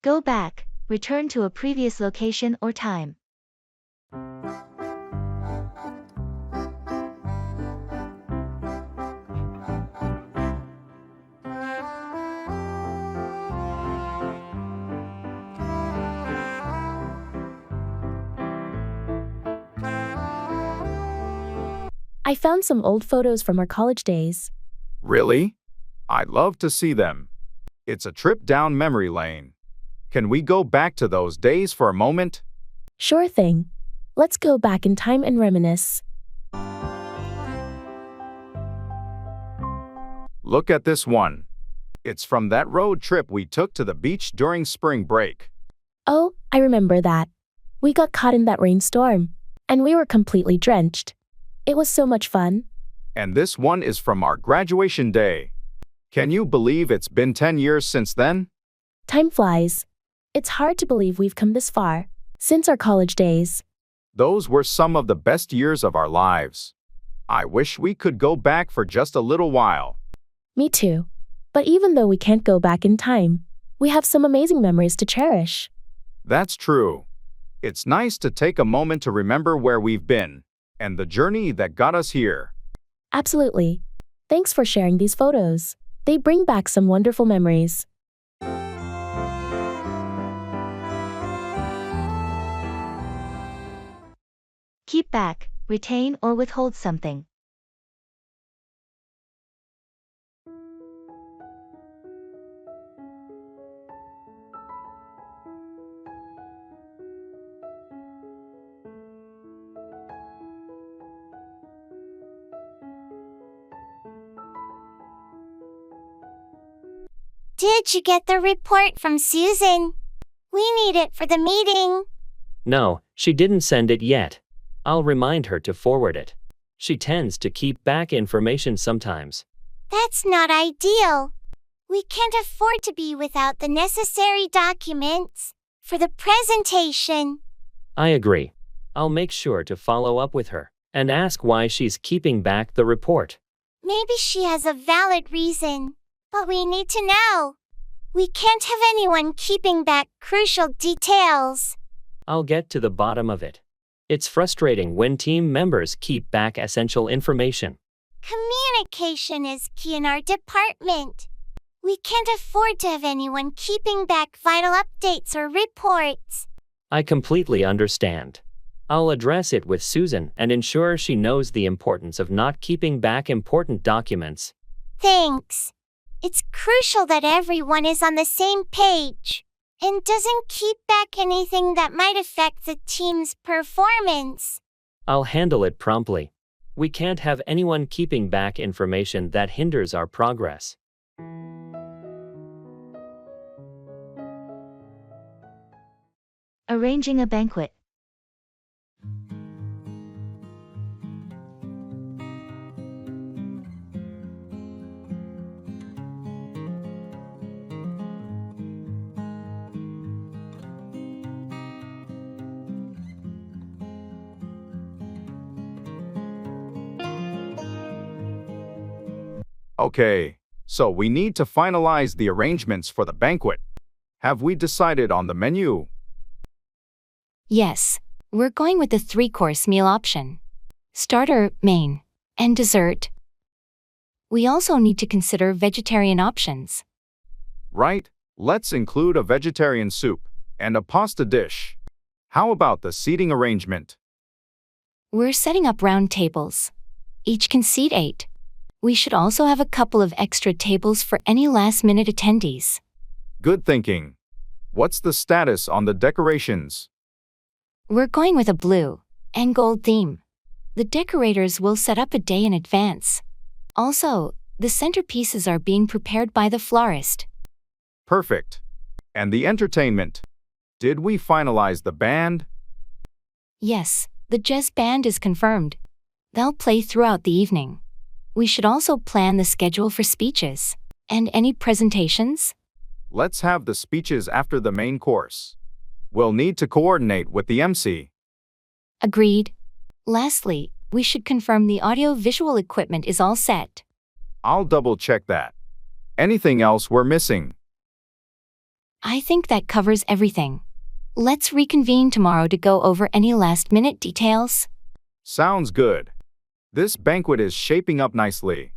Go back, return to a previous location or time. I found some old photos from our college days. Really? I'd love to see them. It's a trip down memory lane. Can we go back to those days for a moment? Sure thing. Let's go back in time and reminisce. Look at this one. It's from that road trip we took to the beach during spring break. Oh, I remember that. We got caught in that rainstorm, and we were completely drenched. It was so much fun. And this one is from our graduation day. Can you believe it's been 10 years since then? Time flies. It's hard to believe we've come this far since our college days. Those were some of the best years of our lives. I wish we could go back for just a little while. Me too. But even though we can't go back in time, we have some amazing memories to cherish. That's true. It's nice to take a moment to remember where we've been and the journey that got us here. Absolutely. Thanks for sharing these photos. They bring back some wonderful memories. Keep back, retain or withhold something. Did you get the report from Susan? We need it for the meeting. No, she didn't send it yet. I'll remind her to forward it. She tends to keep back information sometimes. That's not ideal. We can't afford to be without the necessary documents for the presentation. I agree. I'll make sure to follow up with her and ask why she's keeping back the report. Maybe she has a valid reason, but we need to know. We can't have anyone keeping back crucial details. I'll get to the bottom of it. It's frustrating when team members keep back essential information. Communication is key in our department. We can't afford to have anyone keeping back vital updates or reports. I completely understand. I'll address it with Susan and ensure she knows the importance of not keeping back important documents. Thanks. It's crucial that everyone is on the same page and doesn't keep back anything that might affect the team's performance. I'll handle it promptly. We can't have anyone keeping back information that hinders our progress. Arranging a banquet. Okay, so we need to finalize the arrangements for the banquet. Have we decided on the menu? Yes, we're going with the 3-course meal option. Starter, main, and dessert. We also need to consider vegetarian options. Right, let's include a vegetarian soup and a pasta dish. How about the seating arrangement? We're setting up round tables. Each can seat 8. We should also have a couple of extra tables for any last-minute attendees. Good thinking. What's the status on the decorations? We're going with a blue and gold theme. The decorators will set up a day in advance. Also, the centerpieces are being prepared by the florist. Perfect. And the entertainment? Did we finalize the band? Yes, the jazz band is confirmed. They'll play throughout the evening. We should also plan the schedule for speeches and any presentations. Let's have the speeches after the main course. We'll need to coordinate with the MC. Agreed. Lastly, we should confirm the audio-visual equipment is all set. I'll double-check that. Anything else we're missing? I think that covers everything. Let's reconvene tomorrow to go over any last-minute details. Sounds good. This banquet is shaping up nicely.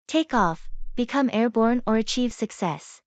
Take off, become airborne or achieve success.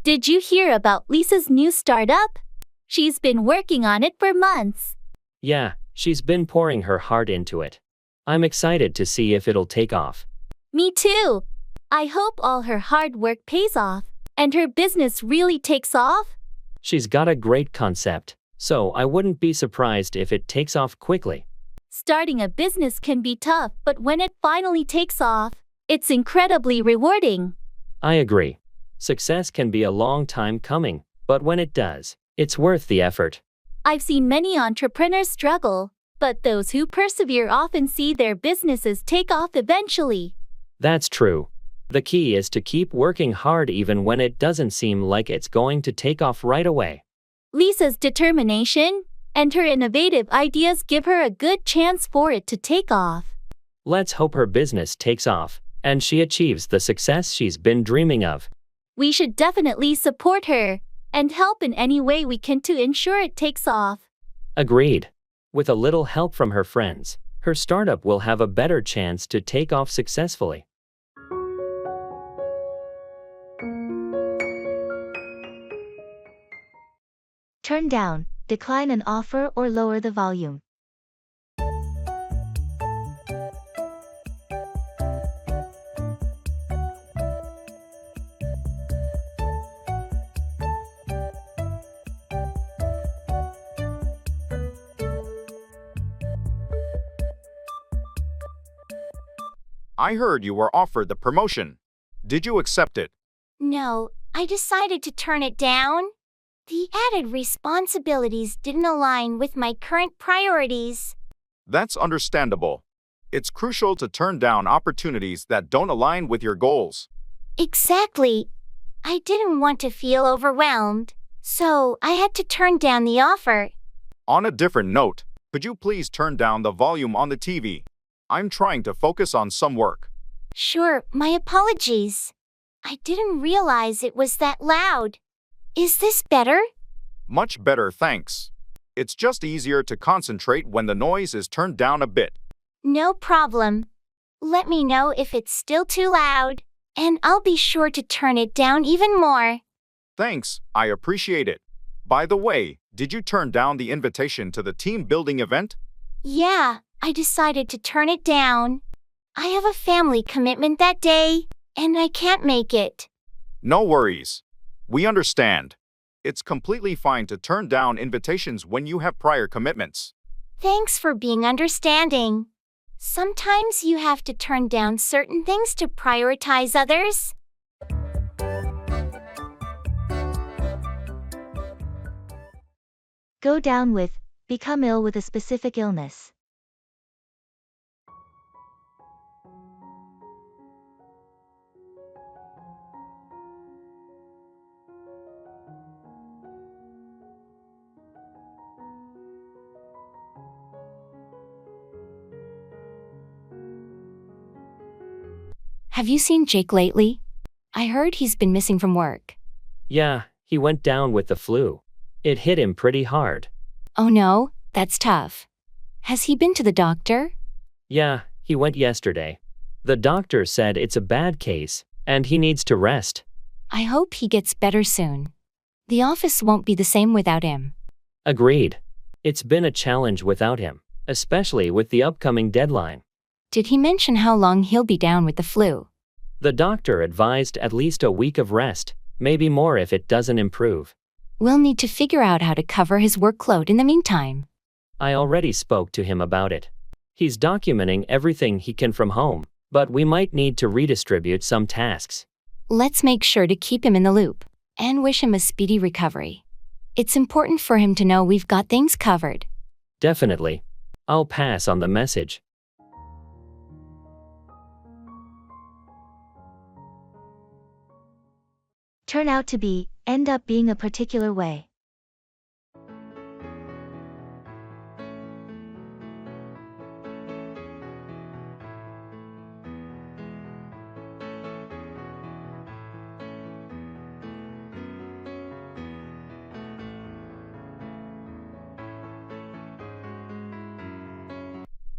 Did you hear about Lisa's new startup? She's been working on it for months. Yeah, she's been pouring her heart into it. I'm excited to see if it'll take off. Me too. I hope all her hard work pays off, and her business really takes off. She's got a great concept, so I wouldn't be surprised if it takes off quickly. Starting a business can be tough, but when it finally takes off, it's incredibly rewarding. I agree. Success can be a long time coming, but when it does, it's worth the effort. I've seen many entrepreneurs struggle, but those who persevere often see their businesses take off eventually. That's true. The key is to keep working hard even when it doesn't seem like it's going to take off right away. Lisa's determination and her innovative ideas give her a good chance for it to take off. Let's hope her business takes off, and she achieves the success she's been dreaming of. We should definitely support her and help in any way we can to ensure it takes off. Agreed. With a little help from her friends, her startup will have a better chance to take off successfully. Turn down, decline an offer or lower the volume. I heard you were offered the promotion. Did you accept it? No, I decided to turn it down. The added responsibilities didn't align with my current priorities. That's understandable. It's crucial to turn down opportunities that don't align with your goals. Exactly. I didn't want to feel overwhelmed, so I had to turn down the offer. On a different note, could you please turn down the volume on the TV? I'm trying to focus on some work. Sure, my apologies. I didn't realize it was that loud. Is this better? Much better, thanks. It's just easier to concentrate when the noise is turned down a bit. No problem. Let me know if it's still too loud, and I'll be sure to turn it down even more. Thanks, I appreciate it. By the way, did you turn down the invitation to the team building event? Yeah, I decided to turn it down. I have a family commitment that day, and I can't make it. No worries. We understand. It's completely fine to turn down invitations when you have prior commitments. Thanks for being understanding. Sometimes you have to turn down certain things to prioritize others. Go down with, become ill with a specific illness. Have you seen Jake lately? I heard he's been missing from work. Yeah, he went down with the flu. It hit him pretty hard. Oh no, that's tough. Has he been to the doctor? Yeah, he went yesterday. The doctor said it's a bad case, and he needs to rest. I hope he gets better soon. The office won't be the same without him. Agreed. It's been a challenge without him, especially with the upcoming deadline. Did he mention how long he'll be down with the flu? The doctor advised at least a week of rest, maybe more if it doesn't improve. We'll need to figure out how to cover his workload in the meantime. I already spoke to him about it. He's documenting everything he can from home, but we might need to redistribute some tasks. Let's make sure to keep him in the loop and wish him a speedy recovery. It's important for him to know we've got things covered. Definitely. I'll pass on the message. Turn out to be, end up being a particular way.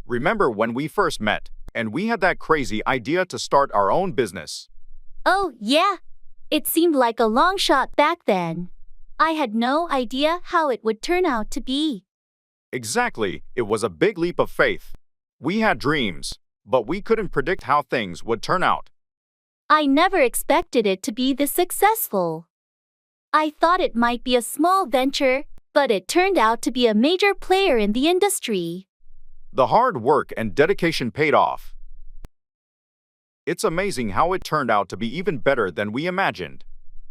Remember when we first met, and we had that crazy idea to start our own business? Oh, yeah. It seemed like a long shot back then. I had no idea how it would turn out to be. Exactly, it was a big leap of faith. We had dreams, but we couldn't predict how things would turn out. I never expected it to be this successful. I thought it might be a small venture, but it turned out to be a major player in the industry. The hard work and dedication paid off. It's amazing how it turned out to be even better than we imagined.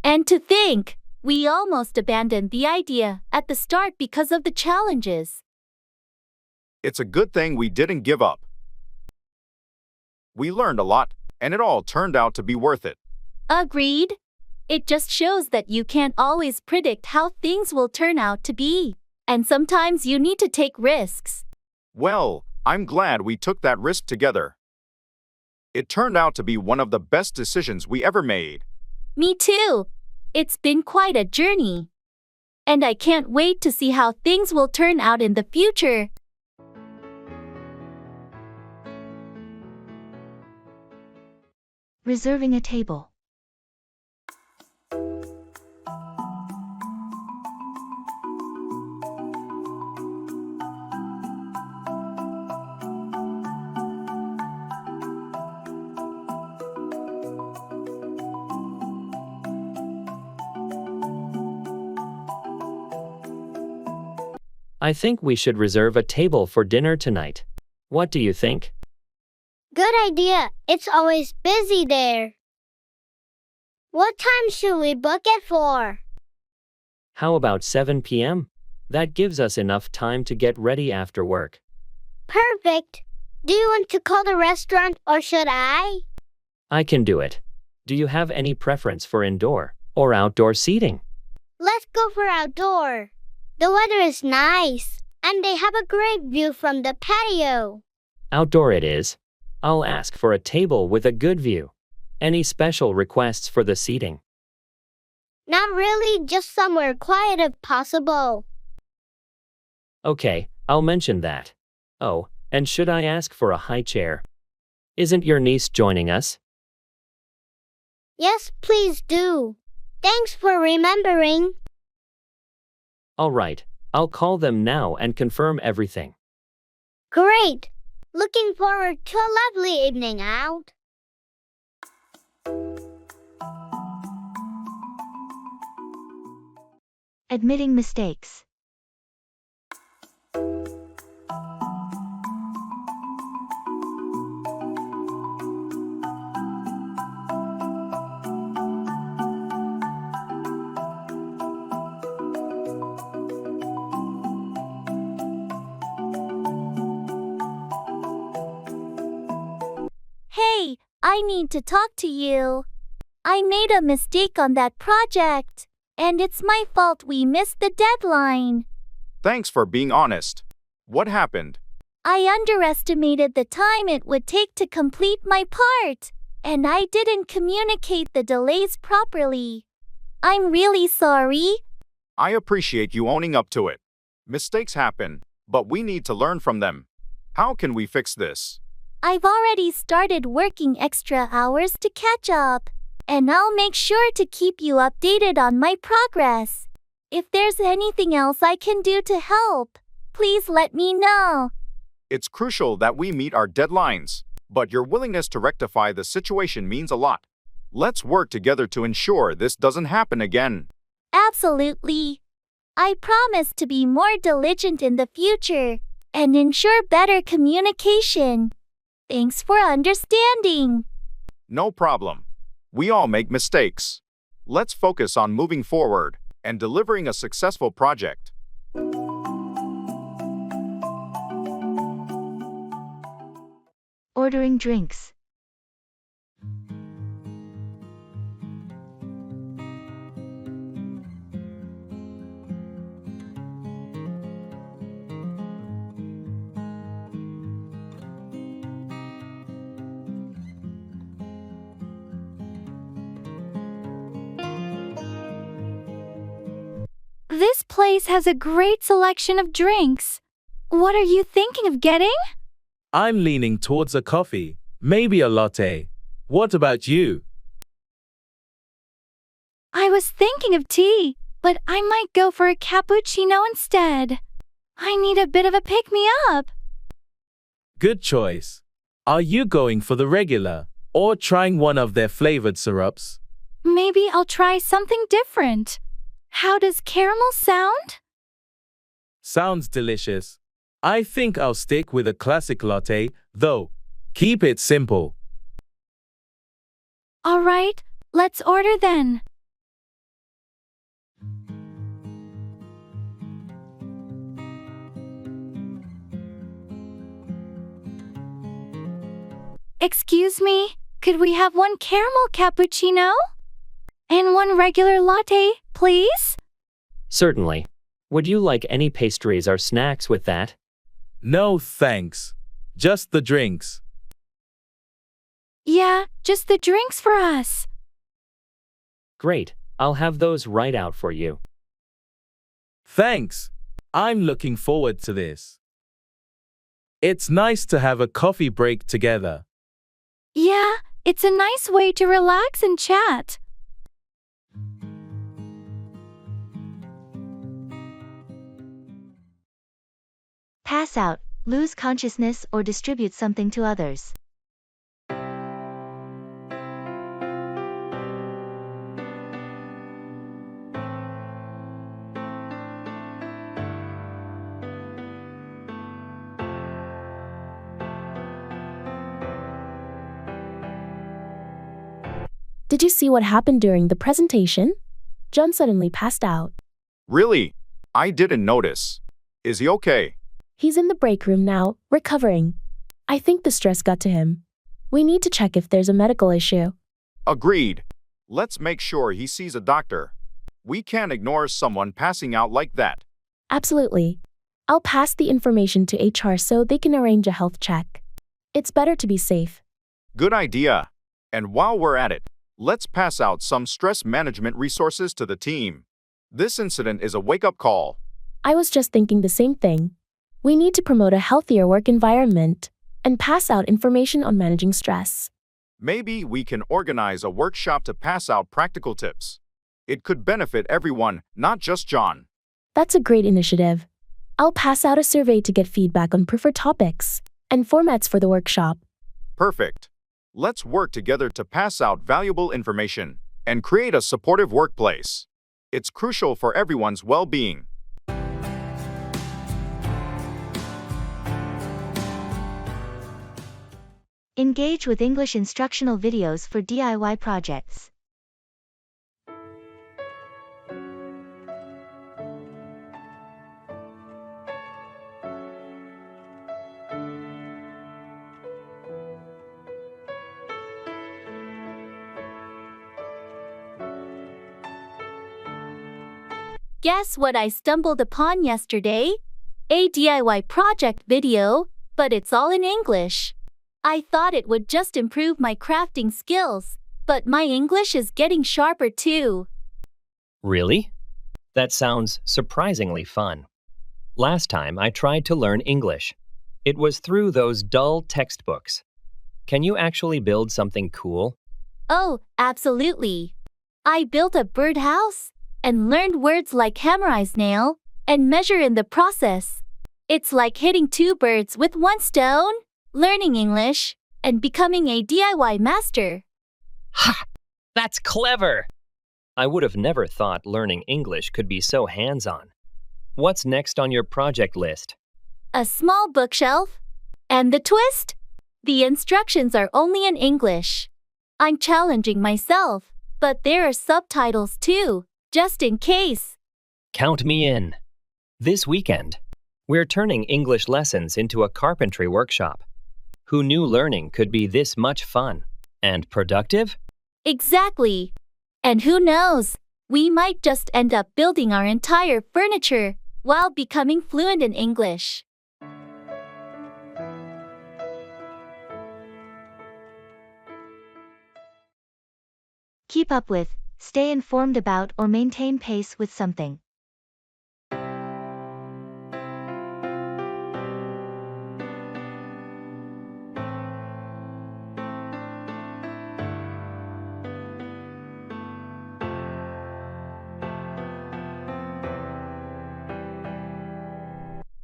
And to think, we almost abandoned the idea at the start because of the challenges. It's a good thing we didn't give up. We learned a lot, and it all turned out to be worth it. Agreed. It just shows that you can't always predict how things will turn out to be. And sometimes you need to take risks. Well, I'm glad we took that risk together. It turned out to be one of the best decisions we ever made. Me too. It's been quite a journey. And I can't wait to see how things will turn out in the future. Reserving a table. I think we should reserve a table for dinner tonight. What do you think? Good idea. It's always busy there. What time should we book it for? How about 7 p.m.? That gives us enough time to get ready after work. Perfect. Do you want to call the restaurant or should I? I can do it. Do you have any preference for indoor or outdoor seating? Let's go for outdoor. The weather is nice, and they have a great view from the patio. Outdoor it is. I'll ask for a table with a good view. Any special requests for the seating? Not really, just somewhere quiet if possible. Okay, I'll mention that. Oh, and should I ask for a high chair? Isn't your niece joining us? Yes, please do. Thanks for remembering. All right, I'll call them now and confirm everything. Great. Looking forward to a lovely evening out. Admitting mistakes. Hey, I need to talk to you. I made a mistake on that project, and it's my fault we missed the deadline. Thanks for being honest. What happened? I underestimated the time it would take to complete my part, and I didn't communicate the delays properly. I'm really sorry. I appreciate you owning up to it. Mistakes happen, but we need to learn from them. How can we fix this? I've already started working extra hours to catch up, and I'll make sure to keep you updated on my progress. If there's anything else I can do to help, please let me know. It's crucial that we meet our deadlines, but your willingness to rectify the situation means a lot. Let's work together to ensure this doesn't happen again. Absolutely. I promise to be more diligent in the future and ensure better communication. Thanks for understanding. No problem. We all make mistakes. Let's focus on moving forward and delivering a successful project. ordering drinks. This place has a great selection of drinks. What are you thinking of getting? I'm leaning towards a coffee, maybe a latte. What about you? I was thinking of tea, but I might go for a cappuccino instead. I need a bit of a pick-me-up. Good choice. Are you going for the regular, or trying one of their flavored syrups? Maybe I'll try something different. How does caramel sound? Sounds delicious. I think I'll stick with a classic latte, though. Keep it simple. All right, let's order then. Excuse me, could we have one caramel cappuccino? And one regular latte, please? Certainly. Would you like any pastries or snacks with that? No thanks. Just the drinks. Yeah, just the drinks for us. Great. I'll have those right out for you. Thanks. I'm looking forward to this. It's nice to have a coffee break together. Yeah, it's a nice way to relax and chat. Pass out, lose consciousness or distribute something to others. Did you see what happened during the presentation? John suddenly passed out. Really? I didn't notice. Is he okay? He's in the break room now, recovering. I think the stress got to him. We need to check if there's a medical issue. Agreed. Let's make sure he sees a doctor. We can't ignore someone passing out like that. Absolutely. I'll pass the information to HR so they can arrange a health check. It's better to be safe. Good idea. And while we're at it, let's pass out some stress management resources to the team. This incident is a wake-up call. I was just thinking the same thing. We need to promote a healthier work environment and pass out information on managing stress. Maybe we can organize a workshop to pass out practical tips. It could benefit everyone, not just John. That's a great initiative. I'll pass out a survey to get feedback on preferred topics and formats for the workshop. Perfect. Let's work together to pass out valuable information and create a supportive workplace. It's crucial for everyone's well-being. Engage with English instructional videos for DIY projects. Guess what I stumbled upon yesterday? A DIY project video, but it's all in English. I thought it would just improve my crafting skills, but my English is getting sharper too. Really? That sounds surprisingly fun. Last time I tried to learn English. It was through those dull textbooks. Can you actually build something cool? Oh, absolutely. I built a birdhouse and learned words like hammer-eyes nail and measure in the process. It's like hitting two birds with one stone, learning English, and becoming a DIY master. Ha! That's clever! I would have never thought learning English could be so hands-on. What's next on your project list? A small bookshelf. And the twist? The instructions are only in English. I'm challenging myself, but there are subtitles too, just in case. Count me in. This weekend, we're turning English lessons into a carpentry workshop. Who knew learning could be this much fun and productive? Exactly. And who knows? We might just end up building our entire furniture while becoming fluent in English. Keep up with, stay informed about or maintain pace with something.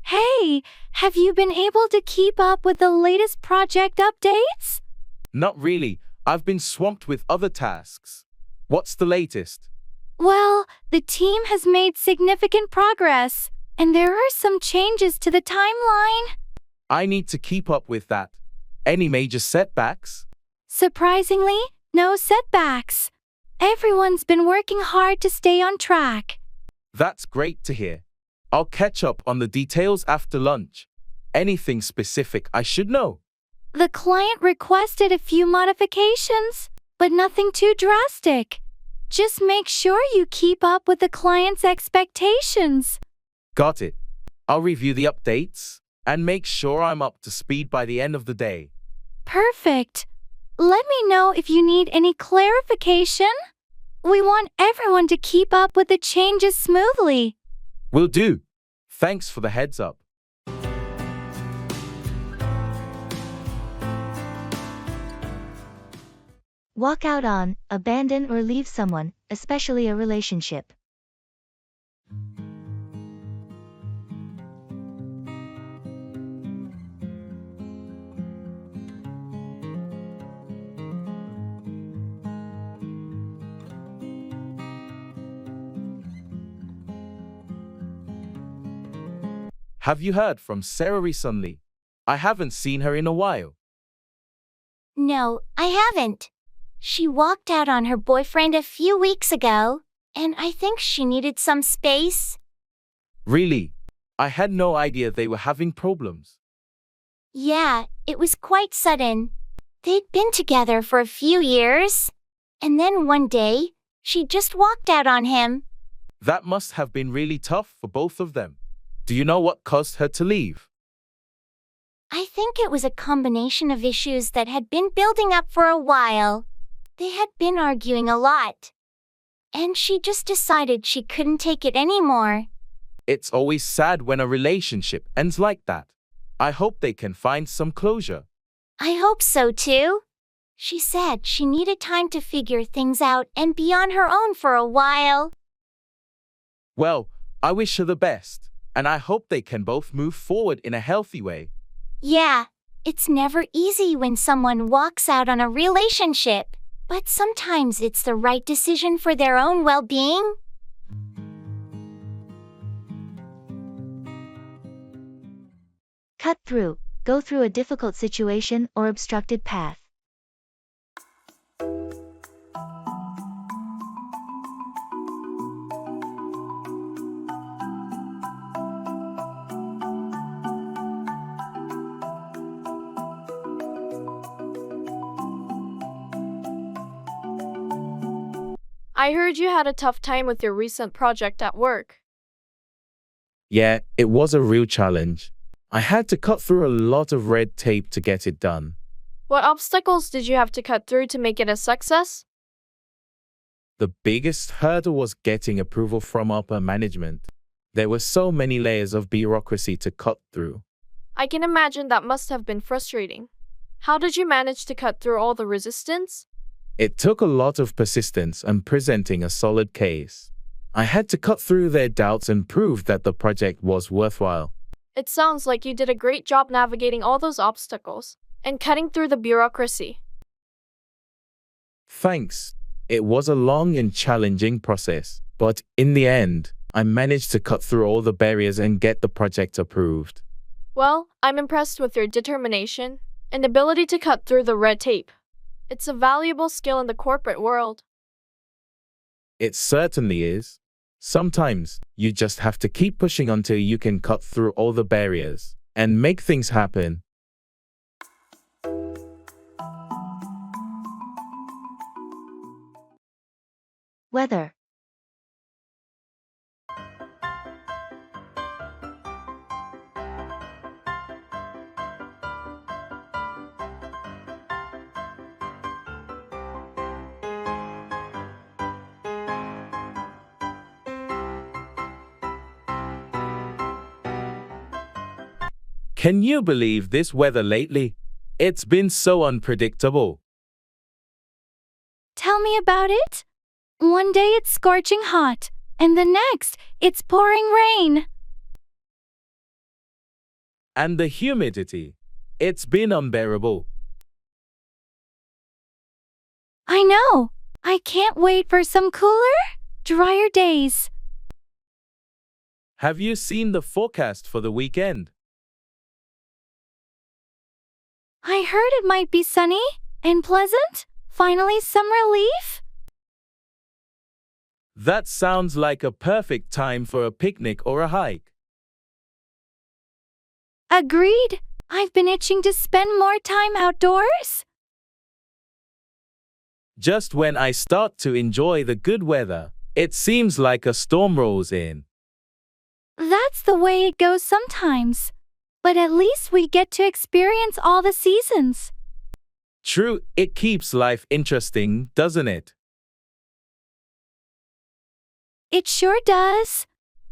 Hey, have you been able to keep up with the latest project updates? Not really. I've been swamped with other tasks. What's the latest? Well, the team has made significant progress, and there are some changes to the timeline. I need to keep up with that. Any major setbacks? Surprisingly, no setbacks. Everyone's been working hard to stay on track. That's great to hear. I'll catch up on the details after lunch. Anything specific I should know? The client requested a few modifications, but nothing too drastic. Just make sure you keep up with the client's expectations. Got it. I'll review the updates and make sure I'm up to speed by the end of the day. Perfect. Let me know if you need any clarification. We want everyone to keep up with the changes smoothly. Will do. Thanks for the heads up. Walk out on, abandon or leave someone, especially a relationship. Have you heard from Sarah recently? I haven't seen her in a while. No, I haven't. She walked out on her boyfriend a few weeks ago, and I think she needed some space. Really? I had no idea they were having problems. Yeah, it was quite sudden. They'd been together for a few years, and then one day, she just walked out on him. That must have been really tough for both of them. Do you know what caused her to leave? I think it was a combination of issues that had been building up for a while. They had been arguing a lot. And she just decided she couldn't take it anymore. It's always sad when a relationship ends like that. I hope they can find some closure. I hope so too. She said she needed time to figure things out and be on her own for a while. Well, I wish her the best, and I hope they can both move forward in a healthy way. Yeah, it's never easy when someone walks out on a relationship, but sometimes it's the right decision for their own well-being. Cut through, go through a difficult situation or obstructed path. I heard you had a tough time with your recent project at work. Yeah, it was a real challenge. I had to cut through a lot of red tape to get it done. What obstacles did you have to cut through to make it a success? The biggest hurdle was getting approval from upper management. There were so many layers of bureaucracy to cut through. I can imagine that must have been frustrating. How did you manage to cut through all the resistance? It took a lot of persistence and presenting a solid case. I had to cut through their doubts and prove that the project was worthwhile. It sounds like you did a great job navigating all those obstacles and cutting through the bureaucracy. Thanks. It was a long and challenging process, but in the end, I managed to cut through all the barriers and get the project approved. Well, I'm impressed with your determination and ability to cut through the red tape. It's a valuable skill in the corporate world. It certainly is. Sometimes, you just have to keep pushing until you can cut through all the barriers and make things happen. Weather. Can you believe this weather lately? It's been so unpredictable. Tell me about it. One day it's scorching hot, and the next, it's pouring rain. And the humidity. It's been unbearable. I know. I can't wait for some cooler, drier days. Have you seen the forecast for the weekend? I heard it might be sunny and pleasant. Finally, some relief. That sounds like a perfect time for a picnic or a hike. Agreed. I've been itching to spend more time outdoors. Just when I start to enjoy the good weather, it seems like a storm rolls in. That's the way it goes sometimes. But at least we get to experience all the seasons. True, it keeps life interesting, doesn't it? It sure does.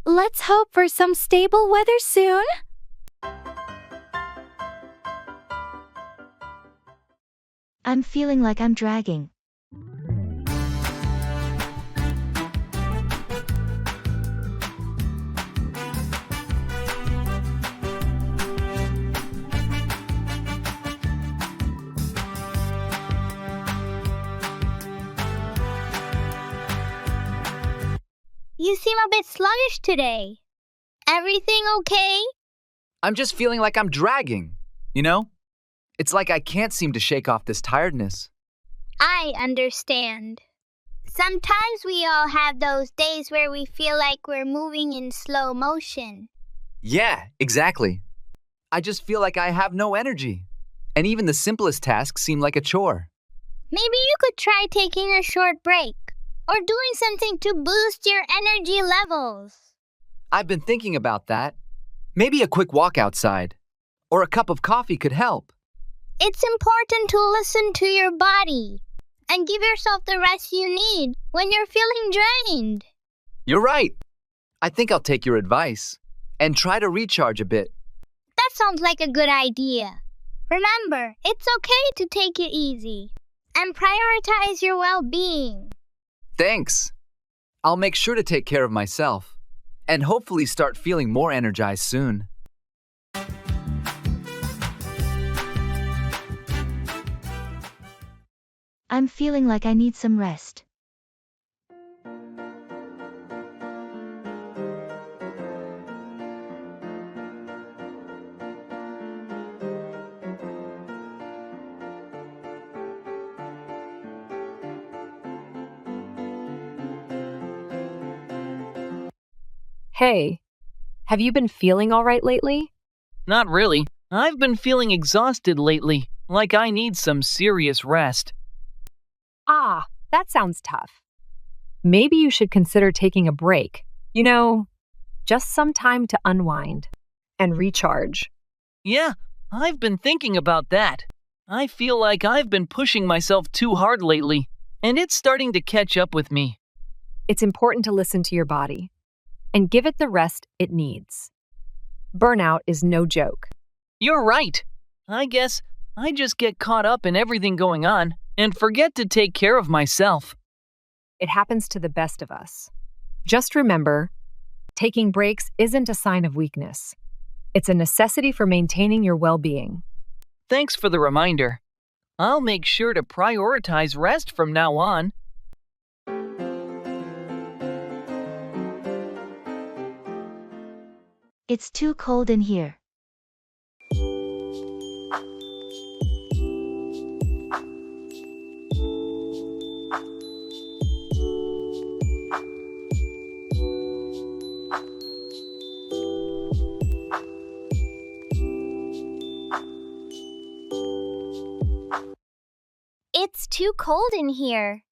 Let's hope for some stable weather soon. I'm feeling like I'm dragging. You seem a bit sluggish today. Everything okay? I'm just feeling like I'm dragging, you know? It's like I can't seem to shake off this tiredness. I understand. Sometimes we all have those days where we feel like we're moving in slow motion. Yeah, exactly. I just feel like I have no energy. And even the simplest tasks seem like a chore. Maybe you could try taking a short break or doing something to boost your energy levels. I've been thinking about that. Maybe a quick walk outside. Or a cup of coffee could help. It's important to listen to your body and give yourself the rest you need when you're feeling drained. You're right. I think I'll take your advice and try to recharge a bit. That sounds like a good idea. Remember, it's okay to take it easy and prioritize your well-being. Thanks. I'll make sure to take care of myself and hopefully start feeling more energized soon. I'm feeling like I need some rest. Hey, have you been feeling all right lately? Not really. I've been feeling exhausted lately, like I need some serious rest. Ah, that sounds tough. Maybe you should consider taking a break. You know, just some time to unwind and recharge. Yeah, I've been thinking about that. I feel like I've been pushing myself too hard lately, and it's starting to catch up with me. It's important to listen to your body and give it the rest it needs. Burnout is no joke. You're right. I guess I just get caught up in everything going on and forget to take care of myself. It happens to the best of us. Just remember, taking breaks isn't a sign of weakness. It's a necessity for maintaining your well-being. Thanks for the reminder. I'll make sure to prioritize rest from now on. It's too cold in here. It's too cold in here.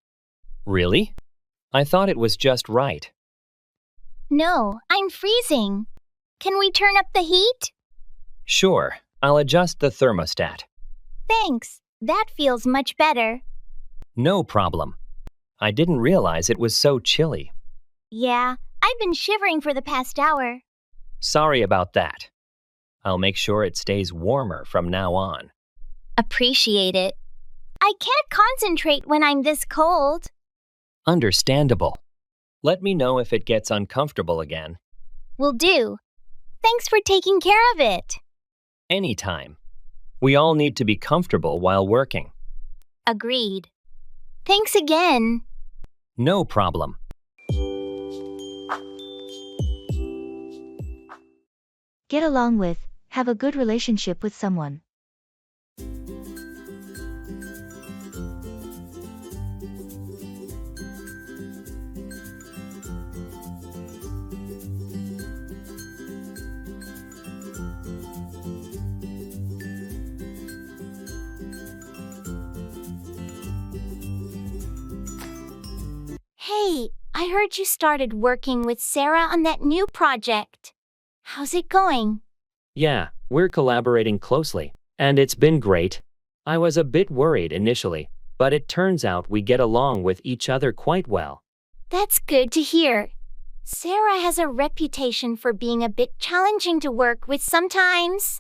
Really? I thought it was just right. No, I'm freezing. Can we turn up the heat? Sure, I'll adjust the thermostat. Thanks. That feels much better. No problem. I didn't realize it was so chilly. Yeah, I've been shivering for the past hour. Sorry about that. I'll make sure it stays warmer from now on. Appreciate it. I can't concentrate when I'm this cold. Understandable. Let me know if it gets uncomfortable again. Will do. Thanks for taking care of it. Anytime. We all need to be comfortable while working. Agreed. Thanks again. No problem. Get along with, have a good relationship with someone. Hey, I heard you started working with Sarah on that new project. How's it going? Yeah, we're collaborating closely, and it's been great. I was a bit worried initially, but it turns out we get along with each other quite well. That's good to hear. Sarah has a reputation for being a bit challenging to work with sometimes.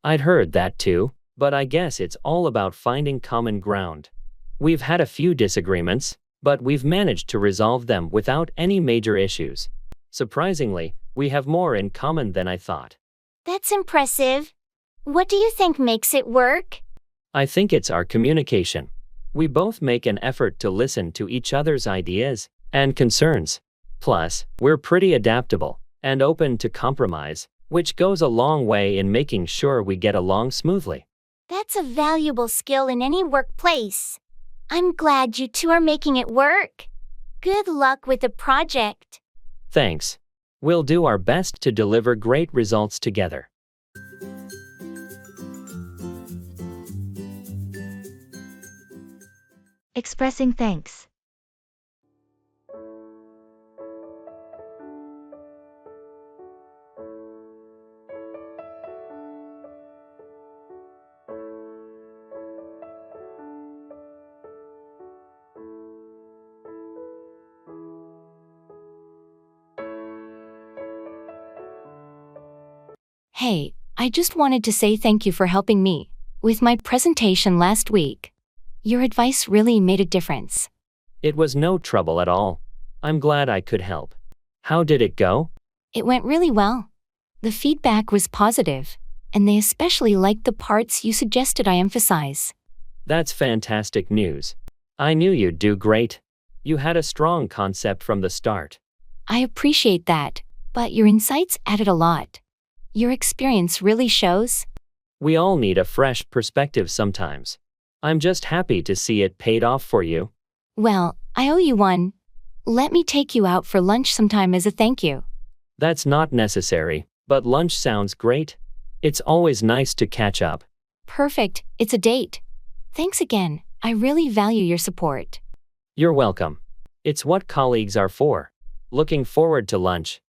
I'd heard that too, but I guess it's all about finding common ground. We've had a few disagreements, but we've managed to resolve them without any major issues. Surprisingly, we have more in common than I thought. That's impressive. What do you think makes it work? I think it's our communication. We both make an effort to listen to each other's ideas and concerns. Plus, we're pretty adaptable and open to compromise, which goes a long way in making sure we get along smoothly. That's a valuable skill in any workplace. I'm glad you two are making it work. Good luck with the project. Thanks. We'll do our best to deliver great results together. Expressing thanks. Hey, I just wanted to say thank you for helping me with my presentation last week. Your advice really made a difference. It was no trouble at all. I'm glad I could help. How did it go? It went really well. The feedback was positive, and they especially liked the parts you suggested I emphasize. That's fantastic news. I knew you'd do great. You had a strong concept from the start. I appreciate that, but your insights added a lot. Your experience really shows. We all need a fresh perspective sometimes. I'm just happy to see it paid off for you. Well, I owe you one. Let me take you out for lunch sometime as a thank you. That's not necessary, but lunch sounds great. It's always nice to catch up. Perfect, it's a date. Thanks again, I really value your support. You're welcome. It's what colleagues are for. Looking forward to lunch.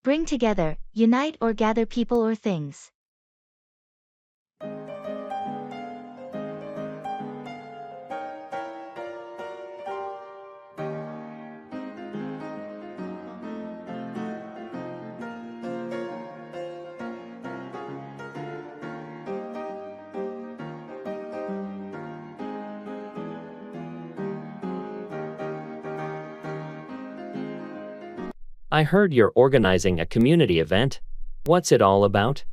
Bring together, unite or gather people or things. I heard you're organizing a community event. What's it all about?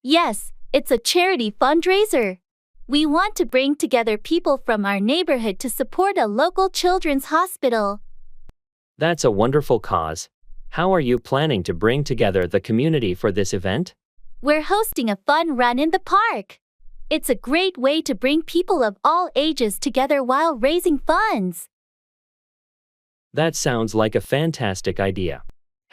Yes, it's a charity fundraiser. We want to bring together people from our neighborhood to support a local children's hospital. That's a wonderful cause. How are you planning to bring together the community for this event? We're hosting a fun run in the park. It's a great way to bring people of all ages together while raising funds. That sounds like a fantastic idea.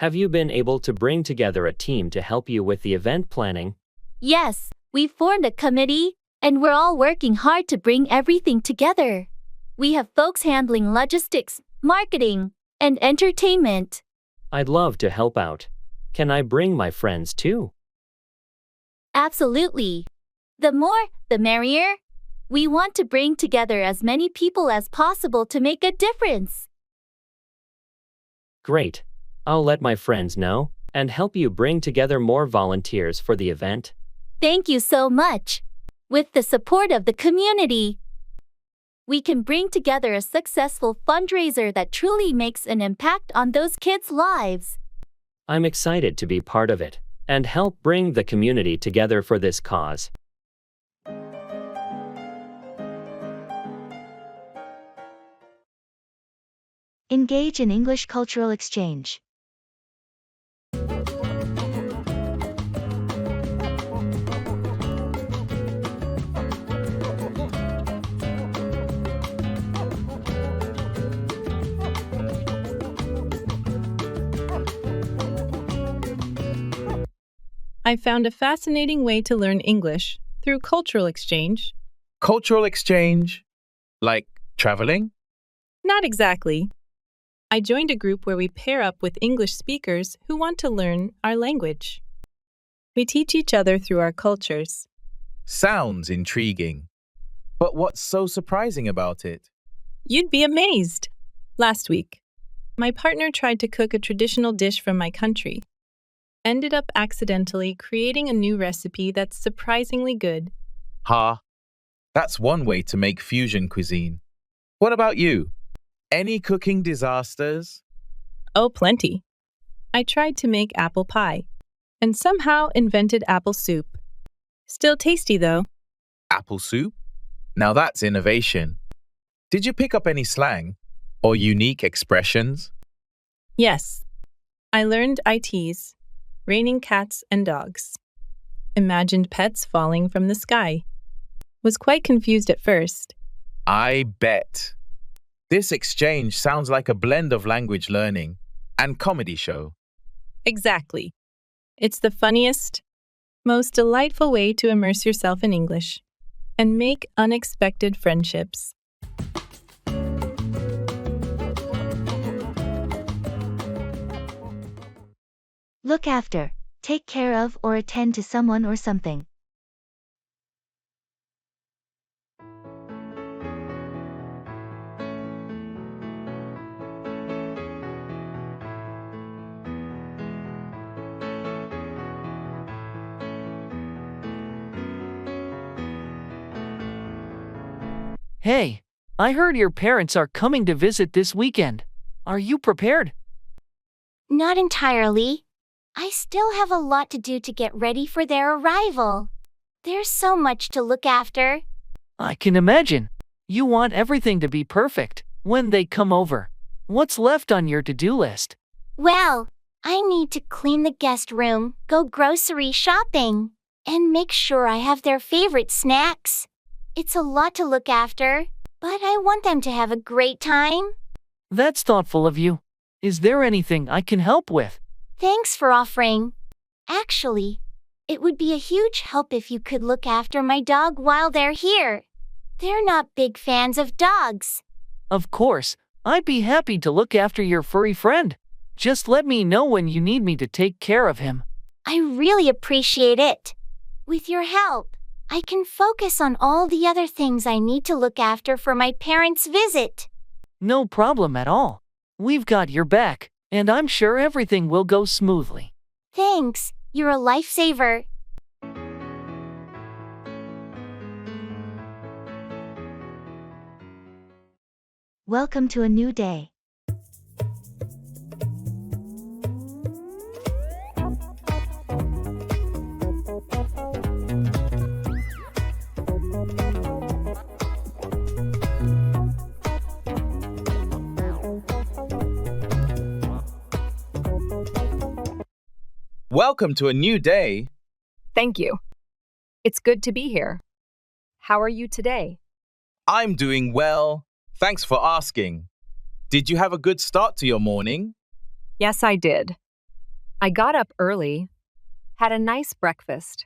Have you been able to bring together a team to help you with the event planning? Yes, we formed a committee, and we're all working hard to bring everything together. We have folks handling logistics, marketing, and entertainment. I'd love to help out. Can I bring my friends too? Absolutely. The more, the merrier. We want to bring together as many people as possible to make a difference. Great. I'll let my friends know and help you bring together more volunteers for the event. Thank you so much. With the support of the community, we can bring together a successful fundraiser that truly makes an impact on those kids' lives. I'm excited to be part of it and help bring the community together for this cause. Engage in English cultural exchange. I found a fascinating way to learn English through cultural exchange. Cultural exchange? Like traveling? Not exactly. I joined a group where we pair up with English speakers who want to learn our language. We teach each other through our cultures. Sounds intriguing. But what's so surprising about it? You'd be amazed. Last week, my partner tried to cook a traditional dish from my country. Ended up accidentally creating a new recipe that's surprisingly good. That's one way to make fusion cuisine. What about you? Any cooking disasters? Oh, plenty. I tried to make apple pie and somehow invented apple soup. Still tasty, though. Apple soup? Now that's innovation. Did you pick up any slang or unique expressions? Yes. I learned ITs, raining cats and dogs. Imagined pets falling from the sky. Was quite confused at first. I bet. This exchange sounds like a blend of language learning and comedy show. Exactly. It's the funniest, most delightful way to immerse yourself in English and make unexpected friendships. Look after, take care of or attend to someone or something. Hey, I heard your parents are coming to visit this weekend. Are you prepared? Not entirely. I still have a lot to do to get ready for their arrival. There's so much to look after. I can imagine. You want everything to be perfect when they come over. What's left on your to-do list? Well, I need to clean the guest room, go grocery shopping, and make sure I have their favorite snacks. It's a lot to look after, but I want them to have a great time. That's thoughtful of you. Is there anything I can help with? Thanks for offering. Actually, it would be a huge help if you could look after my dog while they're here. They're not big fans of dogs. Of course, I'd be happy to look after your furry friend. Just let me know when you need me to take care of him. I really appreciate it. With your help, I can focus on all the other things I need to look after for my parents' visit. No problem at all. We've got your back, and I'm sure everything will go smoothly. Thanks, you're a lifesaver. Welcome to a new day. Welcome to a new day. Thank you. It's good to be here. How are you today? I'm doing well. Thanks for asking. Did you have a good start to your morning? Yes, I did. I got up early, had a nice breakfast,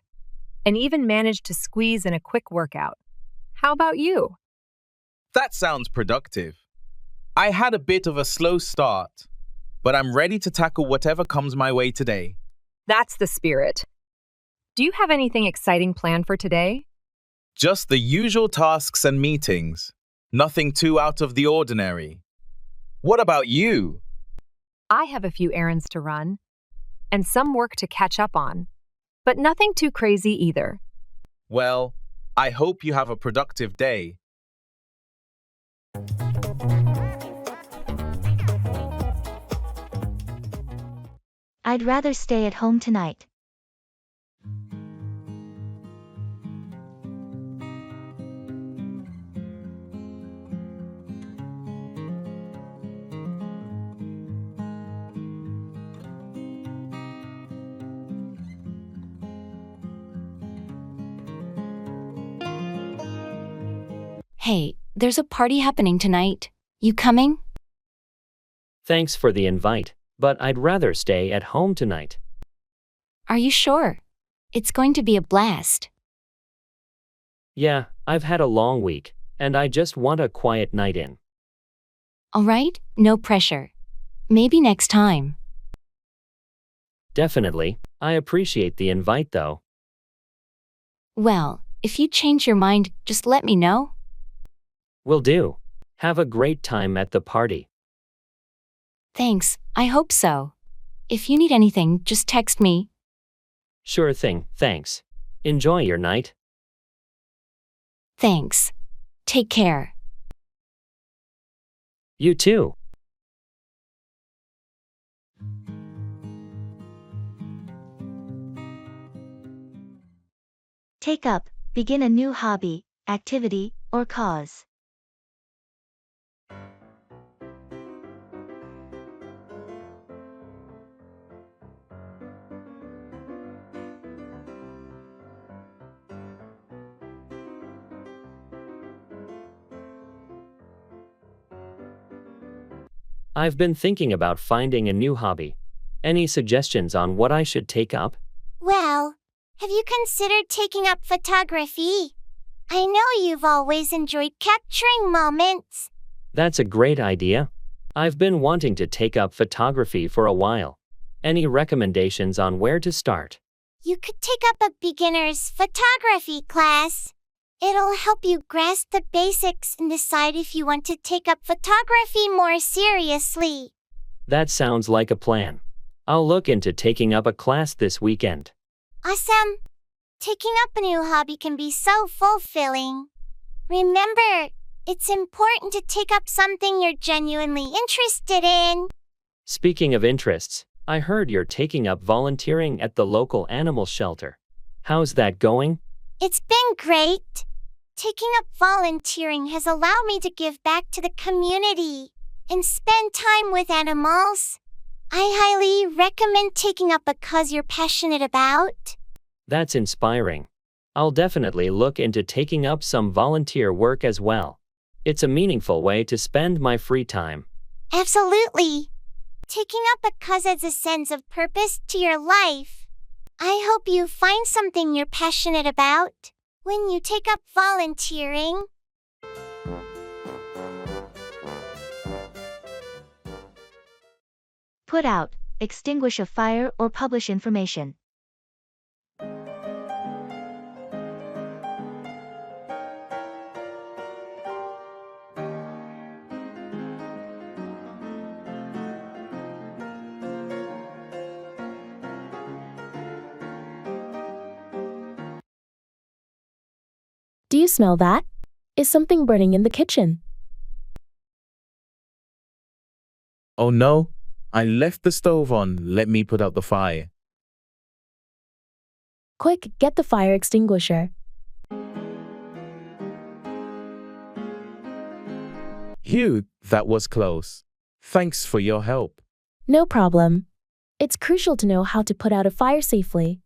and even managed to squeeze in a quick workout. How about you? That sounds productive. I had a bit of a slow start, but I'm ready to tackle whatever comes my way today. That's the spirit. Do you have anything exciting planned for today? Just the usual tasks and meetings. Nothing too out of the ordinary. What about you? I have a few errands to run and some work to catch up on, but nothing too crazy either. Well, I hope you have a productive day. I'd rather stay at home tonight. Hey, there's a party happening tonight. You coming? Thanks for the invite, but I'd rather stay at home tonight. Are you sure? It's going to be a blast. Yeah, I've had a long week, and I just want a quiet night in. All right, no pressure. Maybe next time. Definitely, I appreciate the invite though. Well, if you change your mind, just let me know. Will do. Have a great time at the party. Thanks, I hope so. If you need anything, just text me. Sure thing, thanks. Enjoy your night. Thanks. Take care. You too. Take up, begin a new hobby, activity, or cause. I've been thinking about finding a new hobby. Any suggestions on what I should take up? Well, have you considered taking up photography? I know you've always enjoyed capturing moments. That's a great idea. I've been wanting to take up photography for a while. Any recommendations on where to start? You could take up a beginner's photography class. It'll help you grasp the basics and decide if you want to take up photography more seriously. That sounds like a plan. I'll look into taking up a class this weekend. Awesome! Taking up a new hobby can be so fulfilling. Remember, it's important to take up something you're genuinely interested in. Speaking of interests, I heard you're taking up volunteering at the local animal shelter. How's that going? It's been great. Taking up volunteering has allowed me to give back to the community and spend time with animals. I highly recommend taking up a cause you're passionate about. That's inspiring. I'll definitely look into taking up some volunteer work as well. It's a meaningful way to spend my free time. Absolutely. Taking up a cause adds a sense of purpose to your life. I hope you find something you're passionate about when you take up volunteering. Put out, extinguish a fire or publish information. Do you smell that? Is something burning in the kitchen? Oh no, I left the stove on. Let me put out the fire. Quick, get the fire extinguisher. Hugh, that was close. Thanks for your help. No problem. It's crucial to know how to put out a fire safely.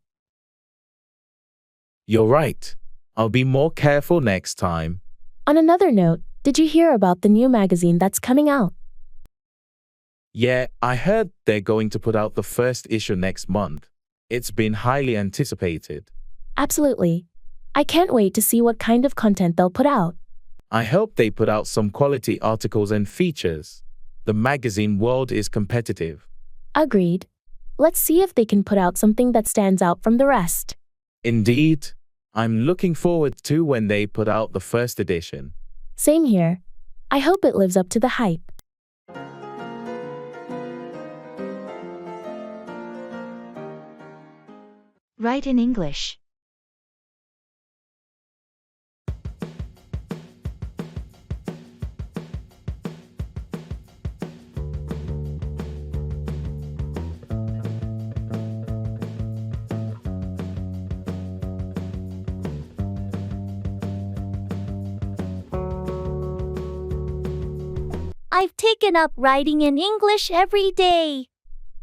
You're right. I'll be more careful next time. On another note, did you hear about the new magazine that's coming out? Yeah, I heard they're going to put out the first issue next month. It's been highly anticipated. Absolutely. I can't wait to see what kind of content they'll put out. I hope they put out some quality articles and features. The magazine world is competitive. Agreed. Let's see if they can put out something that stands out from the rest. Indeed. I'm looking forward to when they put out the first edition. Same here. I hope it lives up to the hype. Write in English. I've taken up writing in English every day.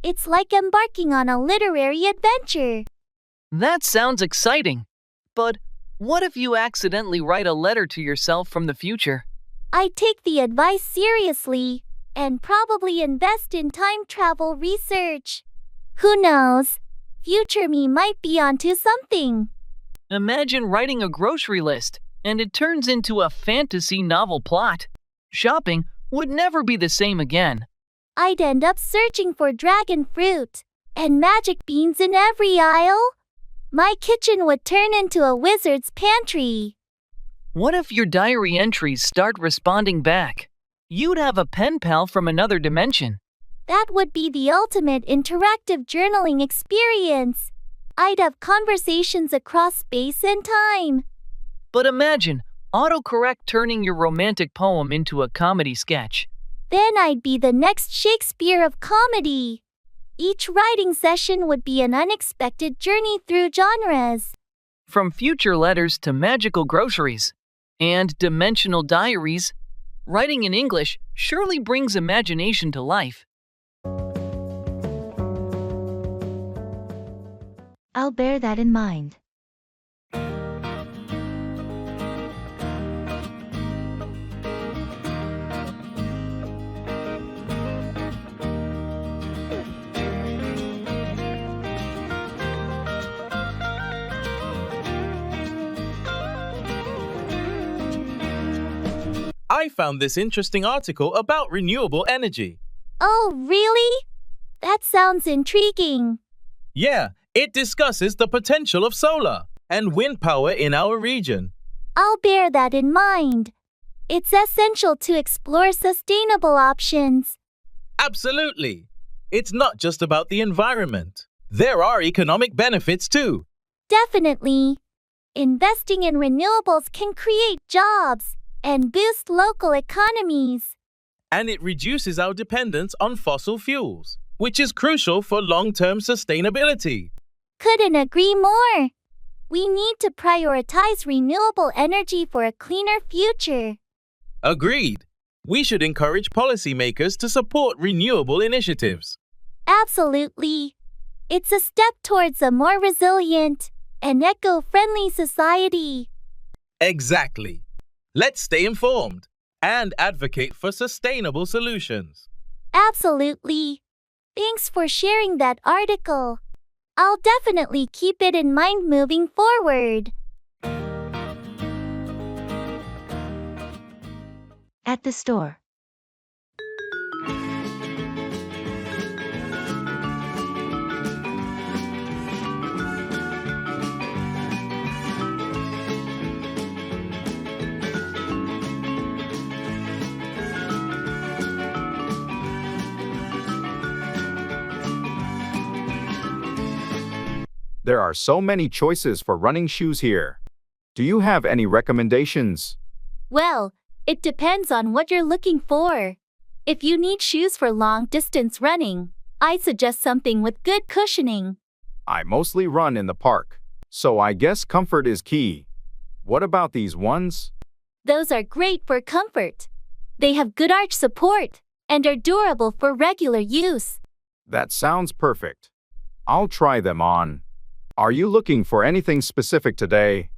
It's like embarking on a literary adventure. That sounds exciting. But what if you accidentally write a letter to yourself from the future? I take the advice seriously and probably invest in time travel research. Who knows? Future me might be onto something. Imagine writing a grocery list and it turns into a fantasy novel plot. Shopping would never be the same again. I'd end up searching for dragon fruit and magic beans in every aisle. My kitchen would turn into a wizard's pantry. What if your diary entries start responding back? You'd have a pen pal from another dimension. That would be the ultimate interactive journaling experience. I'd have conversations across space and time. But imagine autocorrect turning your romantic poem into a comedy sketch. Then I'd be the next Shakespeare of comedy. Each writing session would be an unexpected journey through genres. From future letters to magical groceries and dimensional diaries, writing in English surely brings imagination to life. I'll bear that in mind. I found this interesting article about renewable energy. Oh, really? That sounds intriguing. Yeah, it discusses the potential of solar and wind power in our region. I'll bear that in mind. It's essential to explore sustainable options. Absolutely. It's not just about the environment. There are economic benefits too. Definitely. Investing in renewables can create jobs and boost local economies. And it reduces our dependence on fossil fuels, which is crucial for long-term sustainability. Couldn't agree more. We need to prioritize renewable energy for a cleaner future. Agreed. We should encourage policymakers to support renewable initiatives. Absolutely. It's a step towards a more resilient and eco-friendly society. Exactly. Let's stay informed and advocate for sustainable solutions. Absolutely. Thanks for sharing that article. I'll definitely keep it in mind moving forward. At the store. There are so many choices for running shoes here. Do you have any recommendations? Well, it depends on what you're looking for. If you need shoes for long-distance running, I suggest something with good cushioning. I mostly run in the park, so I guess comfort is key. What about these ones? Those are great for comfort. They have good arch support and are durable for regular use. That sounds perfect. I'll try them on. Are you looking for anything specific today?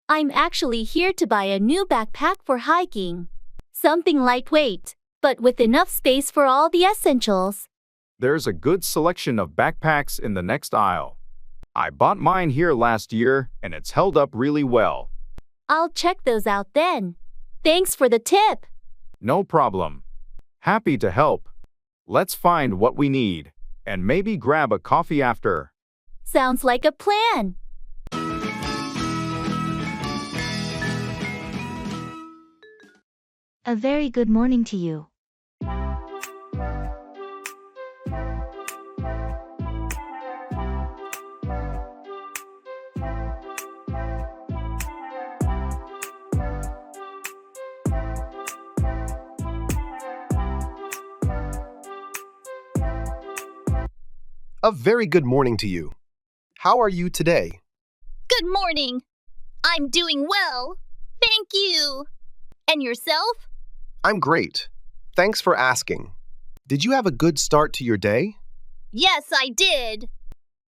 I'm actually here to buy a new backpack for hiking. Something lightweight, but with enough space for all the essentials. There's a good selection of backpacks in the next aisle. I bought mine here last year, and it's held up really well. I'll check those out then. Thanks for the tip. No problem. Happy to help. Let's find what we need, and maybe grab a coffee after. Sounds like a plan. A very good morning to you. A very good morning to you. How are you today? Good morning. I'm doing well. Thank you. And yourself? I'm great. Thanks for asking. Did you have a good start to your day? Yes, I did.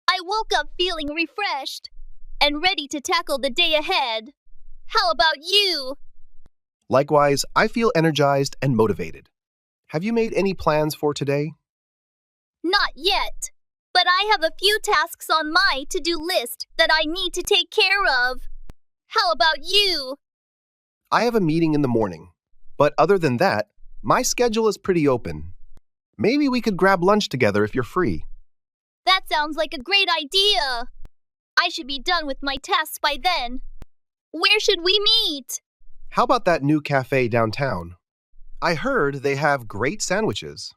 I woke up feeling refreshed and ready to tackle the day ahead. How about you? Likewise, I feel energized and motivated. Have you made any plans for today? Not yet, but I have a few tasks on my to-do list that I need to take care of. How about you? I have a meeting in the morning, but other than that, my schedule is pretty open. Maybe we could grab lunch together if you're free. That sounds like a great idea. I should be done with my tasks by then. Where should we meet? How about that new cafe downtown? I heard they have great sandwiches.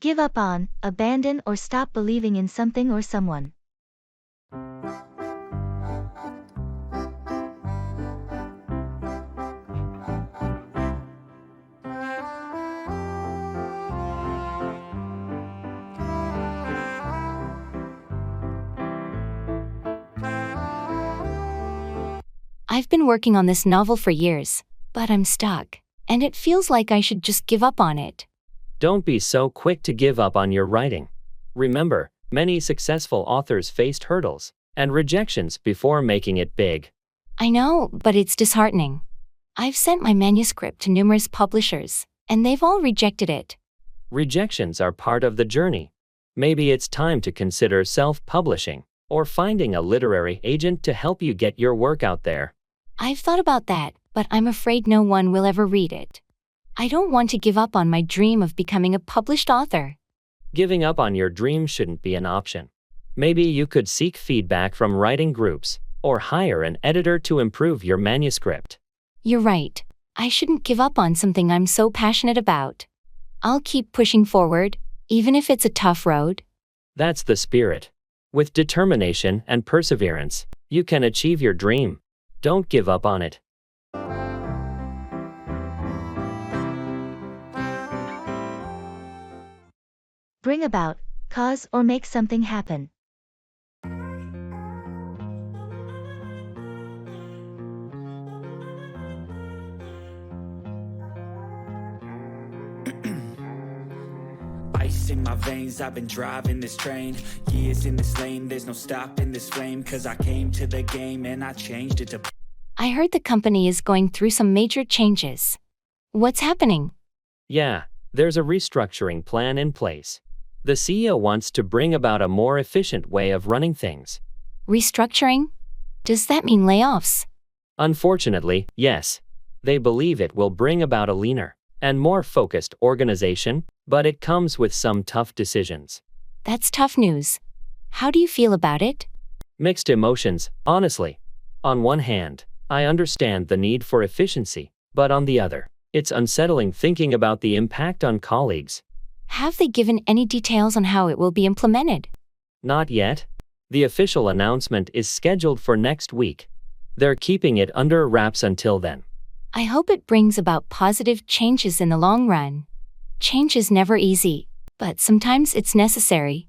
Give up on, abandon, or stop believing in something or someone. I've been working on this novel for years, but I'm stuck, and it feels like I should just give up on it. Don't be so quick to give up on your writing. Remember, many successful authors faced hurdles and rejections before making it big. I know, but it's disheartening. I've sent my manuscript to numerous publishers, and they've all rejected it. Rejections are part of the journey. Maybe it's time to consider self-publishing or finding a literary agent to help you get your work out there. I've thought about that, but I'm afraid no one will ever read it. I don't want to give up on my dream of becoming a published author. Giving up on your dream shouldn't be an option. Maybe you could seek feedback from writing groups or hire an editor to improve your manuscript. You're right. I shouldn't give up on something I'm so passionate about. I'll keep pushing forward, even if it's a tough road. That's the spirit. With determination and perseverance, you can achieve your dream. Don't give up on it. Bring about, cause, or make something happen. Ice in my veins, I've been driving this train. Years in this lane, there's no stopping this flame. Cause I came to the game and I changed it to... I heard the company is going through some major changes. What's happening? Yeah, there's a restructuring plan in place. The CEO wants to bring about a more efficient way of running things. Restructuring? Does that mean layoffs? Unfortunately, yes. They believe it will bring about a leaner and more focused organization, but it comes with some tough decisions. That's tough news. How do you feel about it? Mixed emotions, honestly. On one hand, I understand the need for efficiency, but on the other, it's unsettling thinking about the impact on colleagues. Have they given any details on how it will be implemented? Not yet. The official announcement is scheduled for next week. They're keeping it under wraps until then. I hope it brings about positive changes in the long run. Change is never easy, but sometimes it's necessary.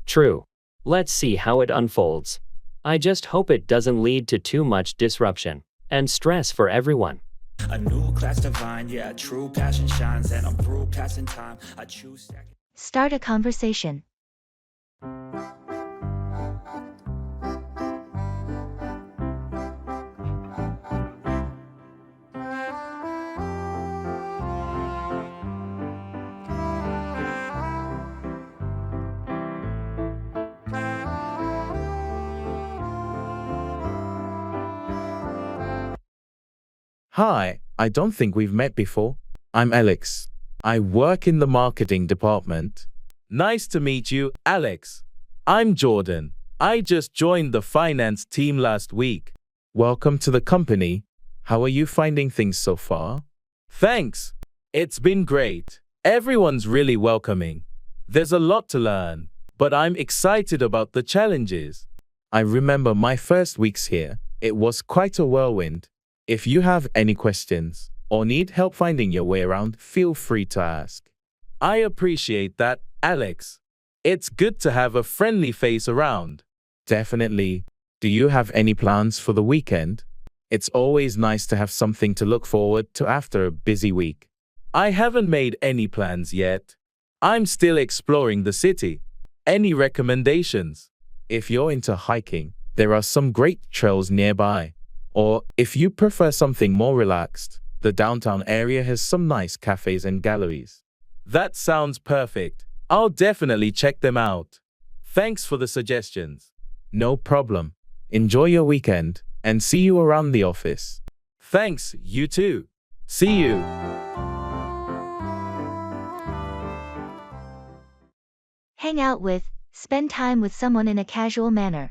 True. Let's see how it unfolds. I just hope it doesn't lead to too much disruption and stress for everyone. A new class divine, yeah, true passion shines. And I'm through passing time, I choose... Start a conversation. Hi, I don't think we've met before. I'm Alex. I work in the marketing department. Nice to meet you, Alex. I'm Jordan. I just joined the finance team last week. Welcome to the company. How are you finding things so far? Thanks. It's been great. Everyone's really welcoming. There's a lot to learn, but I'm excited about the challenges. I remember my first weeks here. It was quite a whirlwind. If you have any questions or need help finding your way around, feel free to ask. I appreciate that, Alex. It's good to have a friendly face around. Definitely. Do you have any plans for the weekend? It's always nice to have something to look forward to after a busy week. I haven't made any plans yet. I'm still exploring the city. Any recommendations? If you're into hiking, there are some great trails nearby. Or if you prefer something more relaxed, the downtown area has some nice cafes and galleries. That sounds perfect. I'll definitely check them out. Thanks for the suggestions. No problem. Enjoy your weekend and see you around the office. Thanks, you too. See you. Hang out with, spend time with someone in a casual manner.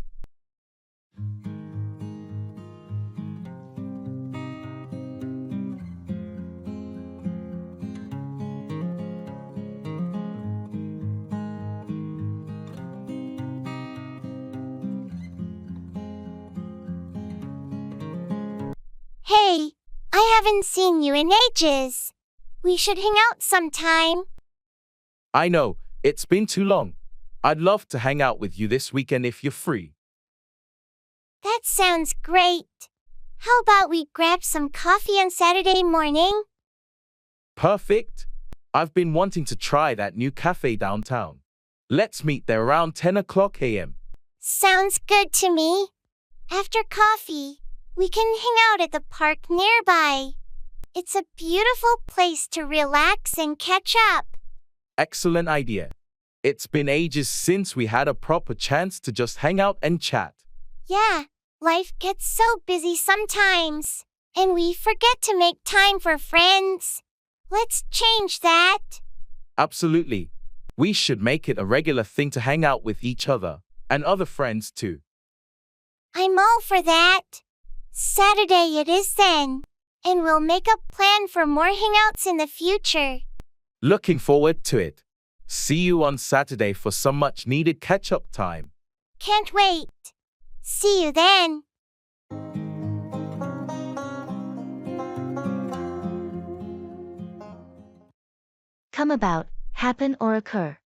Hey, I haven't seen you in ages. We should hang out sometime. I know, it's been too long. I'd love to hang out with you this weekend if you're free. That sounds great. How about we grab some coffee on Saturday morning? Perfect. I've been wanting to try that new cafe downtown. Let's meet there around 10 o'clock a.m. Sounds good to me. After coffee, we can hang out at the park nearby. It's a beautiful place to relax and catch up. Excellent idea. It's been ages since we had a proper chance to just hang out and chat. Yeah, life gets so busy sometimes, and we forget to make time for friends. Let's change that. Absolutely. We should make it a regular thing to hang out with each other and other friends too. I'm all for that. Saturday it is then, and we'll make a plan for more hangouts in the future. Looking forward to it. See you on Saturday for some much needed catch-up time. Can't wait. See you then. Come about, happen or occur.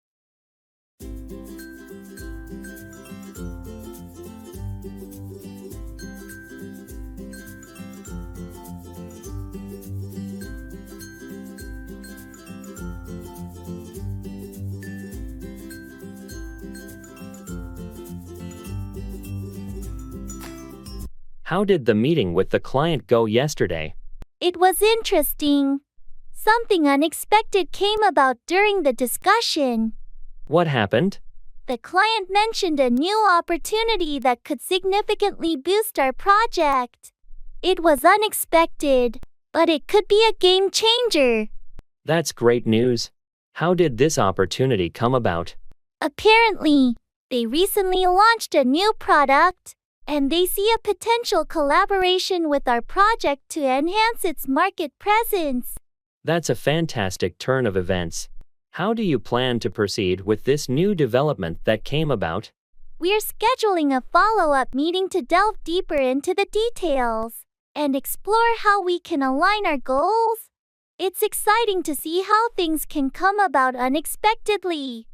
How did the meeting with the client go yesterday? It was interesting. Something unexpected came about during the discussion. What happened? The client mentioned a new opportunity that could significantly boost our project. It was unexpected, but it could be a game changer. That's great news. How did this opportunity come about? Apparently, they recently launched a new product, and they see a potential collaboration with our project to enhance its market presence. That's a fantastic turn of events. How do you plan to proceed with this new development that came about? We're scheduling a follow-up meeting to delve deeper into the details and explore how we can align our goals. It's exciting to see how things can come about unexpectedly.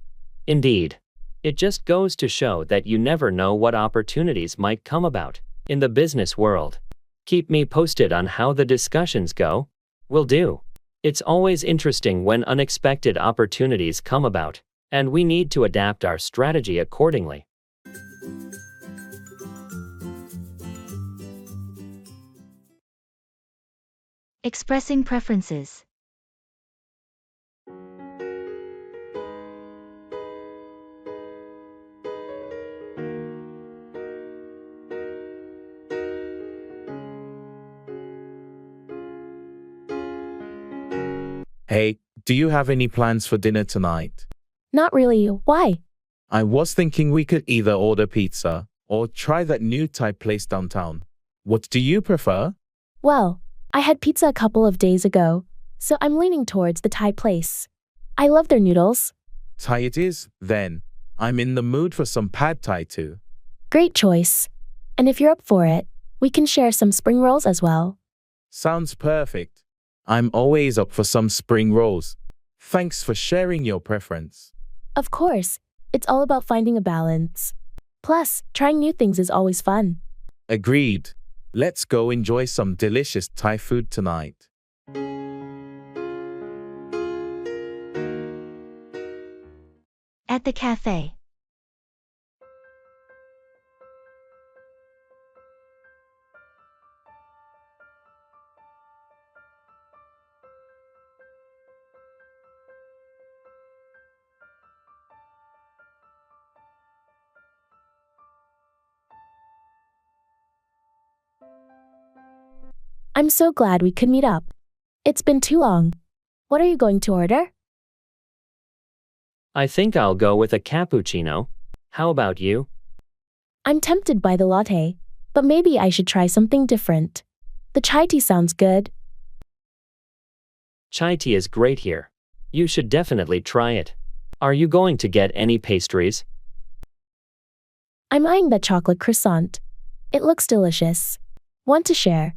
Indeed. It just goes to show that you never know what opportunities might come about in the business world. Keep me posted on how the discussions go. Will do. It's always interesting when unexpected opportunities come about, and we need to adapt our strategy accordingly. Expressing preferences. Hey, do you have any plans for dinner tonight? Not really. Why? I was thinking we could either order pizza or try that new Thai place downtown. What do you prefer? Well, I had pizza a couple of days ago, so I'm leaning towards the Thai place. I love their noodles. Thai it is, then. I'm in the mood for some pad Thai too. Great choice. And if you're up for it, we can share some spring rolls as well. Sounds perfect. I'm always up for some spring rolls. Thanks for sharing your preference. Of course, it's all about finding a balance. Plus, trying new things is always fun. Agreed. Let's go enjoy some delicious Thai food tonight. At the cafe. I'm so glad we could meet up. It's been too long. What are you going to order? I think I'll go with a cappuccino. How about you? I'm tempted by the latte, but maybe I should try something different. The chai tea sounds good. Chai tea is great here. You should definitely try it. Are you going to get any pastries? I'm eyeing that chocolate croissant. It looks delicious. Want to share?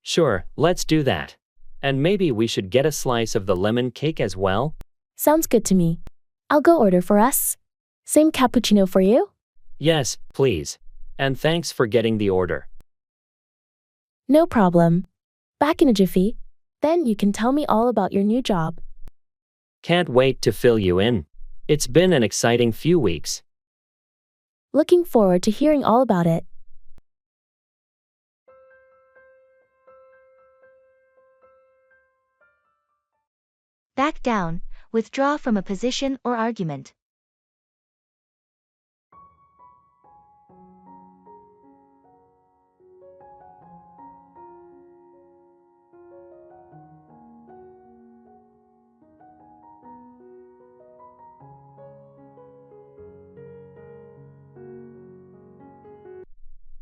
Sure, let's do that. And maybe we should get a slice of the lemon cake as well? Sounds good to me. I'll go order for us. Same cappuccino for you? Yes, please. And thanks for getting the order. No problem. Back in a jiffy. Then you can tell me all about your new job. Can't wait to fill you in. It's been an exciting few weeks. Looking forward to hearing all about it. Back down, withdraw from a position or argument.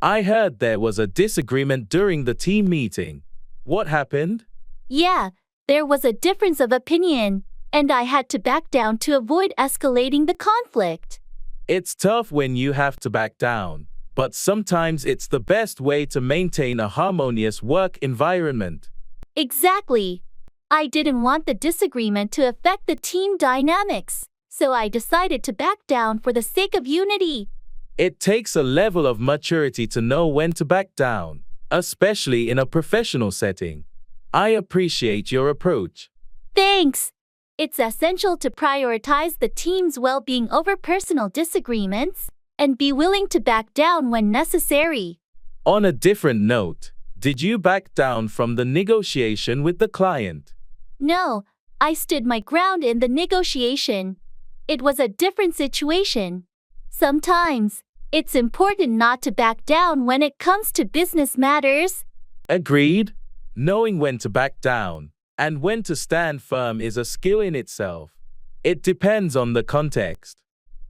I heard there was a disagreement during the team meeting. What happened? Yeah, there was a difference of opinion, and I had to back down to avoid escalating the conflict. It's tough when you have to back down, but sometimes it's the best way to maintain a harmonious work environment. Exactly. I didn't want the disagreement to affect the team dynamics, so I decided to back down for the sake of unity. It takes a level of maturity to know when to back down, especially in a professional setting. I appreciate your approach. Thanks. It's essential to prioritize the team's well-being over personal disagreements and be willing to back down when necessary. On a different note, did you back down from the negotiation with the client? No, I stood my ground in the negotiation. It was a different situation. Sometimes, it's important not to back down when it comes to business matters. Agreed. Knowing when to back down and when to stand firm is a skill in itself. It depends on the context.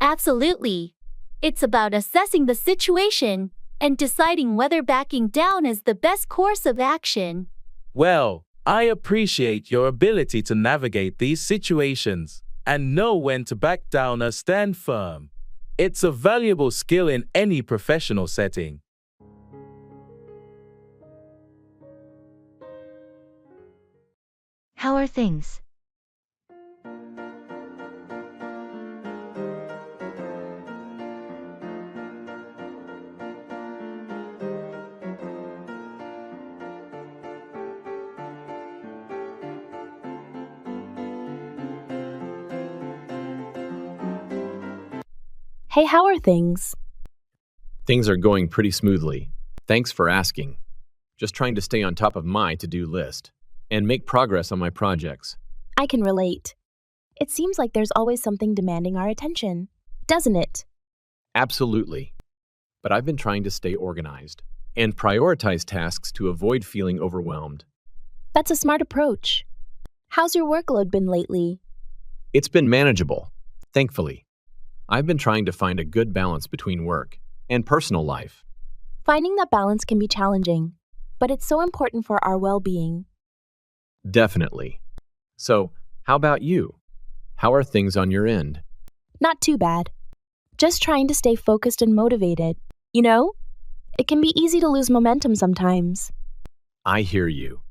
Absolutely. It's about assessing the situation and deciding whether backing down is the best course of action. Well, I appreciate your ability to navigate these situations and know when to back down or stand firm. It's a valuable skill in any professional setting. How are things? Hey, how are things? Things are going pretty smoothly. Thanks for asking. Just trying to stay on top of my to-do list and make progress on my projects. I can relate. It seems like there's always something demanding our attention, doesn't it? Absolutely. But I've been trying to stay organized and prioritize tasks to avoid feeling overwhelmed. That's a smart approach. How's your workload been lately? It's been manageable, thankfully. I've been trying to find a good balance between work and personal life. Finding that balance can be challenging, but it's so important for our well-being. Definitely. So, how about you? How are things on your end? Not too bad. Just trying to stay focused and motivated. You know, it can be easy to lose momentum sometimes. I hear you.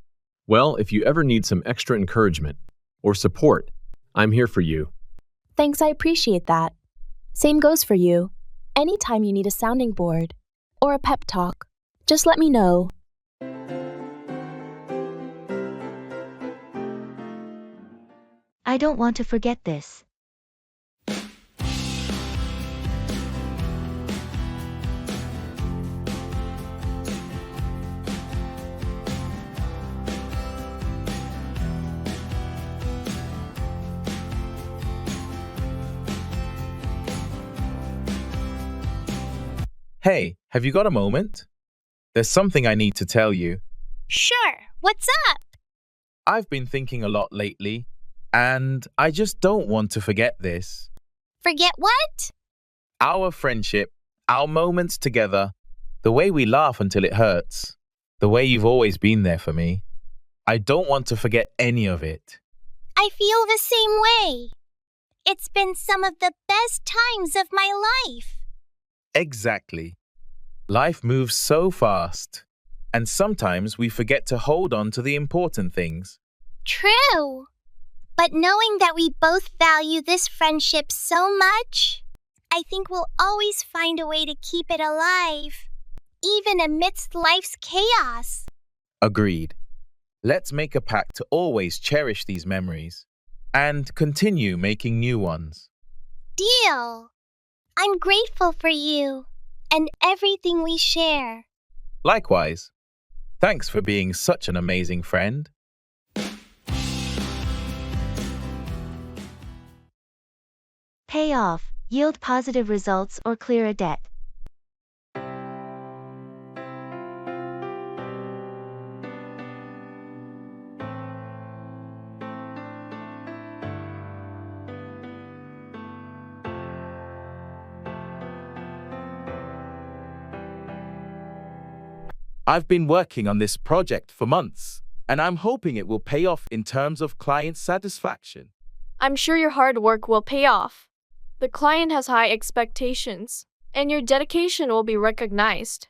Well, if you ever need some extra encouragement or support, I'm here for you. Thanks, I appreciate that. Same goes for you. Anytime you need a sounding board or a pep talk, just let me know. I don't want to forget this. Hey, have you got a moment? There's something I need to tell you. Sure, what's up? I've been thinking a lot lately, and I just don't want to forget this. Forget what? Our friendship, our moments together, the way we laugh until it hurts, the way you've always been there for me. I don't want to forget any of it. I feel the same way. It's been some of the best times of my life. Exactly. Life moves so fast, and sometimes we forget to hold on to the important things. True. But knowing that we both value this friendship so much, I think we'll always find a way to keep it alive, even amidst life's chaos. Agreed. Let's make a pact to always cherish these memories and continue making new ones. Deal. I'm grateful for you and everything we share. Likewise. Thanks for being such an amazing friend. Pay off, yield positive results or clear a debt. I've been working on this project for months, and I'm hoping it will pay off in terms of client satisfaction. I'm sure your hard work will pay off. The client has high expectations, and your dedication will be recognized.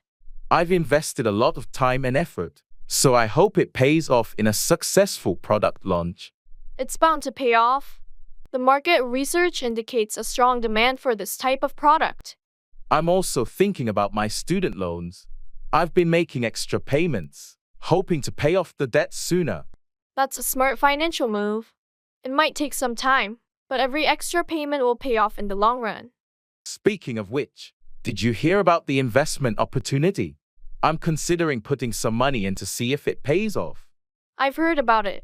I've invested a lot of time and effort, so I hope it pays off in a successful product launch. It's bound to pay off. The market research indicates a strong demand for this type of product. I'm also thinking about my student loans. I've been making extra payments, hoping to pay off the debt sooner. That's a smart financial move. It might take some time, but every extra payment will pay off in the long run. Speaking of which, did you hear about the investment opportunity? I'm considering putting some money in to see if it pays off. I've heard about it.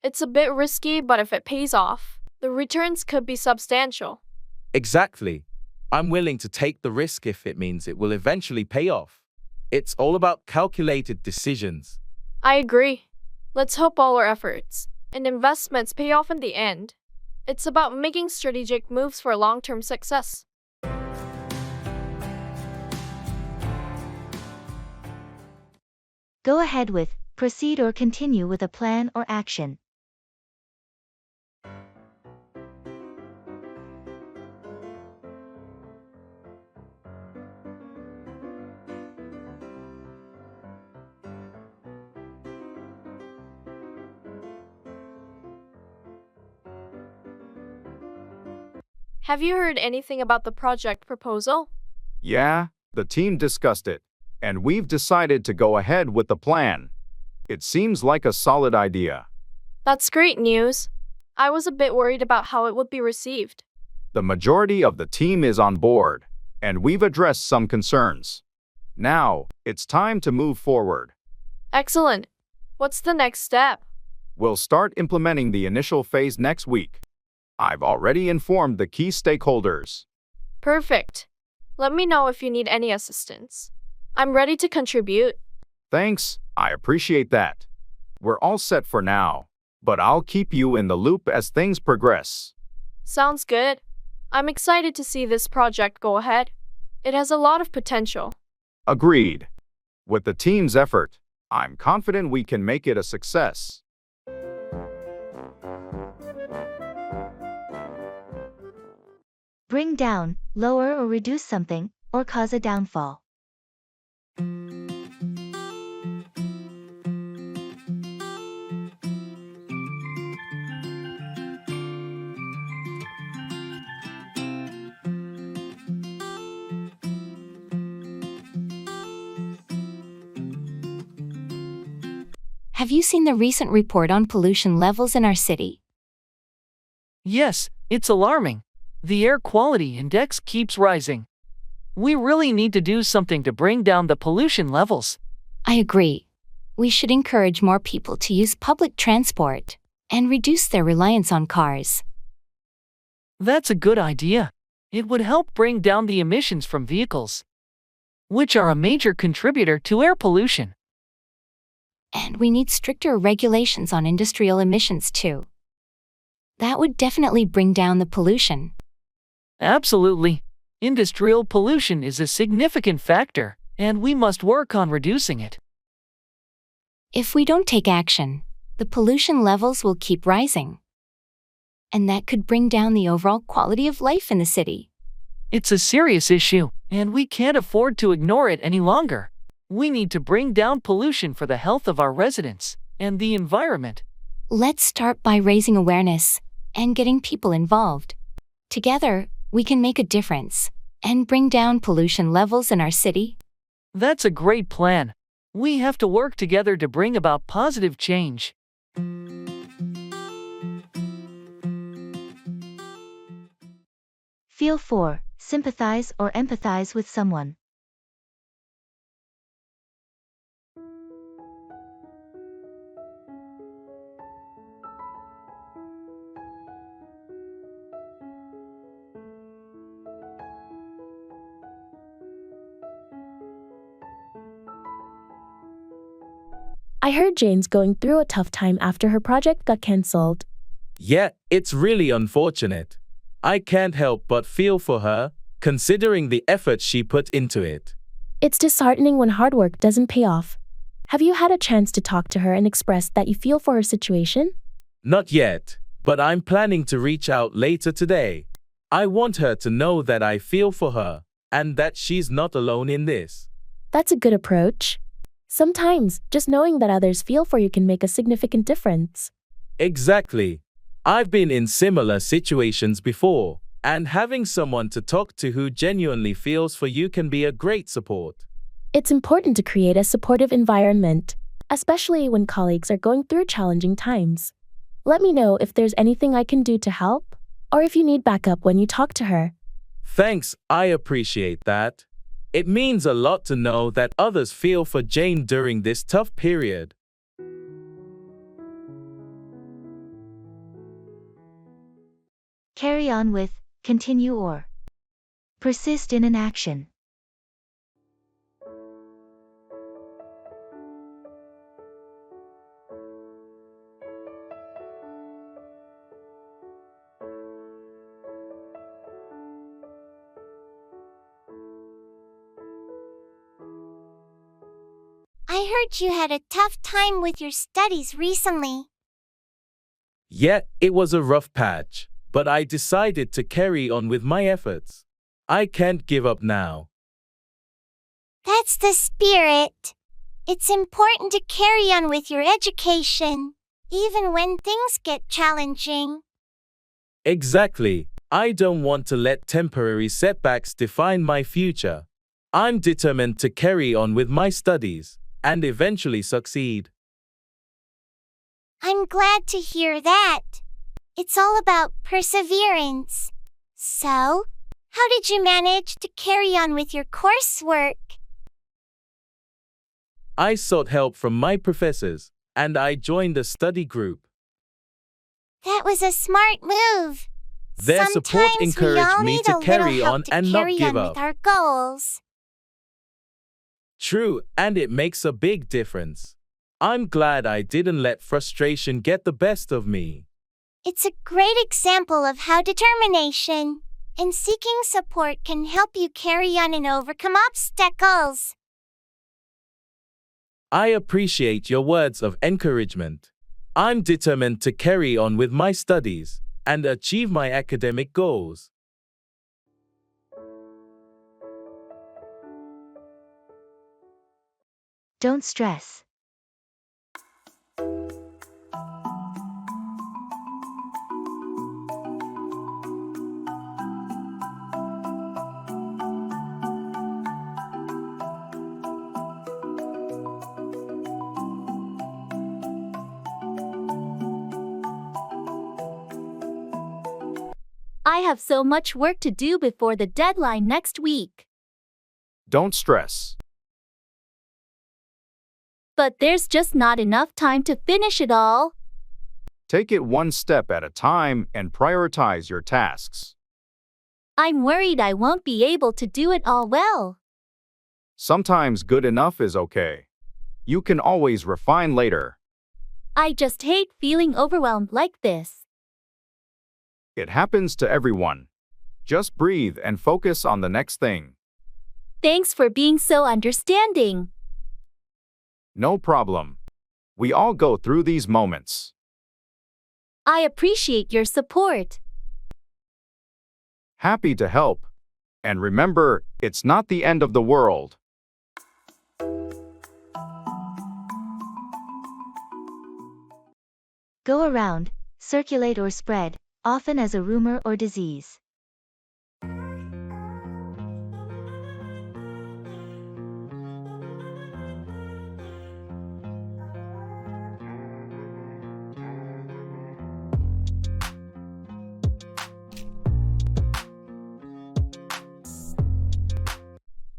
It's a bit risky, but if it pays off, the returns could be substantial. Exactly. I'm willing to take the risk if it means it will eventually pay off. It's all about calculated decisions. I agree. Let's hope all our efforts and investments pay off in the end. It's about making strategic moves for long-term success. Go ahead with, proceed or continue with a plan or action. Have you heard anything about the project proposal? Yeah, the team discussed it, and we've decided to go ahead with the plan. It seems like a solid idea. That's great news. I was a bit worried about how it would be received. The majority of the team is on board, and we've addressed some concerns. Now, it's time to move forward. Excellent. What's the next step? We'll start implementing the initial phase next week. I've already informed the key stakeholders. Perfect. Let me know if you need any assistance. I'm ready to contribute. Thanks, I appreciate that. We're all set for now, but I'll keep you in the loop as things progress. Sounds good. I'm excited to see this project go ahead. It has a lot of potential. Agreed. With the team's effort, I'm confident we can make it a success. Bring down, lower or reduce something, or cause a downfall. Have you seen the recent report on pollution levels in our city? Yes, it's alarming. The air quality index keeps rising. We really need to do something to bring down the pollution levels. I agree. We should encourage more people to use public transport and reduce their reliance on cars. That's a good idea. It would help bring down the emissions from vehicles, which are a major contributor to air pollution. And we need stricter regulations on industrial emissions too. That would definitely bring down the pollution. Absolutely. Industrial pollution is a significant factor, and we must work on reducing it. If we don't take action, the pollution levels will keep rising. And that could bring down the overall quality of life in the city. It's a serious issue, and we can't afford to ignore it any longer. We need to bring down pollution for the health of our residents and the environment. Let's start by raising awareness and getting people involved. Together, we can make a difference and bring down pollution levels in our city. That's a great plan. We have to work together to bring about positive change. Feel for, sympathize or empathize with someone. I heard Jane's going through a tough time after her project got cancelled. Yeah, it's really unfortunate. I can't help but feel for her, considering the effort she put into it. It's disheartening when hard work doesn't pay off. Have you had a chance to talk to her and express that you feel for her situation? Not yet, but I'm planning to reach out later today. I want her to know that I feel for her, and that she's not alone in this. That's a good approach. Sometimes, just knowing that others feel for you can make a significant difference. Exactly. I've been in similar situations before, and having someone to talk to who genuinely feels for you can be a great support. It's important to create a supportive environment, especially when colleagues are going through challenging times. Let me know if there's anything I can do to help, or if you need backup when you talk to her. Thanks, I appreciate that. It means a lot to know that others feel for Jane during this tough period. Carry on with, continue or persist in an action. I heard you had a tough time with your studies recently. Yeah, it was a rough patch, but I decided to carry on with my efforts. I can't give up now. That's the spirit. It's important to carry on with your education, even when things get challenging. Exactly. I don't want to let temporary setbacks define my future. I'm determined to carry on with my studies and eventually succeed. I'm glad to hear that. It's all about perseverance. So, how did you manage to carry on with your coursework? I sought help from my professors, and I joined a study group. That was a smart move. Their support Sometimes encouraged we me all to need a carry little help on to and not carry give on up. with our goals. True, and it makes a big difference. I'm glad I didn't let frustration get the best of me. It's a great example of how determination and seeking support can help you carry on and overcome obstacles. I appreciate your words of encouragement. I'm determined to carry on with my studies and achieve my academic goals. Don't stress. I have so much work to do before the deadline next week. Don't stress. But there's just not enough time to finish it all. Take it one step at a time and prioritize your tasks. I'm worried I won't be able to do it all well. Sometimes good enough is okay. You can always refine later. I just hate feeling overwhelmed like this. It happens to everyone. Just breathe and focus on the next thing. Thanks for being so understanding. No problem. We all go through these moments. I appreciate your support. Happy to help. And remember, it's not the end of the world. Go around, circulate or spread, often as a rumor or disease.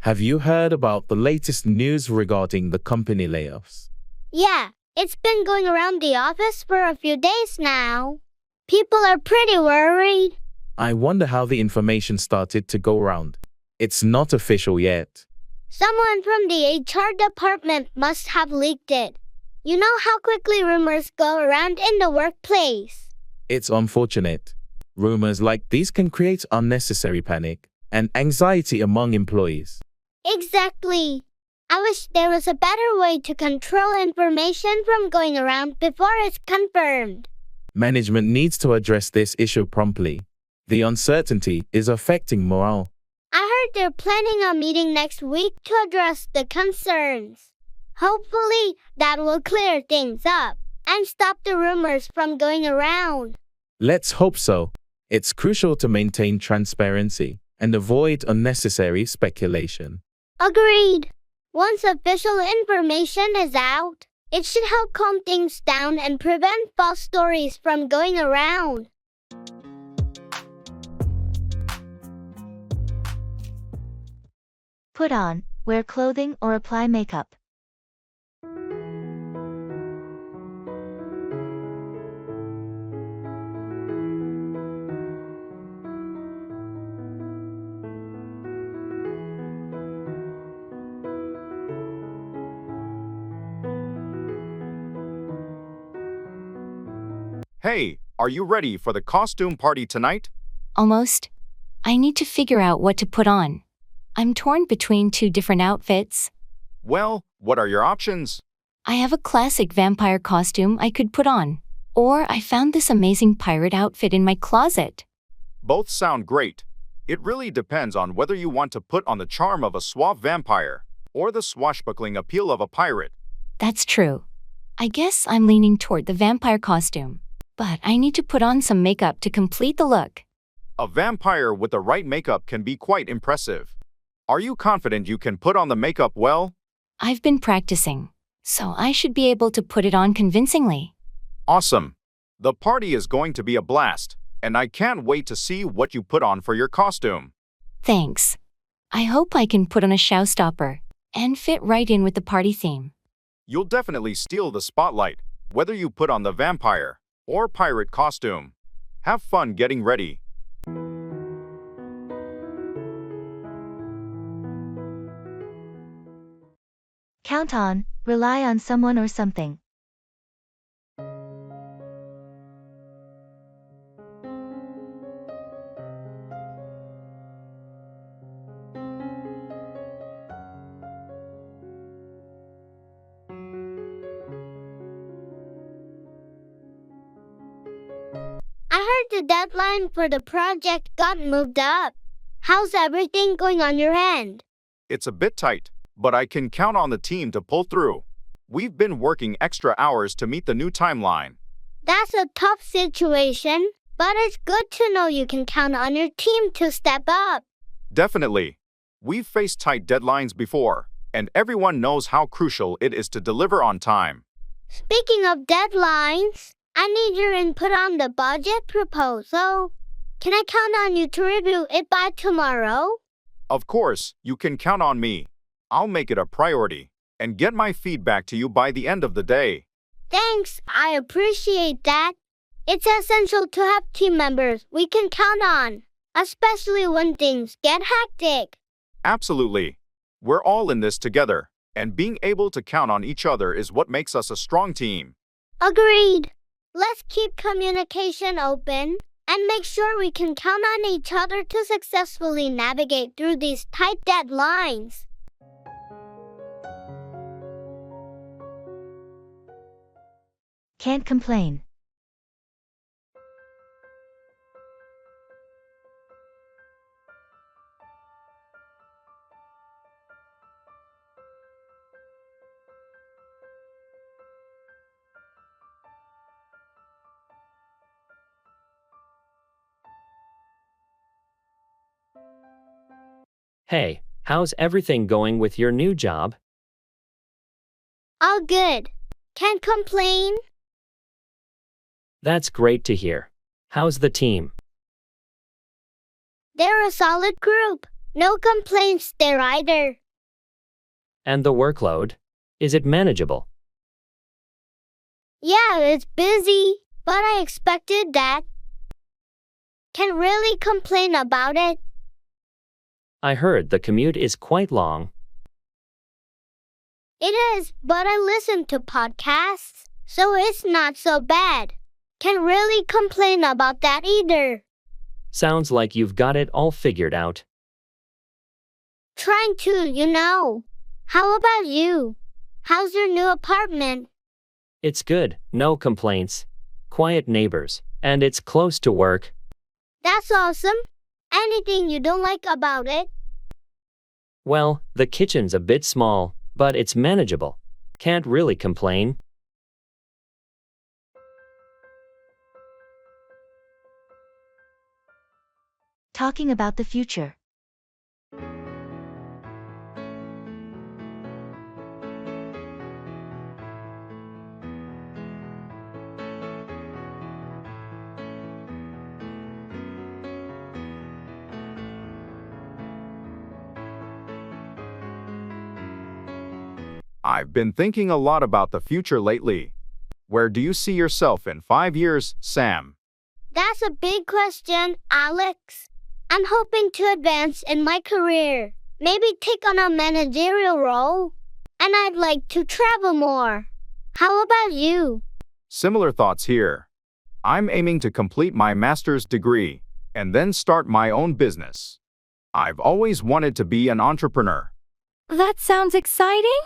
Have you heard about the latest news regarding the company layoffs? Yeah, it's been going around the office for a few days now. People are pretty worried. I wonder how the information started to go around. It's not official yet. Someone from the HR department must have leaked it. You know how quickly rumors go around in the workplace. It's unfortunate. Rumors like these can create unnecessary panic and anxiety among employees. Exactly. I wish there was a better way to control information from going around before it's confirmed. Management needs to address this issue promptly. The uncertainty is affecting morale. I heard they're planning a meeting next week to address the concerns. Hopefully, that will clear things up and stop the rumors from going around. Let's hope so. It's crucial to maintain transparency and avoid unnecessary speculation. Agreed. Once official information is out, it should help calm things down and prevent false stories from going around. Put on, wear clothing or apply makeup. Hey, are you ready for the costume party tonight? Almost. I need to figure out what to put on. I'm torn between two different outfits. Well, what are your options? I have a classic vampire costume I could put on. Or I found this amazing pirate outfit in my closet. Both sound great. It really depends on whether you want to put on the charm of a suave vampire or the swashbuckling appeal of a pirate. That's true. I guess I'm leaning toward the vampire costume. But I need to put on some makeup to complete the look. A vampire with the right makeup can be quite impressive. Are you confident you can put on the makeup well? I've been practicing, so I should be able to put it on convincingly. Awesome. The party is going to be a blast, and I can't wait to see what you put on for your costume. Thanks. I hope I can put on a showstopper and fit right in with the party theme. You'll definitely steal the spotlight, whether you put on the vampire or pirate costume. Have fun getting ready. Count on, Rely on someone or something. I heard the deadline for the project got moved up. How's everything going on your end? It's a bit tight, but I can count on the team to pull through. We've been working extra hours to meet the new timeline. That's a tough situation, but it's good to know you can count on your team to step up. Definitely. We've faced tight deadlines before, and everyone knows how crucial it is to deliver on time. Speaking of deadlines, I need your input on the budget proposal. Can I count on you to review it by tomorrow? Of course, you can count on me. I'll make it a priority and get my feedback to you by the end of the day. Thanks, I appreciate that. It's essential to have team members we can count on, especially when things get hectic. Absolutely. We're all in this together, and being able to count on each other is what makes us a strong team. Agreed. Let's keep communication open and make sure we can count on each other to successfully navigate through these tight deadlines. Can't complain. Hey, how's everything going with your new job? All good. Can't complain. That's great to hear. How's the team? They're a solid group. No complaints there either. And the workload? Is it manageable? Yeah, it's busy, but I expected that. Can't really complain about it. I heard the commute is quite long. It is, but I listen to podcasts, so it's not so bad. Can't really complain about that either. Sounds like you've got it all figured out. Trying to, you know. How about you? How's your new apartment? It's good, no complaints. Quiet neighbors, and it's close to work. That's awesome. Anything you don't like about it? Well, the kitchen's a bit small, but it's manageable. Can't really complain. Talking about the future. I've been thinking a lot about the future lately. Where do you see yourself in 5 years, Sam? That's a big question, Alex. I'm hoping to advance in my career, maybe take on a managerial role, and I'd like to travel more. How about you? Similar thoughts here. I'm aiming to complete my master's degree and then start my own business. I've always wanted to be an entrepreneur. That sounds exciting.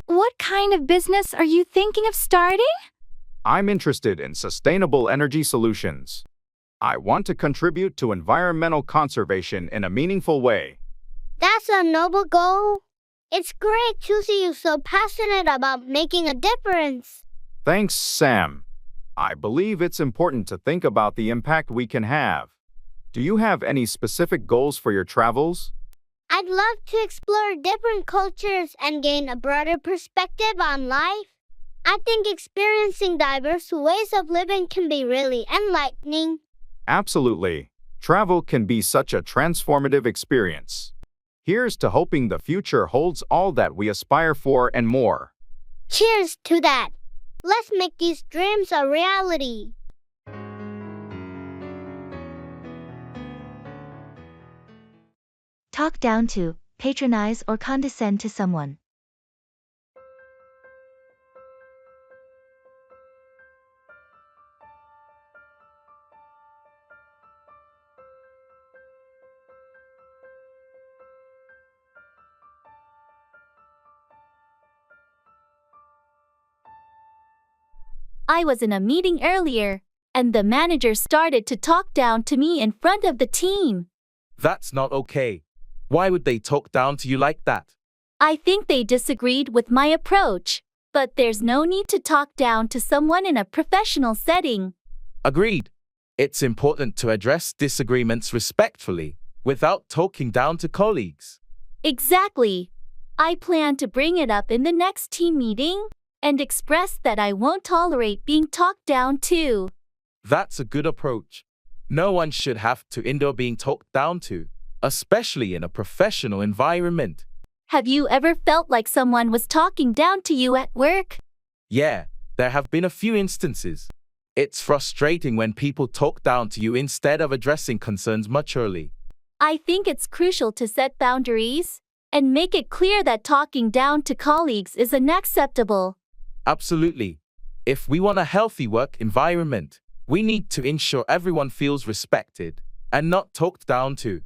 What kind of business are you thinking of starting? I'm interested in sustainable energy solutions. I want to contribute to environmental conservation in a meaningful way. That's a noble goal. It's great to see you so passionate about making a difference. Thanks, Sam. I believe it's important to think about the impact we can have. Do you have any specific goals for your travels? I'd love to explore different cultures and gain a broader perspective on life. I think experiencing diverse ways of living can be really enlightening. Absolutely. Travel can be such a transformative experience. Here's to hoping the future holds all that we aspire for and more. Cheers to that. Let's make these dreams a reality. Talk down to, patronize or condescend to someone. I was in a meeting earlier, and the manager started to talk down to me in front of the team. That's not okay. Why would they talk down to you like that? I think they disagreed with my approach, but there's no need to talk down to someone in a professional setting. Agreed. It's important to address disagreements respectfully, without talking down to colleagues. Exactly. I plan to bring it up in the next team meeting and express that I won't tolerate being talked down to. That's a good approach. No one should have to endure being talked down to, especially in a professional environment. Have you ever felt like someone was talking down to you at work? Yeah, there have been a few instances. It's frustrating when people talk down to you instead of addressing concerns maturely. I think it's crucial to set boundaries and make it clear that talking down to colleagues is unacceptable. Absolutely. If we want a healthy work environment, we need to ensure everyone feels respected and not talked down to.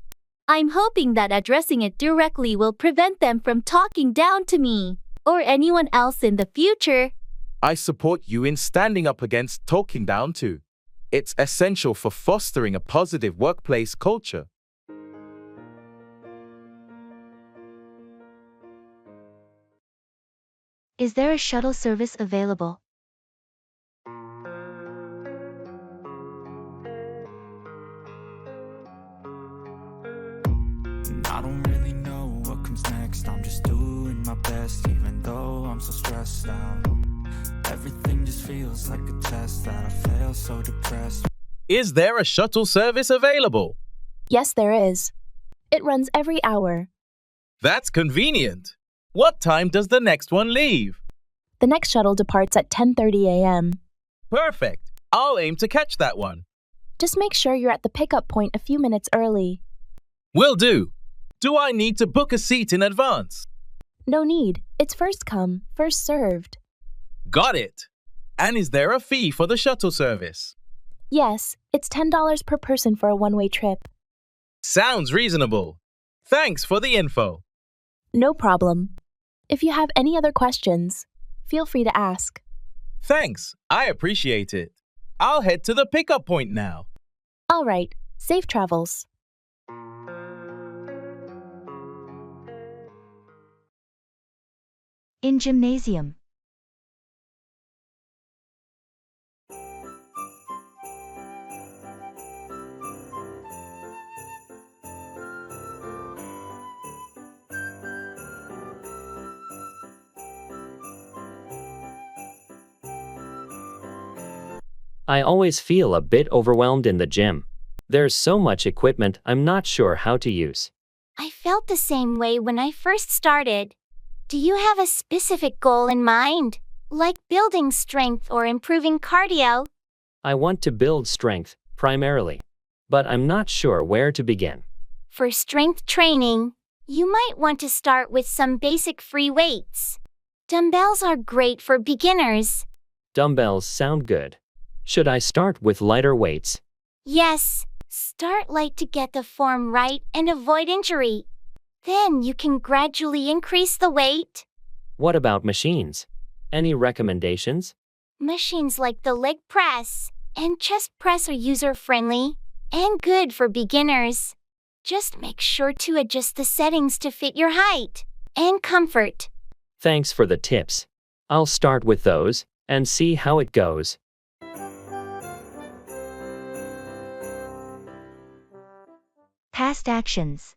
I'm hoping that addressing it directly will prevent them from talking down to me or anyone else in the future. I support you in standing up against talking down to. It's essential for fostering a positive workplace culture. Is there a shuttle service available? I don't really know what comes next. I'm just doing my best, even though I'm so stressed out. Everything just feels like a test that I fail, so depressed. Is there a shuttle service available? Yes, there is. It runs every hour. That's convenient. What time does the next one leave? The next shuttle departs at 10:30 a.m. Perfect. I'll aim to catch that one. Just make sure you're at the pickup point a few minutes early. Will do. Do I need to book a seat in advance? No need. It's first come, first served. Got it. And is there a fee for the shuttle service? Yes, it's $10 per person for a one-way trip. Sounds reasonable. Thanks for the info. No problem. If you have any other questions, feel free to ask. Thanks. I appreciate it. I'll head to the pickup point now. All right. Safe travels. In gymnasium. I always feel a bit overwhelmed in the gym. There's so much equipment I'm not sure how to use. I felt the same way when I first started. Do you have a specific goal in mind, like building strength or improving cardio? I want to build strength, primarily, but I'm not sure where to begin. For strength training, you might want to start with some basic free weights. Dumbbells are great for beginners. Dumbbells sound good. Should I start with lighter weights? Yes, start light to get the form right and avoid injury. Then you can gradually increase the weight. What about machines? Any recommendations? Machines like the leg press and chest press are user-friendly and good for beginners. Just make sure to adjust the settings to fit your height and comfort. Thanks for the tips. I'll start with those and see how it goes. Past actions.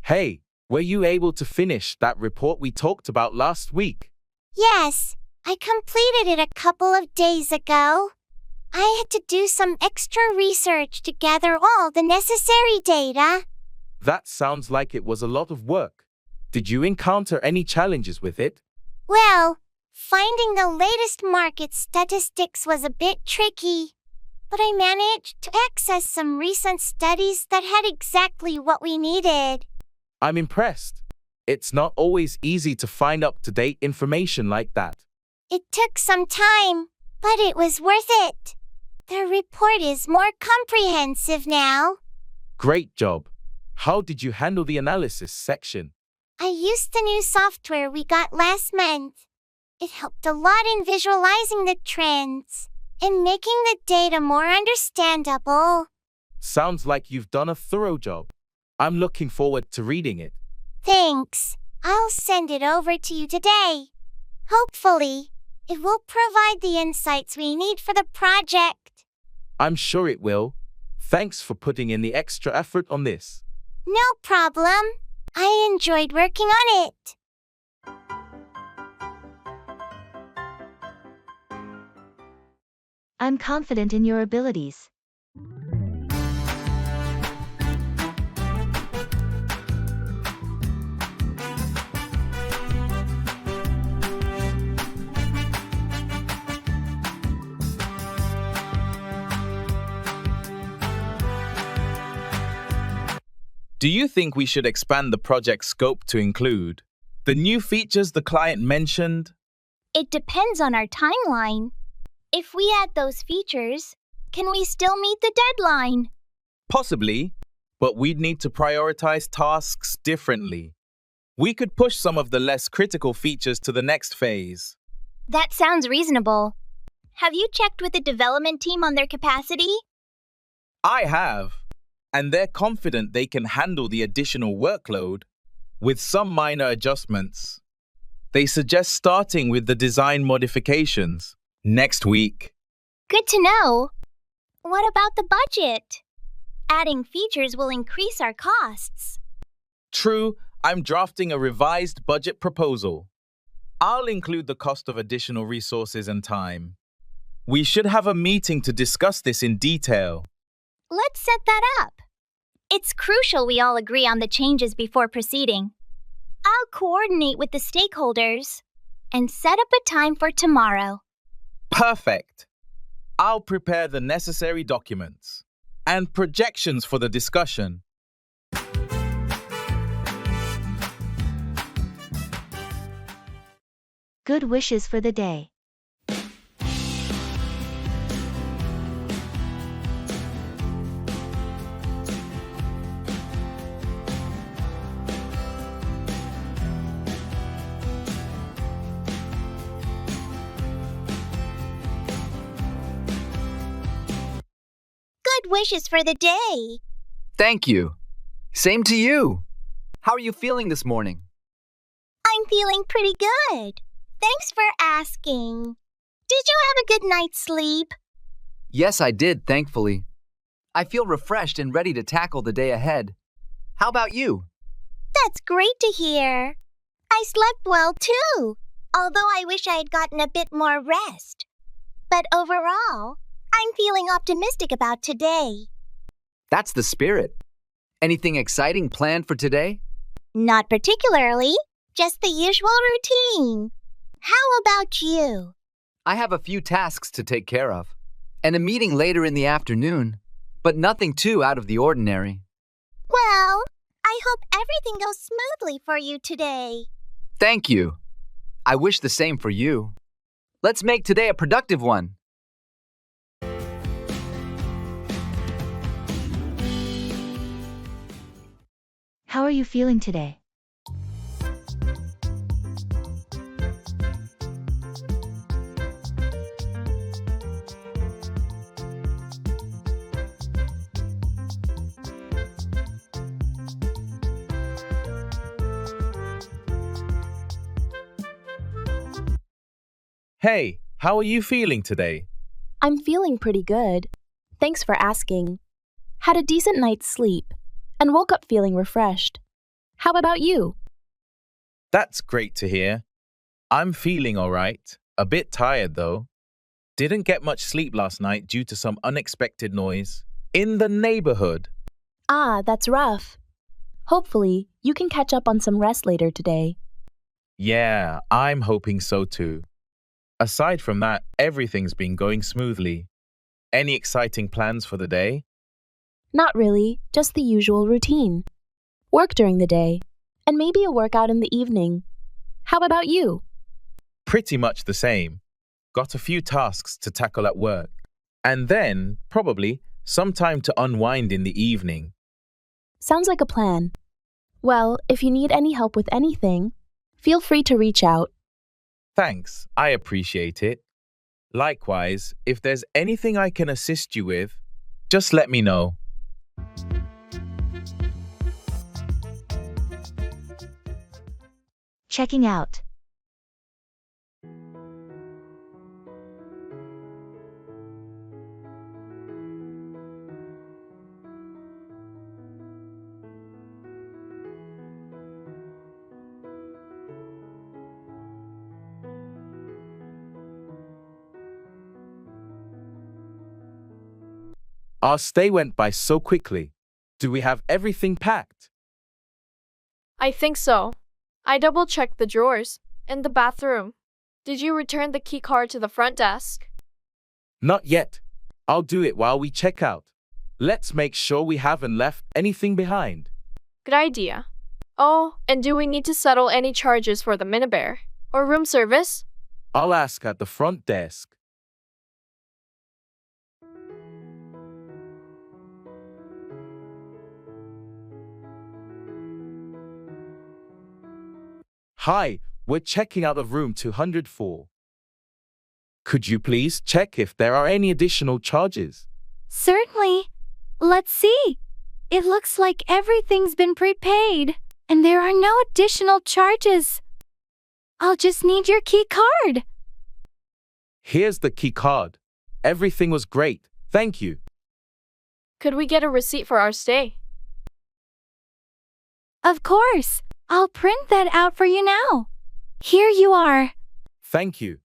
Hey, were you able to finish that report we talked about last week? Yes, I completed it a couple of days ago. I had to do some extra research to gather all the necessary data. That sounds like it was a lot of work. Did you encounter any challenges with it? Well, finding the latest market statistics was a bit tricky, but I managed to access some recent studies that had exactly what we needed. I'm impressed. It's not always easy to find up-to-date information like that. It took some time, but it was worth it. The report is more comprehensive now. Great job. How did you handle the analysis section? I used the new software we got last month. It helped a lot in visualizing the trends and making the data more understandable. Sounds like you've done a thorough job. I'm looking forward to reading it. Thanks. I'll send it over to you today. Hopefully, it will provide the insights we need for the project. I'm sure it will. Thanks for putting in the extra effort on this. No problem. I enjoyed working on it. I'm confident in your abilities. Do you think we should expand the project scope to include the new features the client mentioned? It depends on our timeline. If we add those features, can we still meet the deadline? Possibly, but we'd need to prioritize tasks differently. We could push some of the less critical features to the next phase. That sounds reasonable. Have you checked with the development team on their capacity? I have, and they're confident they can handle the additional workload with some minor adjustments. They suggest starting with the design modifications next week. Good to know. What about the budget? Adding features will increase our costs. True, I'm drafting a revised budget proposal. I'll include the cost of additional resources and time. We should have a meeting to discuss this in detail. Let's set that up. It's crucial we all agree on the changes before proceeding. I'll coordinate with the stakeholders and set up a time for tomorrow. Perfect. I'll prepare the necessary documents and projections for the discussion. Good wishes for the day. Good wishes for the day. Thank you. Same to you. How are you feeling this morning? I'm feeling pretty good. Thanks for asking. Did you have a good night's sleep? Yes, I did, thankfully. I feel refreshed and ready to tackle the day ahead. How about you? That's great to hear. I slept well too, although I wish I had gotten a bit more rest. But overall, I'm feeling optimistic about today. That's the spirit. Anything exciting planned for today? Not particularly, just the usual routine. How about you? I have a few tasks to take care of, and a meeting later in the afternoon, but nothing too out of the ordinary. Well, I hope everything goes smoothly for you today. Thank you. I wish the same for you. Let's make today a productive one. How are you feeling today? Hey, how are you feeling today? I'm feeling pretty good. Thanks for asking. Had a decent night's sleep and woke up feeling refreshed. How about you? That's great to hear. I'm feeling all right. A bit tired, though. Didn't get much sleep last night due to some unexpected noise in the neighborhood. Ah, that's rough. Hopefully, you can catch up on some rest later today. Yeah, I'm hoping so too. Aside from that, everything's been going smoothly. Any exciting plans for the day? Not really, just the usual routine. Work during the day, and maybe a workout in the evening. How about you? Pretty much the same. Got a few tasks to tackle at work. And then, probably, some time to unwind in the evening. Sounds like a plan. Well, if you need any help with anything, feel free to reach out. Thanks, I appreciate it. Likewise, if there's anything I can assist you with, just let me know. Checking out. Our stay went by so quickly. Do we have everything packed? I think so. I double-checked the drawers and the bathroom. Did you return the key card to the front desk? Not yet. I'll do it while we check out. Let's make sure we haven't left anything behind. Good idea. Oh, and do we need to settle any charges for the minibar or room service? I'll ask at the front desk. Hi, we're checking out of room 204. Could you please check if there are any additional charges? Certainly. Let's see. It looks like everything's been prepaid, and there are no additional charges. I'll just need your key card. Here's the key card. Everything was great. Thank you. Could we get a receipt for our stay? Of course. I'll print that out for you now. Here you are. Thank you.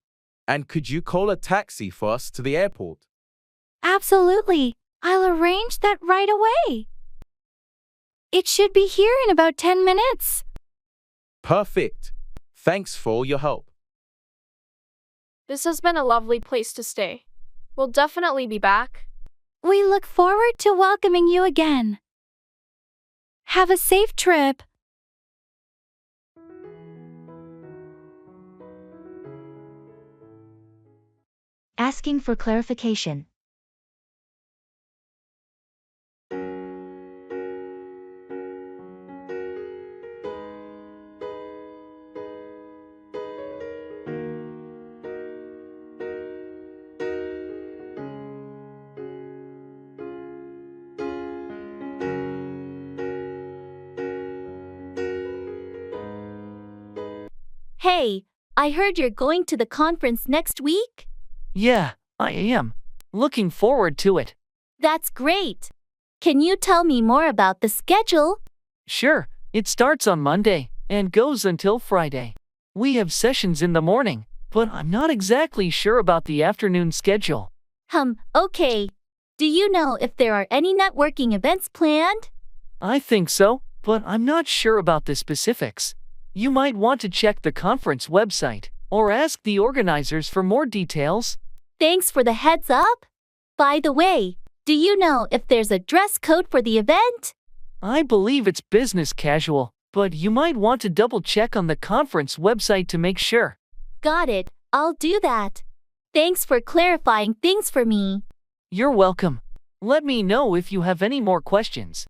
And could you call a taxi for us to the airport? Absolutely. I'll arrange that right away. It should be here in about 10 minutes. Perfect. Thanks for all your help. This has been a lovely place to stay. We'll definitely be back. We look forward to welcoming you again. Have a safe trip. Asking for clarification. Hey, I heard you're going to the conference next week? Yeah, I am. Looking forward to it. That's great. Can you tell me more about the schedule? Sure, it starts on Monday and goes until Friday. We have sessions in the morning, but I'm not exactly sure about the afternoon schedule. Okay. Do you know if there are any networking events planned? I think so, but I'm not sure about the specifics. You might want to check the conference website or ask the organizers for more details. Thanks for the heads up. By the way, do you know if there's a dress code for the event? I believe it's business casual, but you might want to double check on the conference website to make sure. Got it. I'll do that. Thanks for clarifying things for me. You're welcome. Let me know if you have any more questions.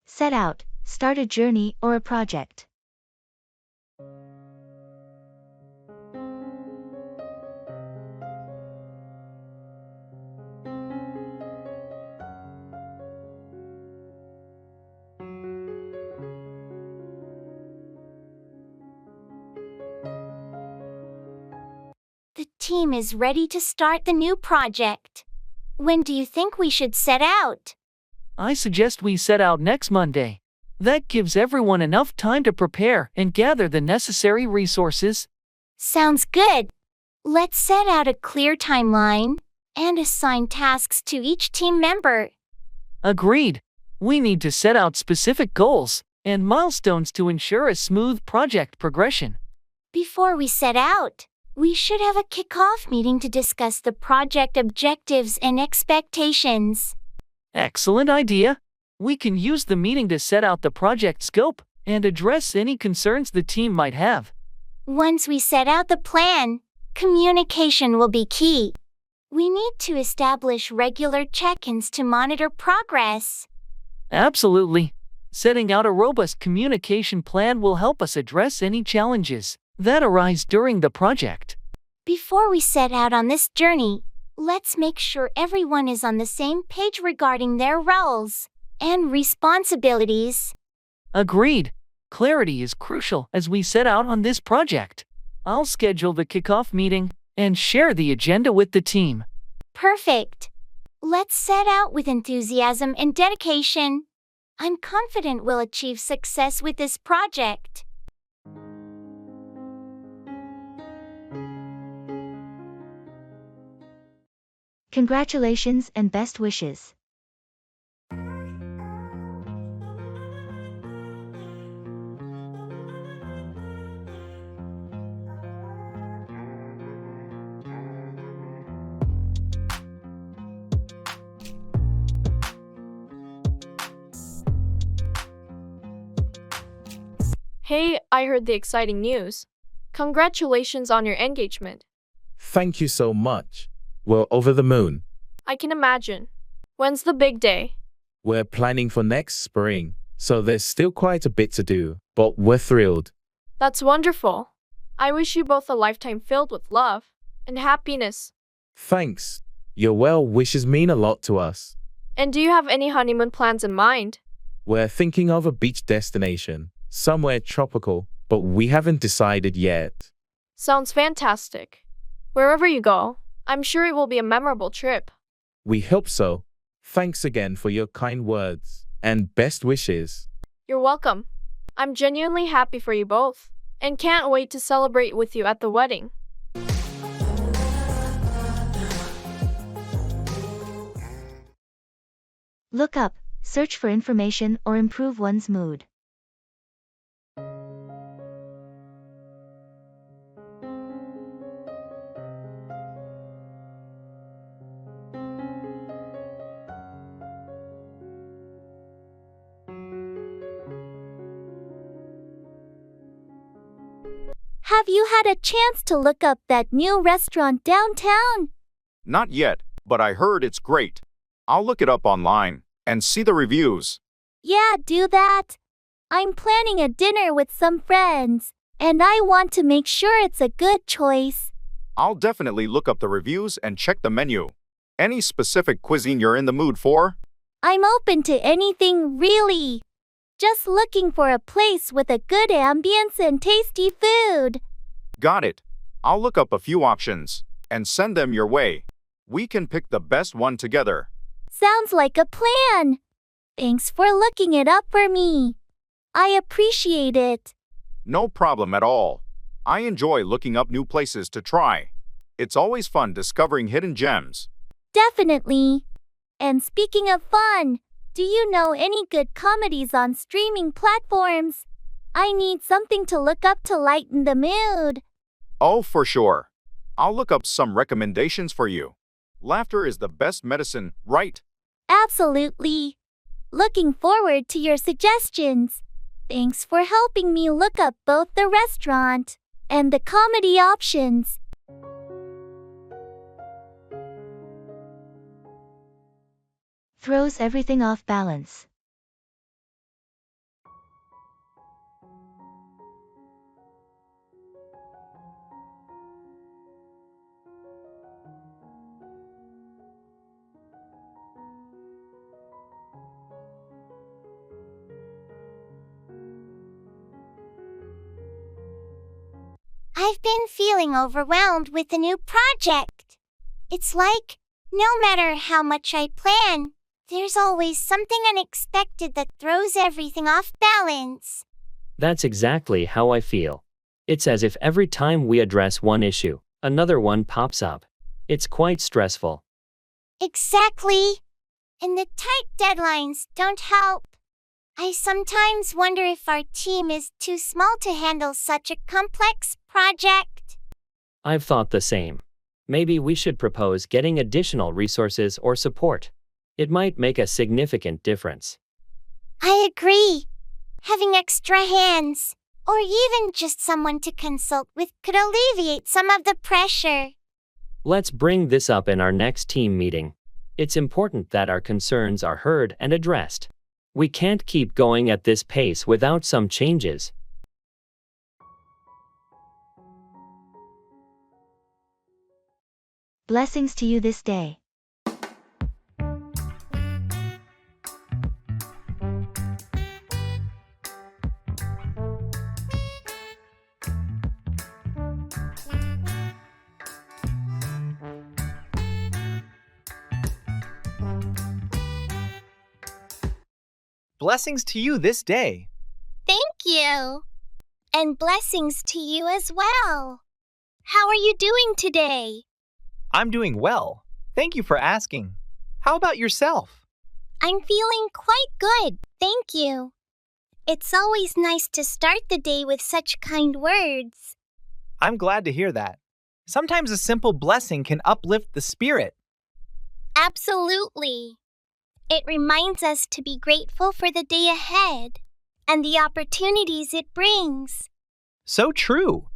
Set out, start a journey or a project. The team is ready to start the new project. When do you think we should set out? I suggest we set out next Monday. That gives everyone enough time to prepare and gather the necessary resources. Sounds good. Let's set out a clear timeline and assign tasks to each team member. Agreed. We need to set out specific goals and milestones to ensure a smooth project progression. Before we set out, we should have a kickoff meeting to discuss the project objectives and expectations. Excellent idea. We can use the meeting to set out the project scope and address any concerns the team might have. Once we set out the plan, communication will be key. We need to establish regular check-ins to monitor progress. Absolutely. Setting out a robust communication plan will help us address any challenges that arise during the project. Before we set out on this journey, let's make sure everyone is on the same page regarding their roles and responsibilities. Agreed. Clarity is crucial as we set out on this project. I'll schedule the kickoff meeting and share the agenda with the team. Perfect. Let's set out with enthusiasm and dedication. I'm confident we'll achieve success with this project. Congratulations and best wishes. Hey, I heard the exciting news. Congratulations on your engagement. Thank you so much. We're over the moon. I can imagine. When's the big day? We're planning for next spring, so there's still quite a bit to do, but we're thrilled. That's wonderful. I wish you both a lifetime filled with love and happiness. Thanks. Your well wishes mean a lot to us. And do you have any honeymoon plans in mind? We're thinking of a beach destination, somewhere tropical, but we haven't decided yet. Sounds fantastic. Wherever you go, I'm sure it will be a memorable trip. We hope so. Thanks again for your kind words and best wishes. You're welcome. I'm genuinely happy for you both and can't wait to celebrate with you at the wedding. Look up, search for information or improve one's mood. Have you had a chance to look up that new restaurant downtown? Not yet, but I heard it's great. I'll look it up online and see the reviews. Yeah, do that. I'm planning a dinner with some friends, and I want to make sure it's a good choice. I'll definitely look up the reviews and check the menu. Any specific cuisine you're in the mood for? I'm open to anything, really. Just looking for a place with a good ambience and tasty food. Got it. I'll look up a few options and send them your way. We can pick the best one together. Sounds like a plan. Thanks for looking it up for me. I appreciate it. No problem at all. I enjoy looking up new places to try. It's always fun discovering hidden gems. Definitely. And speaking of fun, do you know any good comedies on streaming platforms? I need something to look up to lighten the mood. Oh, for sure. I'll look up some recommendations for you. Laughter is the best medicine, right? Absolutely. Looking forward to your suggestions. Thanks for helping me look up both the restaurant and the comedy options. Throws everything off balance. I've been feeling overwhelmed with the new project. It's like, no matter how much I plan, there's always something unexpected that throws everything off balance. That's exactly how I feel. It's as if every time we address one issue, another one pops up. It's quite stressful. Exactly. And the tight deadlines don't help. I sometimes wonder if our team is too small to handle such a complex project. I've thought the same. Maybe we should propose getting additional resources or support. It might make a significant difference. I agree. Having extra hands, or even just someone to consult with, could alleviate some of the pressure. Let's bring this up in our next team meeting. It's important that our concerns are heard and addressed. We can't keep going at this pace without some changes. Blessings to you this day. Blessings to you this day. Thank you. And blessings to you as well. How are you doing today? I'm doing well. Thank you for asking. How about yourself? I'm feeling quite good, thank you. It's always nice to start the day with such kind words. I'm glad to hear that. Sometimes a simple blessing can uplift the spirit. Absolutely. It reminds us to be grateful for the day ahead and the opportunities it brings. So true.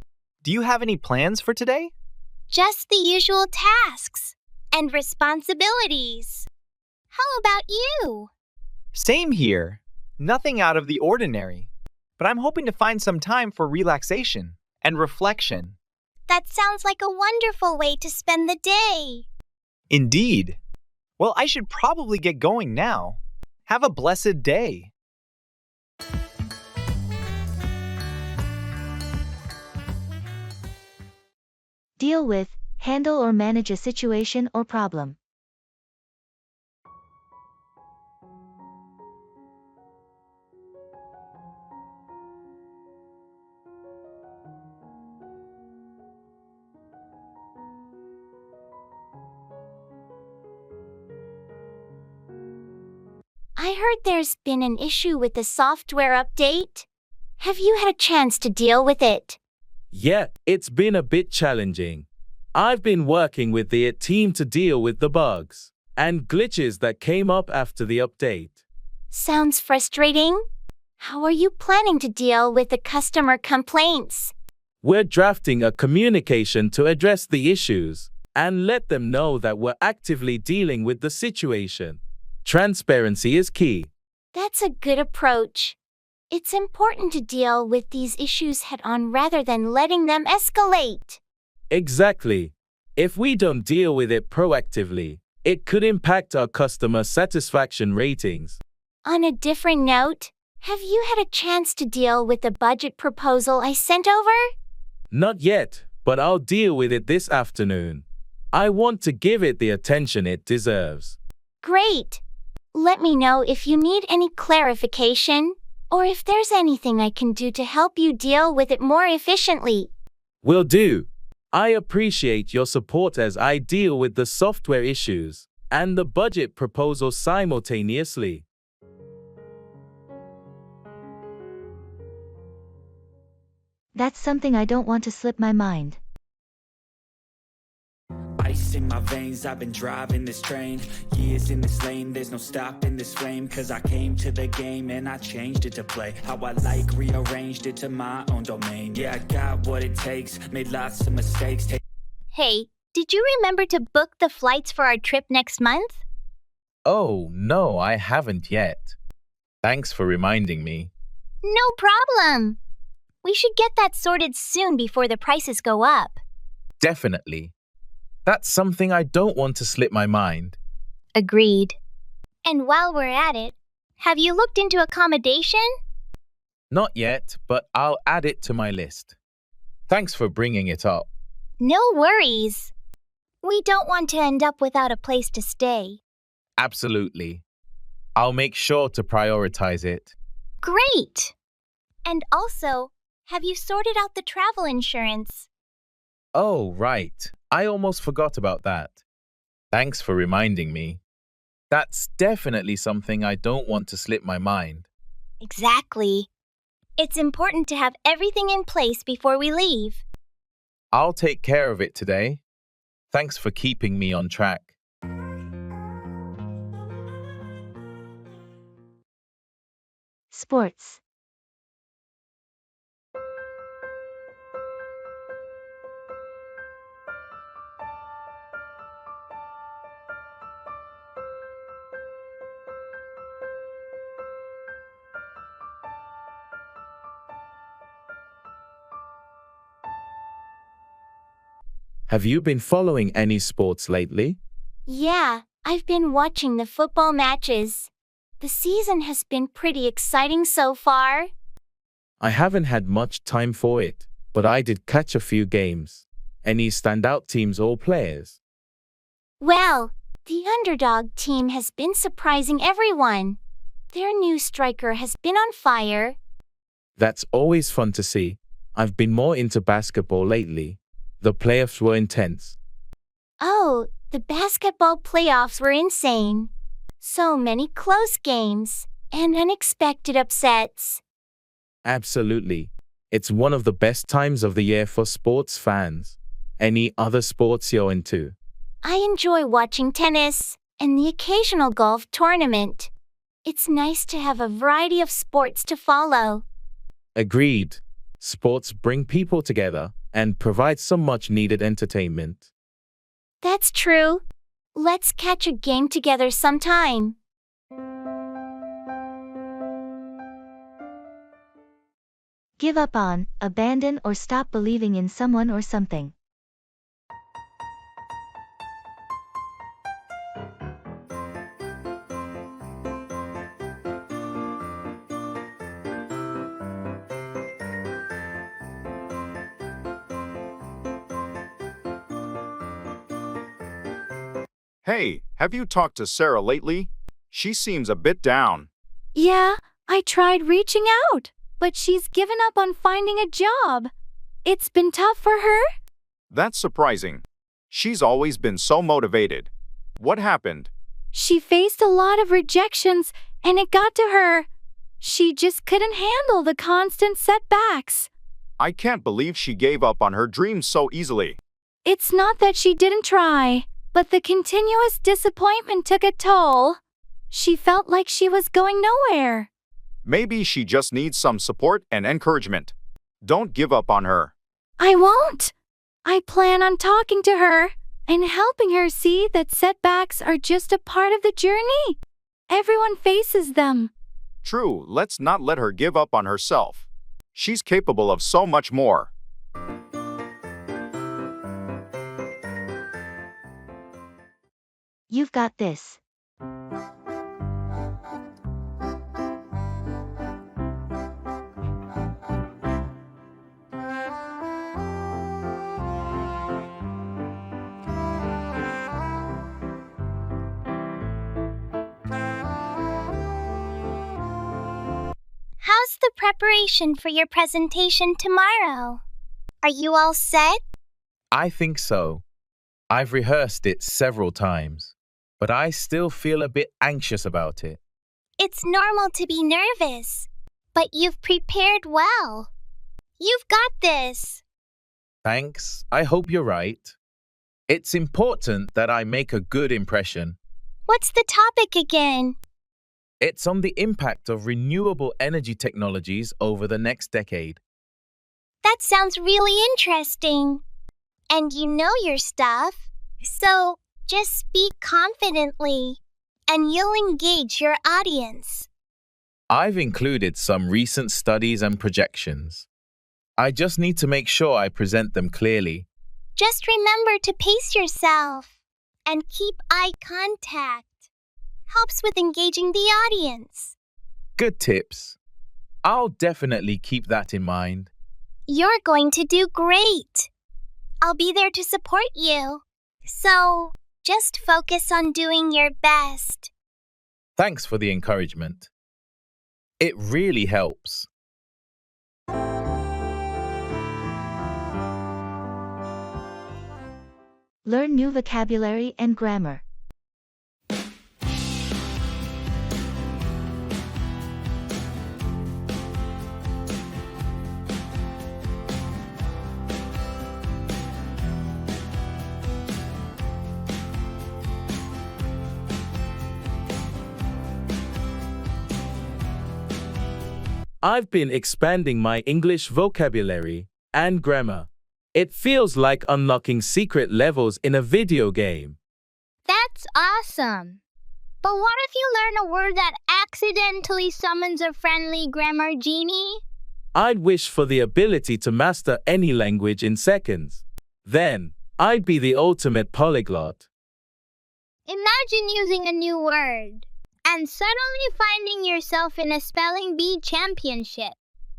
Do you have any plans for today? Just the usual tasks and responsibilities. How about you? Same here. Nothing out of the ordinary. But I'm hoping to find some time for relaxation and reflection. That sounds like a wonderful way to spend the day. Indeed. Well, I should probably get going now. Have a blessed day. Deal with, handle or manage a situation or problem. I heard there's been an issue with the software update. Have you had a chance to deal with it? Yeah, it's been a bit challenging. I've been working with the team to deal with the bugs and glitches that came up after the update. Sounds frustrating. How are you planning to deal with the customer complaints? We're drafting a communication to address the issues and let them know that we're actively dealing with the situation. Transparency is key. That's a good approach. It's important to deal with these issues head-on rather than letting them escalate. Exactly. If we don't deal with it proactively, it could impact our customer satisfaction ratings. On a different note, have you had a chance to deal with the budget proposal I sent over? Not yet, but I'll deal with it this afternoon. I want to give it the attention it deserves. Great. Let me know if you need any clarification, or if there's anything I can do to help you deal with it more efficiently. Will do. I appreciate your support as I deal with the software issues and the budget proposal simultaneously. That's something I don't want to slip my mind. Ice in my veins, I've been driving this train. Years in this lane, there's no stopping this flame. Cause I came to the game and I changed it to play how I like, rearranged it to my own domain. Yeah, I got what it takes, made lots of mistakes. Hey, did you remember to book the flights for our trip next month? Oh, no, I haven't yet. Thanks for reminding me. No problem. We should get that sorted soon before the prices go up. Definitely. That's something I don't want to slip my mind. Agreed. And while we're at it, have you looked into accommodation? Not yet, but I'll add it to my list. Thanks for bringing it up. No worries. We don't want to end up without a place to stay. Absolutely. I'll make sure to prioritize it. Great! And also, have you sorted out the travel insurance? Oh, right. I almost forgot about that. Thanks for reminding me. That's definitely something I don't want to slip my mind. Exactly. It's important to have everything in place before we leave. I'll take care of it today. Thanks for keeping me on track. Sports. Have you been following any sports lately? Yeah, I've been watching the football matches. The season has been pretty exciting so far. I haven't had much time for it, but I did catch a few games. Any standout teams or players? Well, the underdog team has been surprising everyone. Their new striker has been on fire. That's always fun to see. I've been more into basketball lately. The playoffs were intense. Oh, the basketball playoffs were insane. So many close games and unexpected upsets. Absolutely. It's one of the best times of the year for sports fans. Any other sports you're into? I enjoy watching tennis and the occasional golf tournament. It's nice to have a variety of sports to follow. Agreed. Sports bring people together and provide some much-needed entertainment. That's true. Let's catch a game together sometime. Give up on, abandon or stop believing in someone or something. Hey, have you talked to Sarah lately? She seems a bit down. Yeah, I tried reaching out, but she's given up on finding a job. It's been tough for her. That's surprising. She's always been so motivated. What happened? She faced a lot of rejections, and it got to her. She just couldn't handle the constant setbacks. I can't believe she gave up on her dreams so easily. It's not that she didn't try, but the continuous disappointment took a toll. She felt like she was going nowhere. Maybe she just needs some support and encouragement. Don't give up on her. I won't. I plan on talking to her and helping her see that setbacks are just a part of the journey. Everyone faces them. True, let's not let her give up on herself. She's capable of so much more. You've got this. How's the preparation for your presentation tomorrow? Are you all set? I think so. I've rehearsed it several times, but I still feel a bit anxious about it. It's normal to be nervous, but you've prepared well. You've got this. Thanks. I hope you're right. It's important that I make a good impression. What's the topic again? It's on the impact of renewable energy technologies over the next decade. That sounds really interesting. And you know your stuff, so just speak confidently, and you'll engage your audience. I've included some recent studies and projections. I just need to make sure I present them clearly. Just remember to pace yourself and keep eye contact. Helps with engaging the audience. Good tips. I'll definitely keep that in mind. You're going to do great. I'll be there to support you. So, just focus on doing your best. Thanks for the encouragement. It really helps. Learn new vocabulary and grammar. I've been expanding my English vocabulary and grammar. It feels like unlocking secret levels in a video game. That's awesome. But what if you learn a word that accidentally summons a friendly grammar genie? I'd wish for the ability to master any language in seconds. Then, I'd be the ultimate polyglot. Imagine using a new word and suddenly finding yourself in a spelling bee championship.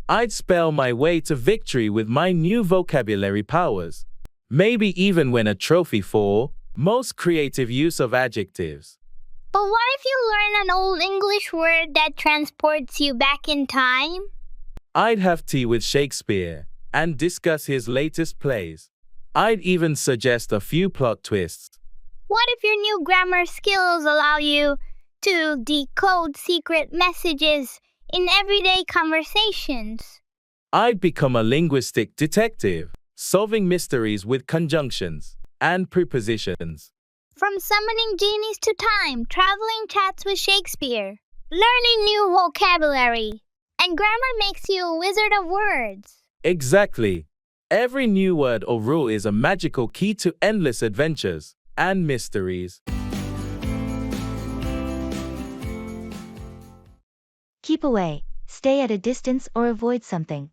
I'd spell my way to victory with my new vocabulary powers. Maybe even win a trophy for most creative use of adjectives. But what if you learn an old English word that transports you back in time? I'd have tea with Shakespeare and discuss his latest plays. I'd even suggest a few plot twists. What if your new grammar skills allow you to decode secret messages in everyday conversations? I'd become a linguistic detective, solving mysteries with conjunctions and prepositions. From summoning genies to time, traveling chats with Shakespeare, learning new vocabulary, and grammar makes you a wizard of words. Exactly. Every new word or rule is a magical key to endless adventures and mysteries. Keep away, stay at a distance or avoid something.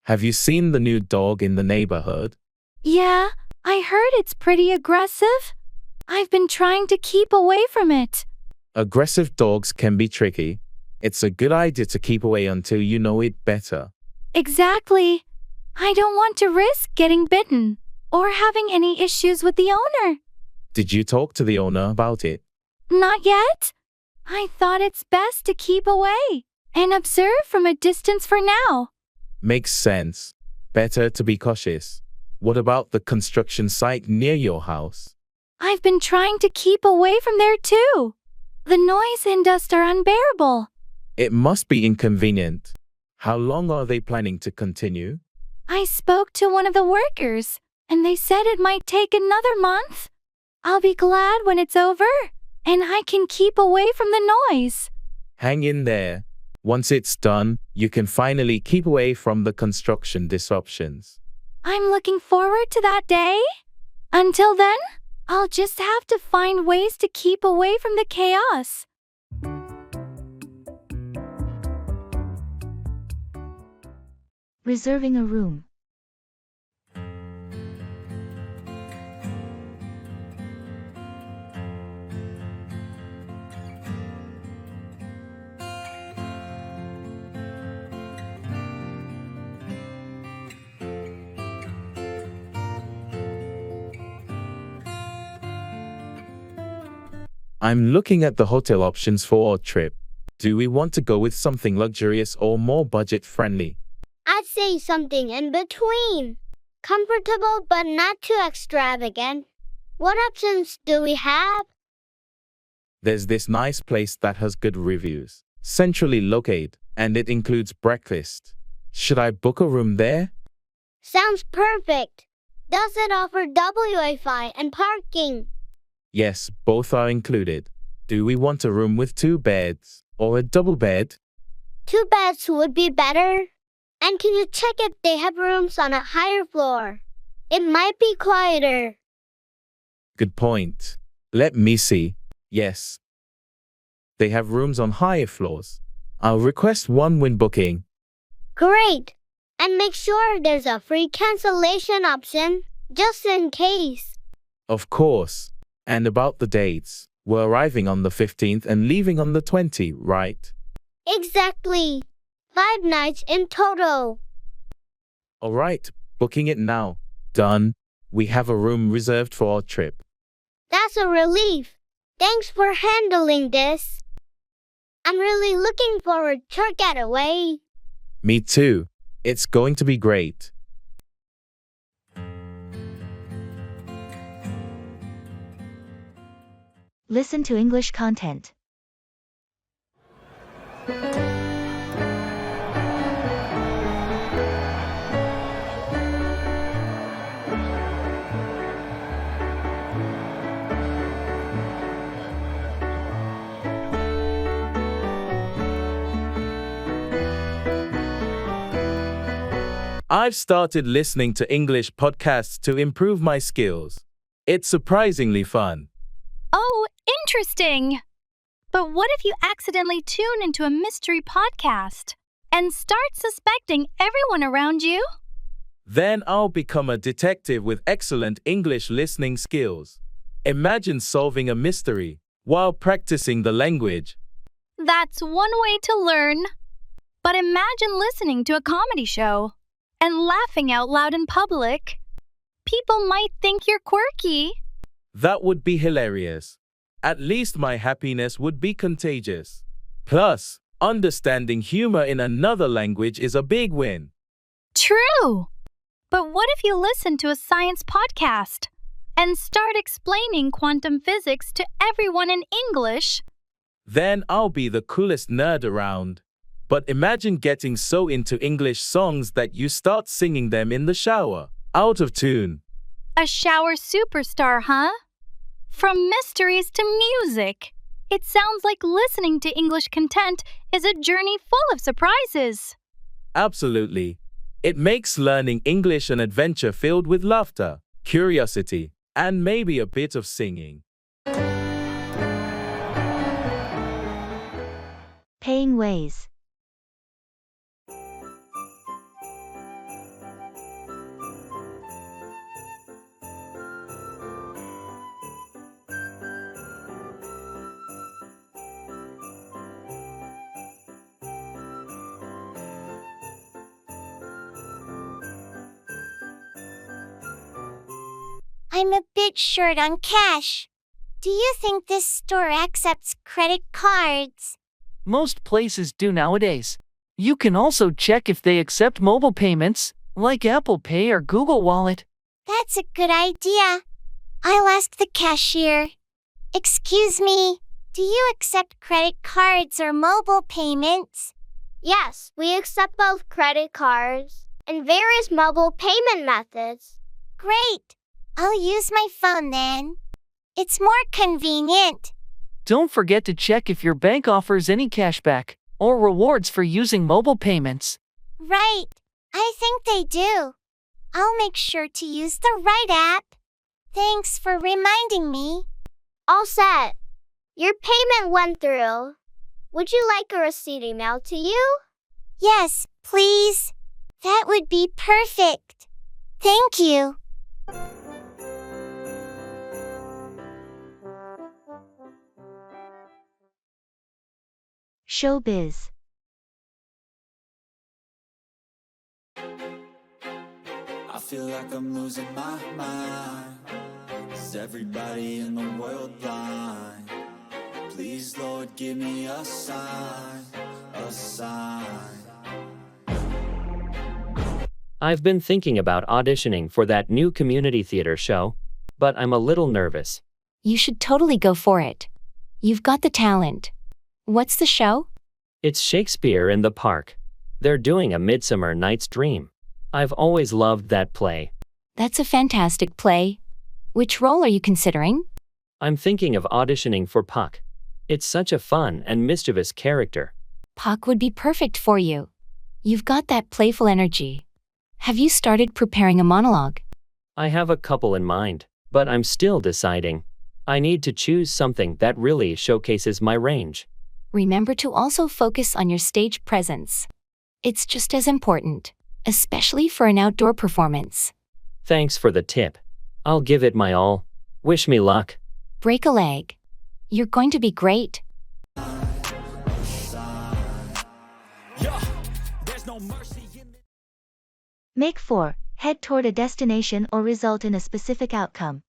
Have you seen the new dog in the neighborhood? Yeah, I heard it's pretty aggressive. I've been trying to keep away from it. Aggressive dogs can be tricky. It's a good idea to keep away until you know it better. Exactly. I don't want to risk getting bitten or having any issues with the owner. Did you talk to the owner about it? Not yet. I thought it's best to keep away and observe from a distance for now. Makes sense. Better to be cautious. What about the construction site near your house? I've been trying to keep away from there too. The noise and dust are unbearable. It must be inconvenient. How long are they planning to continue? I spoke to one of the workers, and they said it might take another month. I'll be glad when it's over, and I can keep away from the noise. Hang in there. Once it's done, you can finally keep away from the construction disruptions. I'm looking forward to that day. Until then, I'll just have to find ways to keep away from the chaos. Reserving a room. I'm looking at the hotel options for our trip. Do we want to go with something luxurious or more budget-friendly? I'd say something in between. Comfortable but not too extravagant. What options do we have? There's this nice place that has good reviews, centrally located, and it includes breakfast. Should I book a room there? Sounds perfect. Does it offer Wi-Fi and parking? Yes, both are included. Do we want a room with 2 beds or a double bed? 2 beds would be better. And can you check if they have rooms on a higher floor? It might be quieter. Good point. Let me see. Yes. They have rooms on higher floors. I'll request one when booking. Great. And make sure there's a free cancellation option, just in case. Of course. And about the dates, we're arriving on the 15th and leaving on the 20th, right? Exactly. 5 nights in total. All right, booking it now. Done. We have a room reserved for our trip. That's a relief. Thanks for handling this. I'm really looking forward to our getaway. Me too. It's going to be great. Listen to English content. I've started listening to English podcasts to improve my skills. It's surprisingly fun. Oh, interesting. But what if you accidentally tune into a mystery podcast and start suspecting everyone around you? Then I'll become a detective with excellent English listening skills. Imagine solving a mystery while practicing the language. That's one way to learn. But imagine listening to a comedy show and laughing out loud in public. People might think you're quirky. That would be hilarious. At least my happiness would be contagious. Plus, understanding humor in another language is a big win. True. But what if you listen to a science podcast and start explaining quantum physics to everyone in English? Then I'll be the coolest nerd around. But imagine getting so into English songs that you start singing them in the shower, out of tune. A shower superstar, huh? From mysteries to music. It sounds like listening to English content is a journey full of surprises. Absolutely. It makes learning English an adventure filled with laughter, curiosity, and maybe a bit of singing. Paying ways. I'm a bit short on cash. Do you think this store accepts credit cards? Most places do nowadays. You can also check if they accept mobile payments, like Apple Pay or Google Wallet. That's a good idea. I'll ask the cashier. Excuse me, do you accept credit cards or mobile payments? Yes, we accept both credit cards and various mobile payment methods. Great. I'll use my phone then. It's more convenient. Don't forget to check if your bank offers any cashback or rewards for using mobile payments. Right. I think they do. I'll make sure to use the right app. Thanks for reminding me. All set. Your payment went through. Would you like a receipt emailed to you? Yes, please. That would be perfect. Thank you. Showbiz. I feel like I'm losing my mind. Is everybody in the world blind? Please, Lord, give me a sign, a sign. I've been thinking about auditioning for that new community theater show, but I'm a little nervous. You should totally go for it. You've got the talent. What's the show? It's Shakespeare in the Park. They're doing A Midsummer Night's Dream. I've always loved that play. That's a fantastic play. Which role are you considering? I'm thinking of auditioning for Puck. It's such a fun and mischievous character. Puck would be perfect for you. You've got that playful energy. Have you started preparing a monologue? I have a couple in mind, but I'm still deciding. I need to choose something that really showcases my range. Remember to also focus on your stage presence. It's just as important, especially for an outdoor performance. Thanks for the tip. I'll give it my all. Wish me luck. Break a leg. You're going to be great. Make 4. Head toward a destination or result in a specific outcome.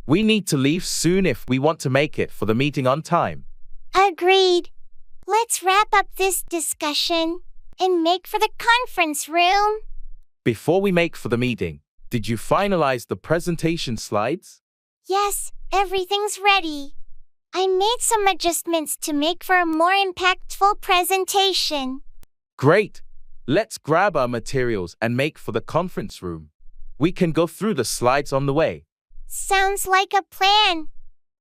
We need to leave soon if we want to make it for the meeting on time. Agreed. Let's wrap up this discussion and make for the conference room. Before we make for the meeting, did you finalize the presentation slides? Yes, everything's ready. I made some adjustments to make for a more impactful presentation. Great! Let's grab our materials and make for the conference room. We can go through the slides on the way. Sounds like a plan.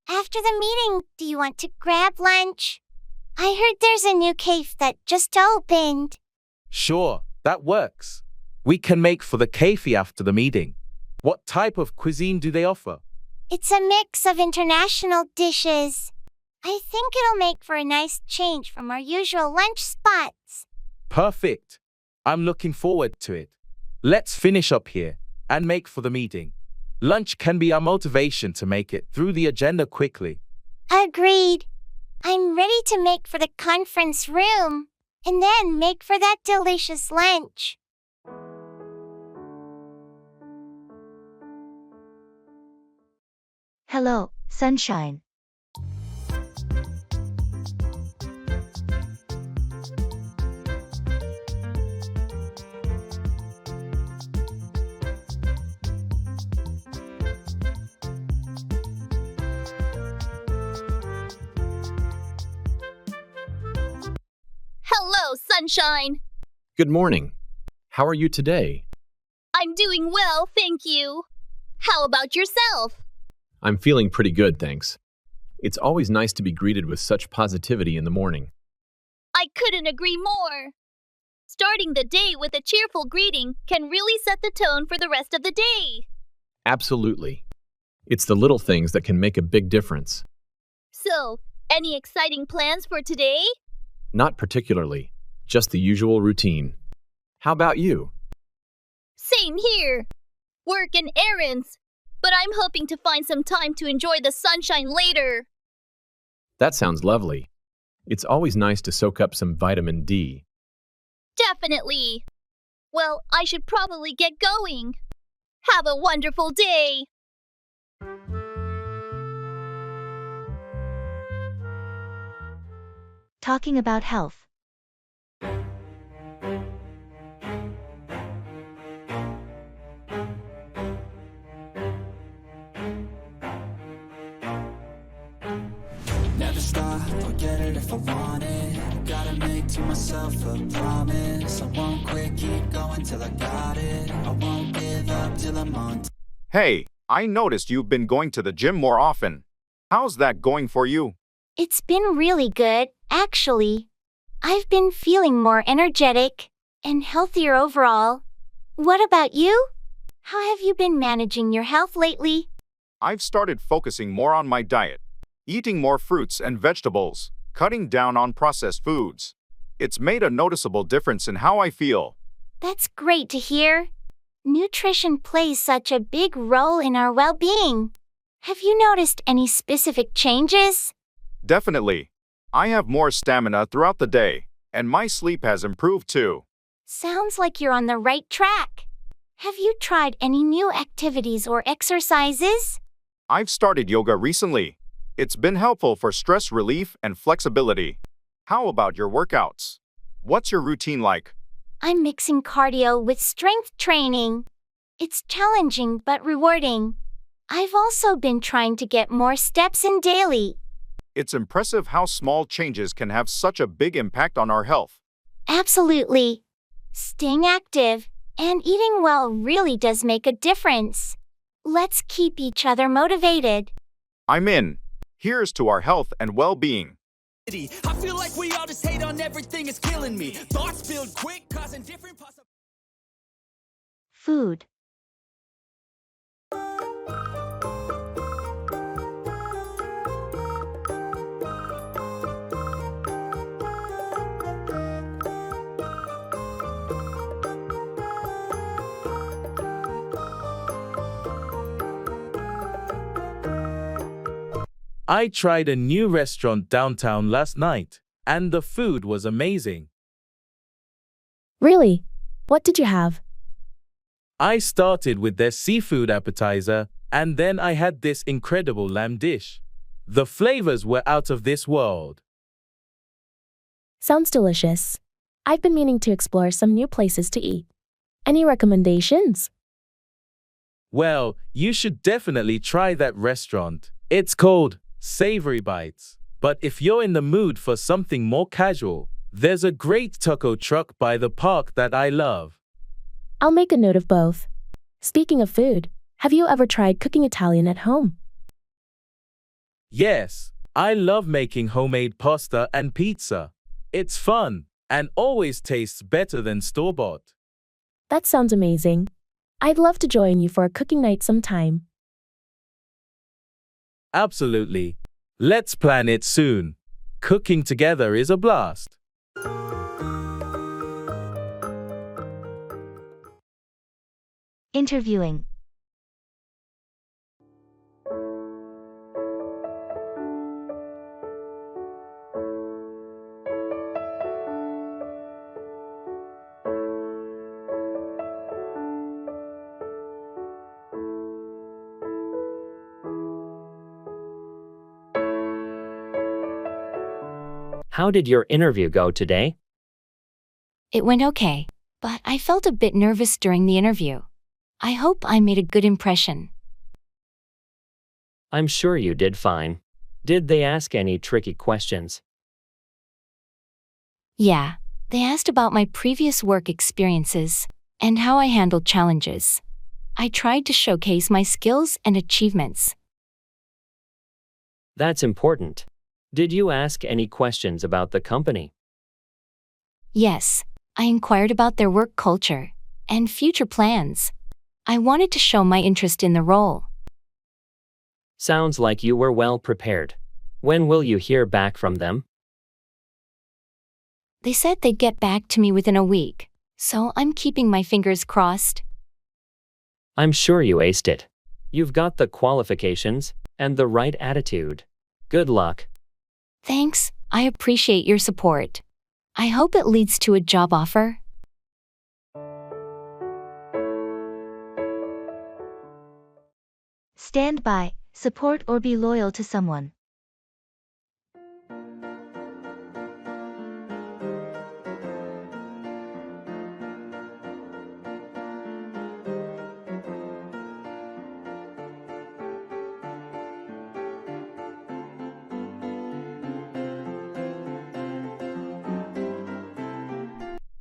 After the meeting, do you want to grab lunch? I heard there's a new cafe that just opened. Sure, that works. We can make for the cafe after the meeting. What type of cuisine do they offer? It's a mix of international dishes. I think it'll make for a nice change from our usual lunch spots. Perfect. I'm looking forward to it. Let's finish up here and make for the meeting. Lunch can be our motivation to make it through the agenda quickly. Agreed. I'm ready to make for the conference room and then make for that delicious lunch. Hello, sunshine. Hello, sunshine. Good morning. How are you today? I'm doing well, thank you. How about yourself? I'm feeling pretty good, thanks. It's always nice to be greeted with such positivity in the morning. I couldn't agree more. Starting the day with a cheerful greeting can really set the tone for the rest of the day. Absolutely. It's the little things that can make a big difference. So, any exciting plans for today? Not particularly, just the usual routine. How about you? Same here. Work and errands. But I'm hoping to find some time to enjoy the sunshine later. That sounds lovely. It's always nice to soak up some vitamin D. Definitely. Well, I should probably get going. Have a wonderful day. Talking about health. Never stop, I'll get it if I want it. Gotta make to myself a promise. I won't quit, keep going till I got it. I won't give up till I'm on. Hey, I noticed you've been going to the gym more often. How's that going for you? It's been really good, actually. I've been feeling more energetic and healthier overall. What about you? How have you been managing your health lately? I've started focusing more on my diet, eating more fruits and vegetables, cutting down on processed foods. It's made a noticeable difference in how I feel. That's great to hear. Nutrition plays such a big role in our well-being. Have you noticed any specific changes? Definitely. I have more stamina throughout the day, and my sleep has improved too. Sounds like you're on the right track. Have you tried any new activities or exercises? I've started yoga recently. It's been helpful for stress relief and flexibility. How about your workouts? What's your routine like? I'm mixing cardio with strength training. It's challenging but rewarding. I've also been trying to get more steps in daily. It's impressive how small changes can have such a big impact on our health. Absolutely. Staying active and eating well really does make a difference. Let's keep each other motivated. I'm in. Here's to our health and well-being. I feel like we all just hate on everything, it's killing me. Thoughts build quick, causing different possibilities. Food. I tried a new restaurant downtown last night, and the food was amazing. Really? What did you have? I started with their seafood appetizer, and then I had this incredible lamb dish. The flavors were out of this world. Sounds delicious. I've been meaning to explore some new places to eat. Any recommendations? Well, you should definitely try that restaurant. It's called Savory Bites. But if you're in the mood for something more casual, There's a great taco truck by the park that I love. I'll make a note of both. Speaking of food, have you ever tried cooking Italian at home? Yes, I love making homemade pasta and pizza. It's fun and always tastes better than store-bought. That sounds amazing. I'd love to join you for a cooking night sometime. Absolutely. Let's plan it soon. Cooking together is a blast. Interviewing. How did your interview go today? It went okay, but I felt a bit nervous during the interview. I hope I made a good impression. I'm sure you did fine. Did they ask any tricky questions? Yeah, they asked about my previous work experiences and how I handled challenges. I tried to showcase my skills and achievements. That's important. Did you ask any questions about the company? Yes, I inquired about their work culture and future plans. I wanted to show my interest in the role. Sounds like you were well prepared. When will you hear back from them? They said they'd get back to me within a week, so I'm keeping my fingers crossed. I'm sure you aced it. You've got the qualifications and the right attitude. Good luck. Thanks, I appreciate your support. I hope it leads to a job offer. Stand by, support or be loyal to someone.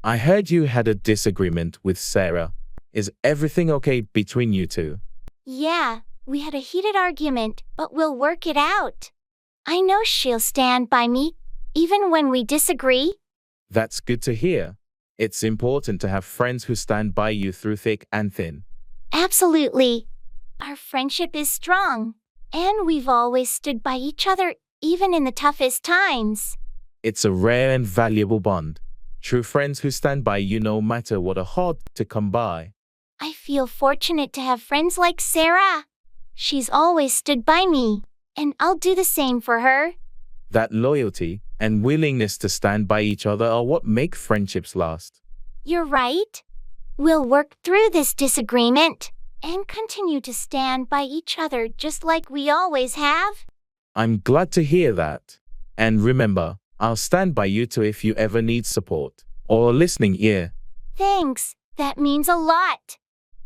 I heard you had a disagreement with Sarah. Is everything okay between you two? Yeah, we had a heated argument, but we'll work it out. I know she'll stand by me, even when we disagree. That's good to hear. It's important to have friends who stand by you through thick and thin. Absolutely. Our friendship is strong, and we've always stood by each other, even in the toughest times. It's a rare and valuable bond. True friends who stand by you no matter what are hard to come by. I feel fortunate to have friends like Sarah. She's always stood by me, and I'll do the same for her. That loyalty and willingness to stand by each other are what make friendships last. You're right. We'll work through this disagreement and continue to stand by each other just like we always have. I'm glad to hear that. And remember, I'll stand by you too if you ever need support or a listening ear. Thanks, that means a lot.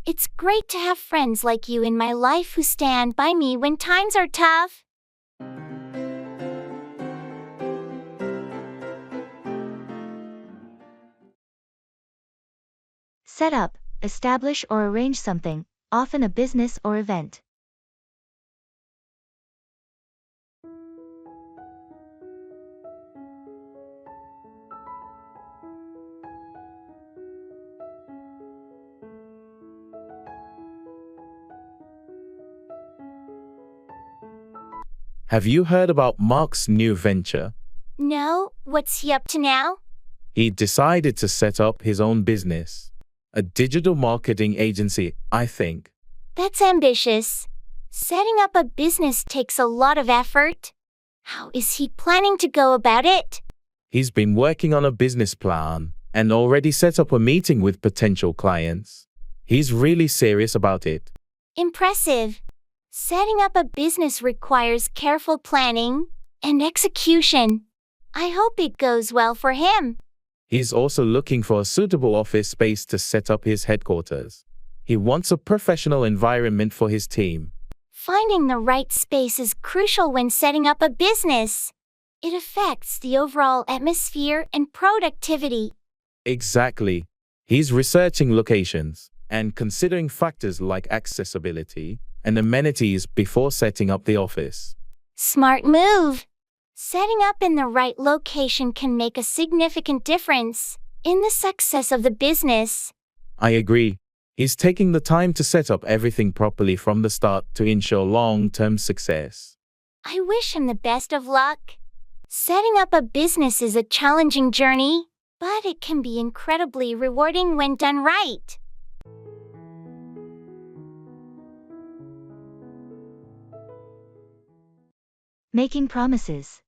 It's great to have friends like you in my life who stand by me when times are tough. Set up, establish or arrange something, often a business or event. Have you heard about Mark's new venture? No, what's he up to now? He decided to set up his own business. A digital marketing agency, I think. That's ambitious. Setting up a business takes a lot of effort. How is he planning to go about it? He's been working on a business plan and already set up a meeting with potential clients. He's really serious about it. Impressive. Setting up a business requires careful planning and execution. I hope it goes well for him. He's also looking for a suitable office space to set up his headquarters. He wants a professional environment for his team. Finding the right space is crucial when setting up a business. It affects the overall atmosphere and productivity. Exactly. He's researching locations and considering factors like accessibility and amenities before setting up the office. Smart move. Setting up in the right location can make a significant difference in the success of the business. I agree. He's taking the time to set up everything properly from the start to ensure long-term success. I wish him the best of luck. Setting up a business is a challenging journey, but it can be incredibly rewarding when done right. Making promises.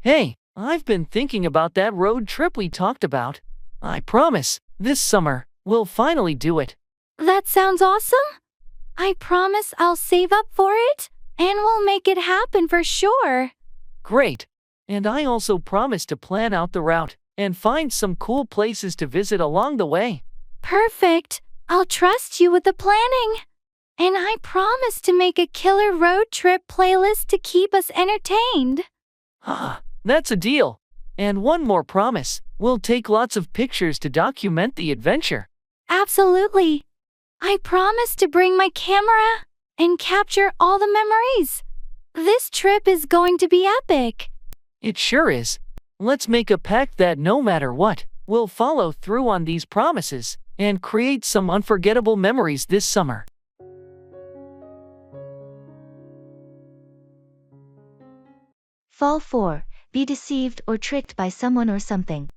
Hey, I've been thinking about that road trip we talked about. I promise, this summer, we'll finally do it. That sounds awesome. I promise I'll save up for it, and we'll make it happen for sure. Great. And I also promise to plan out the route and find some cool places to visit along the way. Perfect. I'll trust you with the planning. And I promise to make a killer road trip playlist to keep us entertained. That's a deal. And one more promise. We'll take lots of pictures to document the adventure. Absolutely. I promise to bring my camera and capture all the memories. This trip is going to be epic. It sure is. Let's make a pact that no matter what, we'll follow through on these promises and create some unforgettable memories this summer. Fall 4. Be deceived or tricked by someone or something.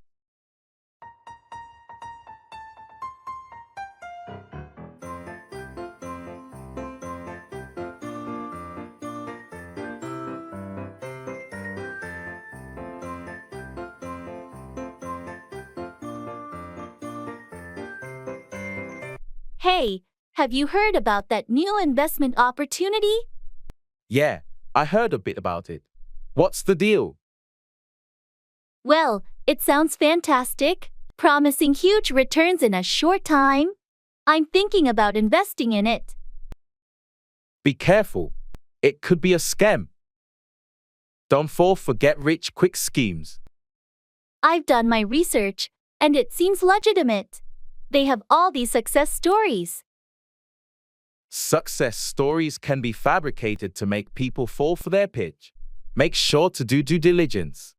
Hey, have you heard about that new investment opportunity? Yeah, I heard a bit about it. What's the deal? Well, it sounds fantastic, promising huge returns in a short time. I'm thinking about investing in it. Be careful. It could be a scam. Don't fall for get-rich-quick schemes. I've done my research, and it seems legitimate. They have all these success stories. Success stories can be fabricated to make people fall for their pitch. Make sure to do due diligence.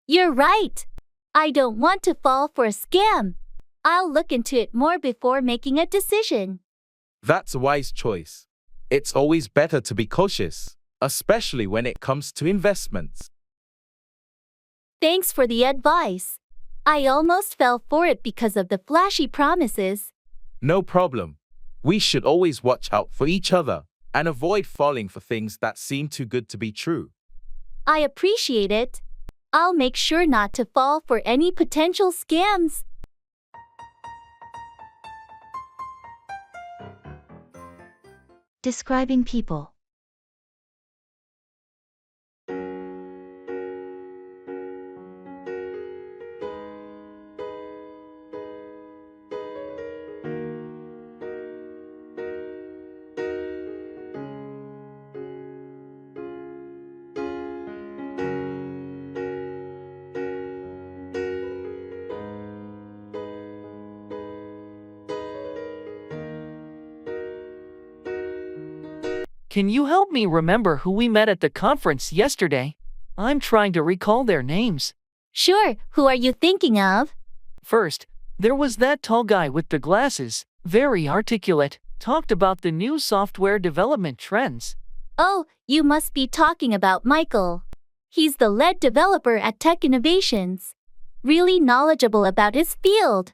You're right. I don't want to fall for a scam. I'll look into it more before making a decision. That's a wise choice. It's always better to be cautious, especially when it comes to investments. Thanks for the advice. I almost fell for it because of the flashy promises. No problem. We should always watch out for each other and avoid falling for things that seem too good to be true. I appreciate it. I'll make sure not to fall for any potential scams. Describing people. Can you help me remember who we met at the conference yesterday? I'm trying to recall their names. Sure, who are you thinking of? First, there was that tall guy with the glasses, very articulate, talked about the new software development trends. Oh, you must be talking about Michael. He's the lead developer at Tech Innovations. Really knowledgeable about his field.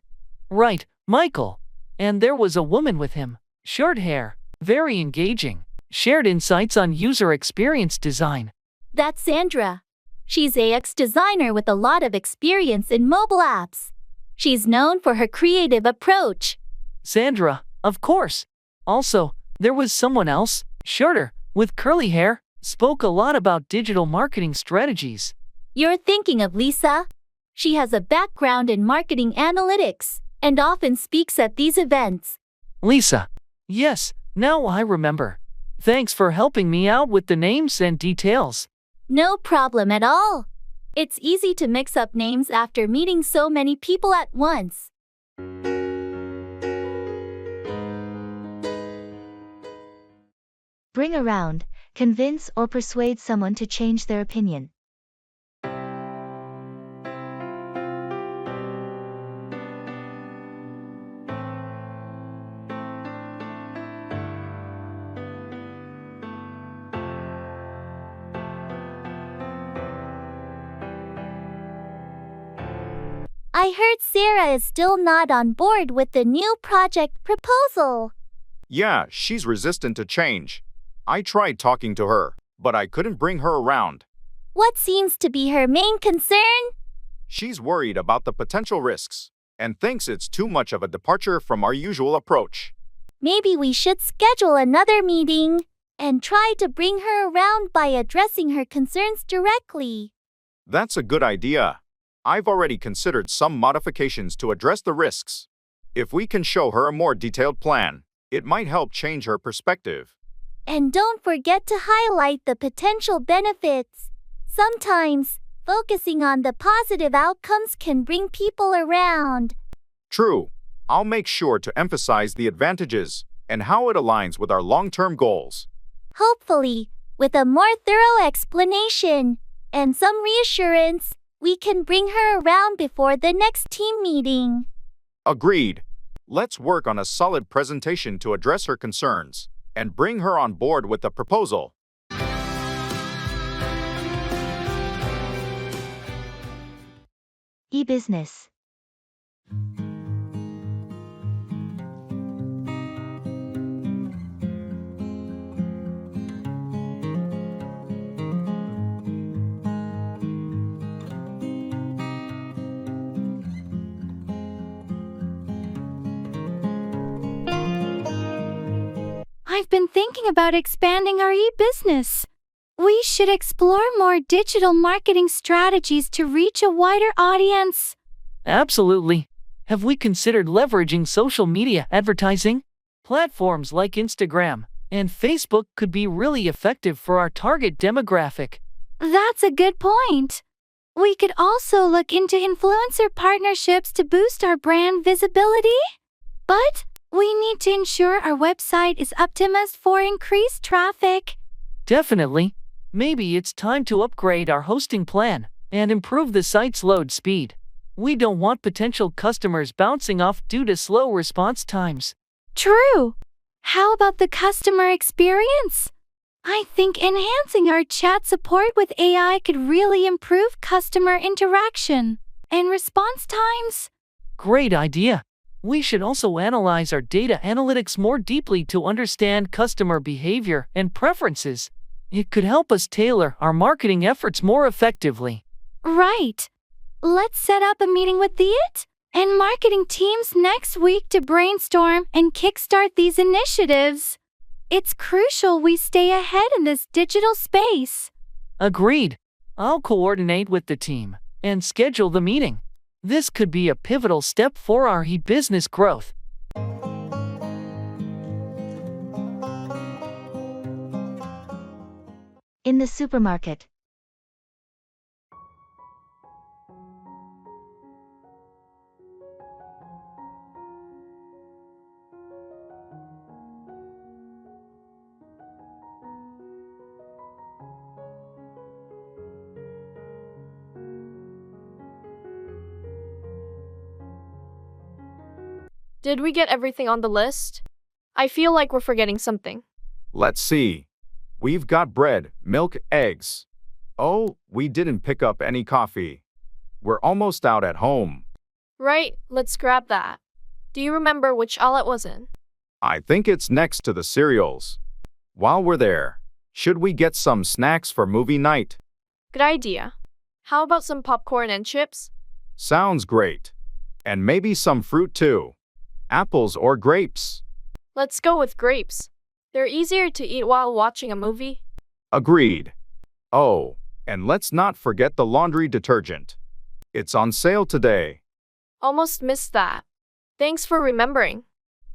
Right, Michael. And there was a woman with him, short hair, very engaging. Shared insights on user experience design. That's Sandra. She's a UX designer with a lot of experience in mobile apps. She's known for her creative approach. Sandra, of course. Also, there was someone else, shorter, with curly hair, spoke a lot about digital marketing strategies. You're thinking of Lisa. She has a background in marketing analytics and often speaks at these events. Lisa. Yes, now I remember. Thanks for helping me out with the names and details. No problem at all. It's easy to mix up names after meeting so many people at once. Bring around, convince or persuade someone to change their opinion. I heard Sarah is still not on board with the new project proposal. Yeah, she's resistant to change. I tried talking to her, but I couldn't bring her around. What seems to be her main concern? She's worried about the potential risks and thinks it's too much of a departure from our usual approach. Maybe we should schedule another meeting and try to bring her around by addressing her concerns directly. That's a good idea. I've already considered some modifications to address the risks. If we can show her a more detailed plan, it might help change her perspective. And don't forget to highlight the potential benefits. Sometimes, focusing on the positive outcomes can bring people around. True. I'll make sure to emphasize the advantages and how it aligns with our long-term goals. Hopefully, with a more thorough explanation and some reassurance, we can bring her around before the next team meeting. Agreed. Let's work on a solid presentation to address her concerns and bring her on board with the proposal. E-business. I've been thinking about expanding our e-business. We should explore more digital marketing strategies to reach a wider audience. Absolutely. Have we considered leveraging social media advertising? Platforms like Instagram and Facebook could be really effective for our target demographic. That's a good point. We could also look into influencer partnerships to boost our brand visibility. But we need to ensure our website is optimized for increased traffic. Definitely. Maybe it's time to upgrade our hosting plan and improve the site's load speed. We don't want potential customers bouncing off due to slow response times. True. How about the customer experience? I think enhancing our chat support with AI could really improve customer interaction and response times. Great idea. We should also analyze our data analytics more deeply to understand customer behavior and preferences. It could help us tailor our marketing efforts more effectively. Right. Let's set up a meeting with the IT and marketing teams next week to brainstorm and kickstart these initiatives. It's crucial we stay ahead in this digital space. Agreed. I'll coordinate with the team and schedule the meeting. This could be a pivotal step for our e-business growth. In the supermarket. Did we get everything on the list? I feel like we're forgetting something. Let's see. We've got bread, milk, eggs. Oh, we didn't pick up any coffee. We're almost out at home. Right, let's grab that. Do you remember which aisle it was in? I think it's next to the cereals. While we're there, should we get some snacks for movie night? Good idea. How about some popcorn and chips? Sounds great. And maybe some fruit too. Apples or grapes. Let's go with grapes. They're easier to eat while watching a movie. Agreed. Oh, and let's not forget the laundry detergent. It's on sale today. Almost missed that. Thanks for remembering.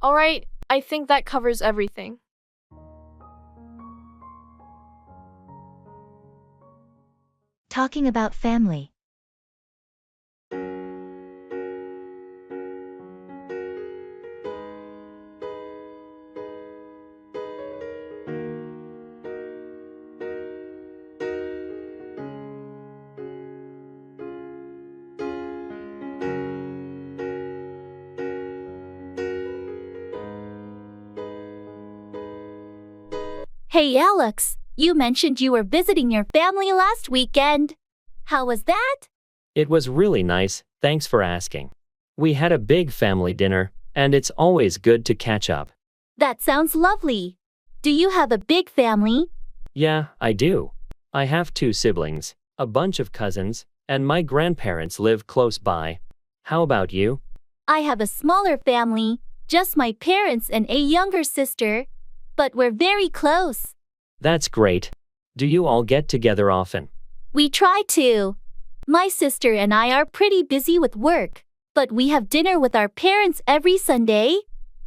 All right, I think that covers everything. Talking about family. Hey Alex, you mentioned you were visiting your family last weekend. How was that? It was really nice, thanks for asking. We had a big family dinner, and it's always good to catch up. That sounds lovely. Do you have a big family? Yeah, I do. I have 2 siblings, a bunch of cousins, and my grandparents live close by. How about you? I have a smaller family, just my parents and a younger sister. But we're very close. That's great. Do you all get together often? We try to. My sister and I are pretty busy with work, but we have dinner with our parents every Sunday.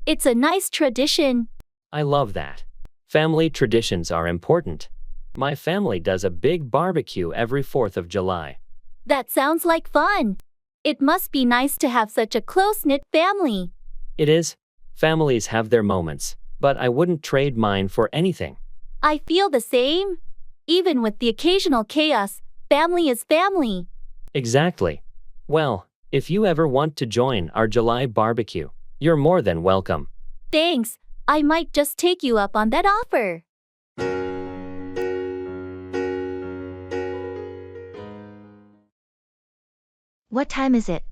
It's a nice tradition. I love that. Family traditions are important. My family does a big barbecue every 4th of July. That sounds like fun. It must be nice to have such a close-knit family. It is. Families have their moments, but I wouldn't trade mine for anything. I feel the same. Even with the occasional chaos, family is family. Exactly. Well, if you ever want to join our July barbecue, you're more than welcome. Thanks. I might just take you up on that offer. What time is it?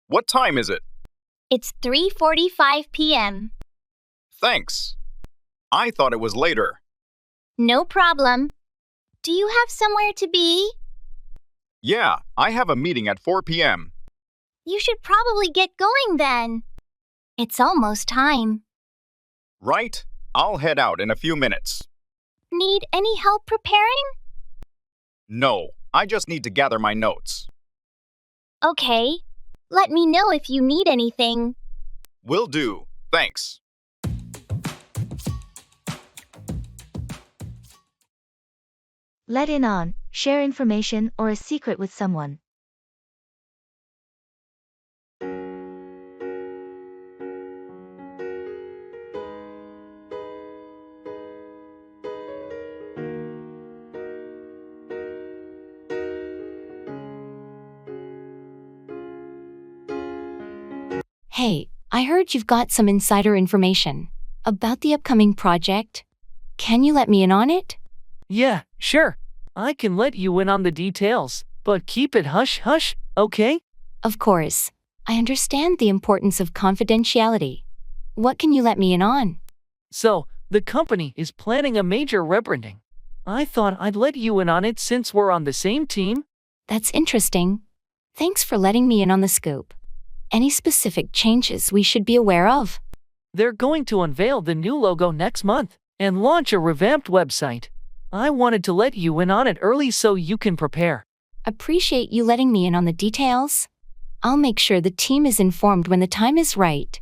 What time is it? It's 3:45 p.m. Thanks. I thought it was later. No problem. Do you have somewhere to be? Yeah, I have a meeting at 4 p.m. You should probably get going then. It's almost time. Right? I'll head out in a few minutes. Need any help preparing? No, I just need to gather my notes. Okay. Let me know if you need anything. Will do. Thanks. Let in on, share information or a secret with someone. Hey, I heard you've got some insider information about the upcoming project. Can you let me in on it? Yeah, sure. I can let you in on the details, but keep it hush-hush, okay? Of course. I understand the importance of confidentiality. What can you let me in on? So, the company is planning a major rebranding. I thought I'd let you in on it since we're on the same team. That's interesting. Thanks for letting me in on the scoop. Any specific changes we should be aware of? They're going to unveil the new logo next month and launch a revamped website. I wanted to let you in on it early so you can prepare. Appreciate you letting me in on the details. I'll make sure the team is informed when the time is right.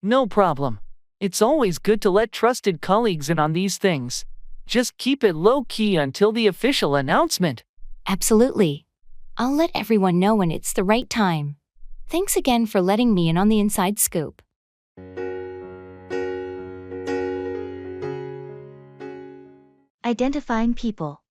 No problem. It's always good to let trusted colleagues in on these things. Just keep it low-key until the official announcement. Absolutely. I'll let everyone know when it's the right time. Thanks again for letting me in on the inside scoop. Identifying people.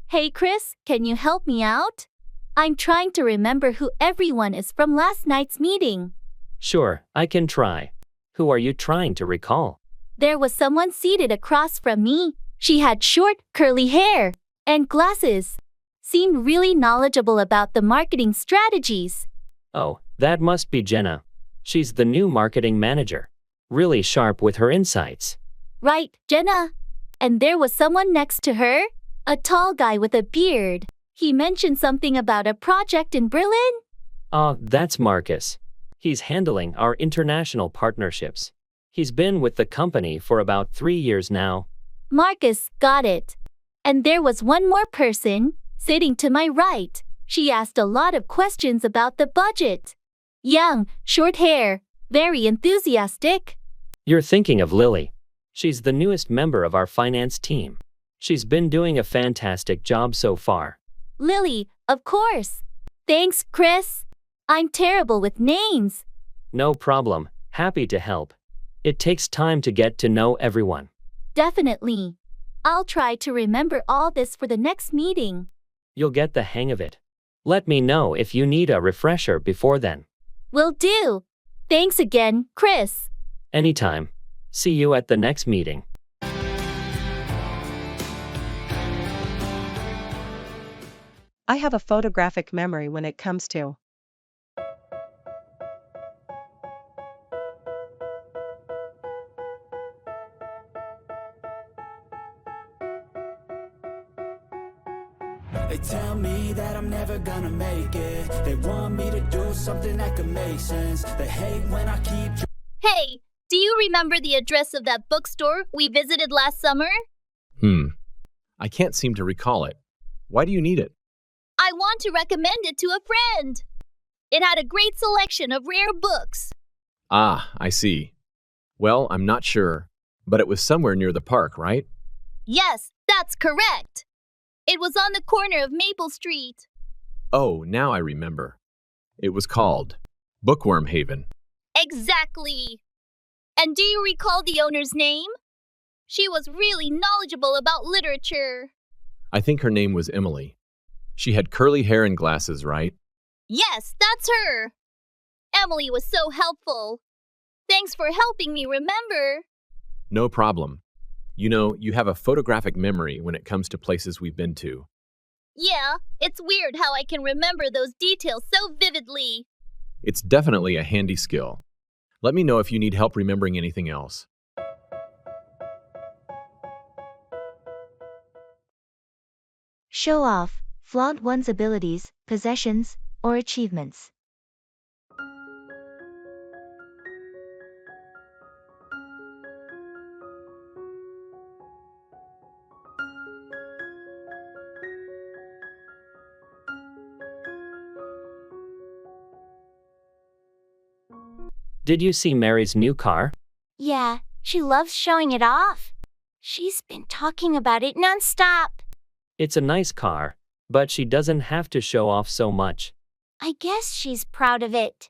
Hey Chris, can you help me out? I'm trying to remember who everyone is from last night's meeting. Sure, I can try. Who are you trying to recall? There was someone seated across from me. She had short, curly hair and glasses. Seemed really knowledgeable about the marketing strategies. Oh, that must be Jenna. She's the new marketing manager. Really sharp with her insights. Right, Jenna. And there was someone next to her, a tall guy with a beard. He mentioned something about a project in Berlin. That's Marcus. He's handling our international partnerships. He's been with the company for about 3 years now. Marcus, got it. And there was one more person, sitting to my right. She asked a lot of questions about the budget. Young, short hair, very enthusiastic. You're thinking of Lily. She's the newest member of our finance team. She's been doing a fantastic job so far. Lily, of course. Thanks, Chris. I'm terrible with names. No problem. Happy to help. It takes time to get to know everyone. Definitely. I'll try to remember all this for the next meeting. You'll get the hang of it. Let me know if you need a refresher before then. Will do. Thanks again, Chris. Anytime. See you at the next meeting. I have a photographic memory when it comes to. They tell me that I'm never gonna make it. They want me to do something that could make sense. They hate when I keep. Hey, do you remember the address of that bookstore we visited last summer? I can't seem to recall it. Why do you need it? I want to recommend it to a friend. It had a great selection of rare books. Ah, I see. Well, I'm not sure, but it was somewhere near the park, right? Yes, that's correct. It was on the corner of Maple Street. Oh, now I remember. It was called Bookworm Haven. Exactly. And do you recall the owner's name? She was really knowledgeable about literature. I think her name was Emily. She had curly hair and glasses, right? Yes, that's her. Emily was so helpful. Thanks for helping me remember. No problem. You know, you have a photographic memory when it comes to places we've been to. Yeah, it's weird how I can remember those details so vividly. It's definitely a handy skill. Let me know if you need help remembering anything else. Show off, flaunt one's abilities, possessions, or achievements. Did you see Mary's new car? Yeah, she loves showing it off. She's been talking about it nonstop. It's a nice car, but she doesn't have to show off so much. I guess she's proud of it.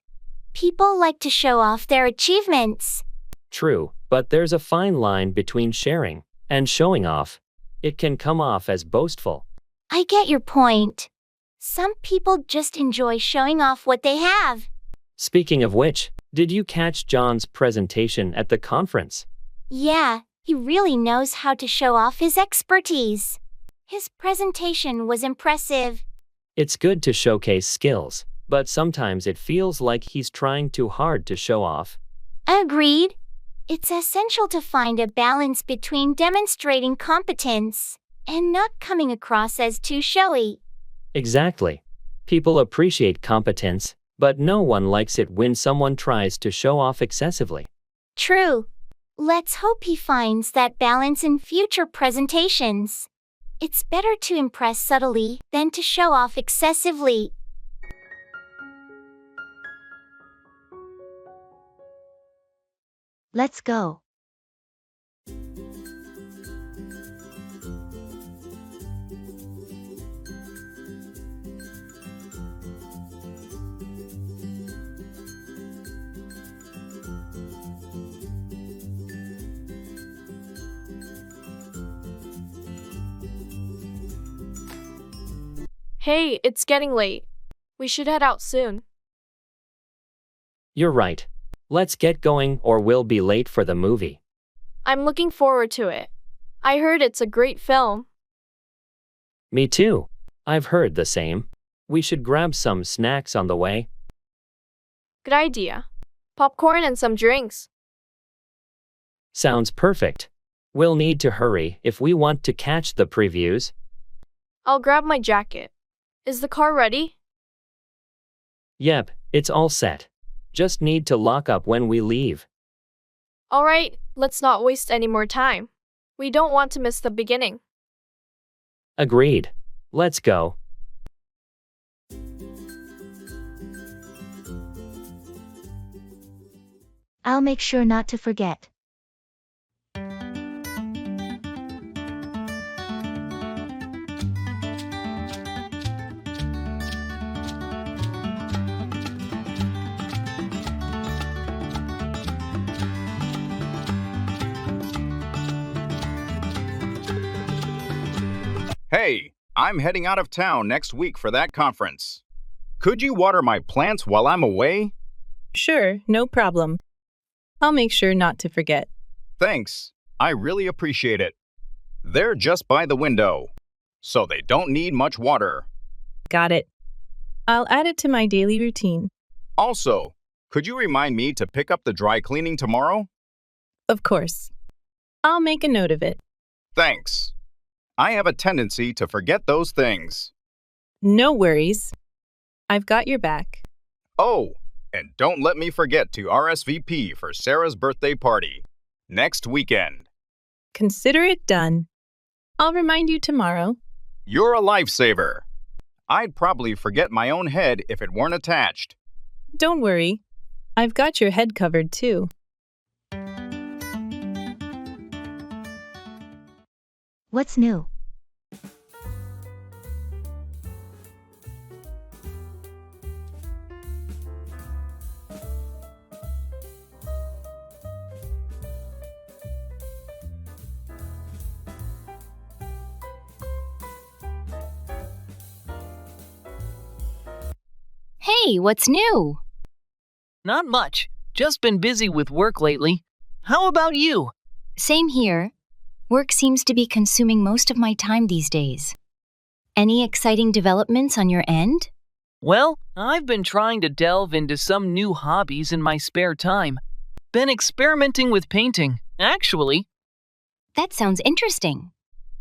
People like to show off their achievements. True, but there's a fine line between sharing and showing off. It can come off as boastful. I get your point. Some people just enjoy showing off what they have. Speaking of which, did you catch John's presentation at the conference? Yeah, he really knows how to show off his expertise. His presentation was impressive. It's good to showcase skills, but sometimes it feels like he's trying too hard to show off. Agreed. It's essential to find a balance between demonstrating competence and not coming across as too showy. Exactly. People appreciate competence, but no one likes it when someone tries to show off excessively. True. Let's hope he finds that balance in future presentations. It's better to impress subtly than to show off excessively. Let's go. Hey, it's getting late. We should head out soon. You're right. Let's get going or we'll be late for the movie. I'm looking forward to it. I heard it's a great film. Me too. I've heard the same. We should grab some snacks on the way. Good idea. Popcorn and some drinks. Sounds perfect. We'll need to hurry if we want to catch the previews. I'll grab my jacket. Is the car ready? Yep, it's all set. Just need to lock up when we leave. Alright, let's not waste any more time. We don't want to miss the beginning. Agreed. Let's go. I'll make sure not to forget. Hey, I'm heading out of town next week for that conference. Could you water my plants while I'm away? Sure, no problem. I'll make sure not to forget. Thanks. I really appreciate it. They're just by the window, so they don't need much water. Got it. I'll add it to my daily routine. Also, could you remind me to pick up the dry cleaning tomorrow? Of course. I'll make a note of it. Thanks. I have a tendency to forget those things. No worries. I've got your back. Oh, and don't let me forget to RSVP for Sarah's birthday party next weekend. Consider it done. I'll remind you tomorrow. You're a lifesaver. I'd probably forget my own head if it weren't attached. Don't worry. I've got your head covered too. What's new? Hey, what's new? Not much. Just been busy with work lately. How about you? Same here. Work seems to be consuming most of my time these days. Any exciting developments on your end? Well, I've been trying to delve into some new hobbies in my spare time. Been experimenting with painting, actually. That sounds interesting.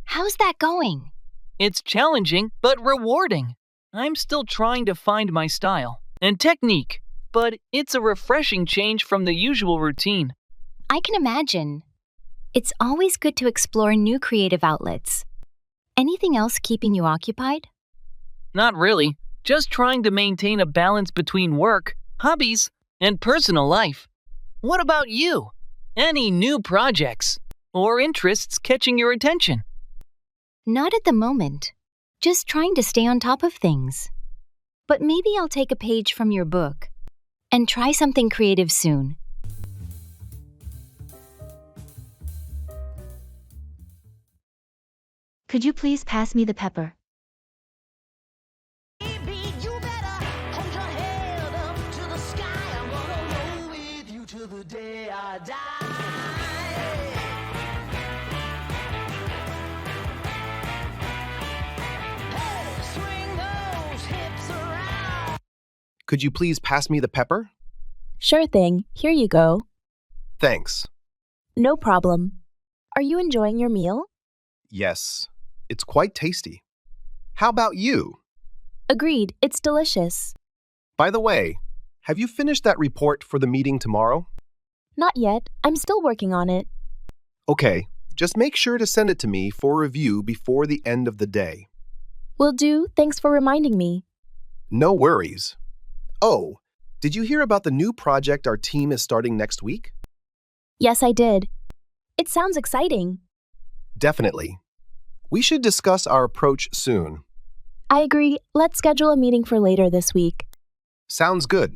How's that going? It's challenging, but rewarding. I'm still trying to find my style and technique, but it's a refreshing change from the usual routine. I can imagine. It's always good to explore new creative outlets. Anything else keeping you occupied? Not really. Just trying to maintain a balance between work, hobbies, and personal life. What about you? Any new projects or interests catching your attention? Not at the moment. Just trying to stay on top of things. But maybe I'll take a page from your book and try something creative soon. Could you please pass me the pepper? Could you please pass me the pepper? Sure thing. Here you go. Thanks. No problem. Are you enjoying your meal? Yes, it's quite tasty. How about you? Agreed. It's delicious. By the way, have you finished that report for the meeting tomorrow? Not yet. I'm still working on it. Okay, just make sure to send it to me for review before the end of the day. Will do. Thanks for reminding me. No worries. Oh, did you hear about the new project our team is starting next week? Yes, I did. It sounds exciting. Definitely. We should discuss our approach soon. I agree. Let's schedule a meeting for later this week. Sounds good.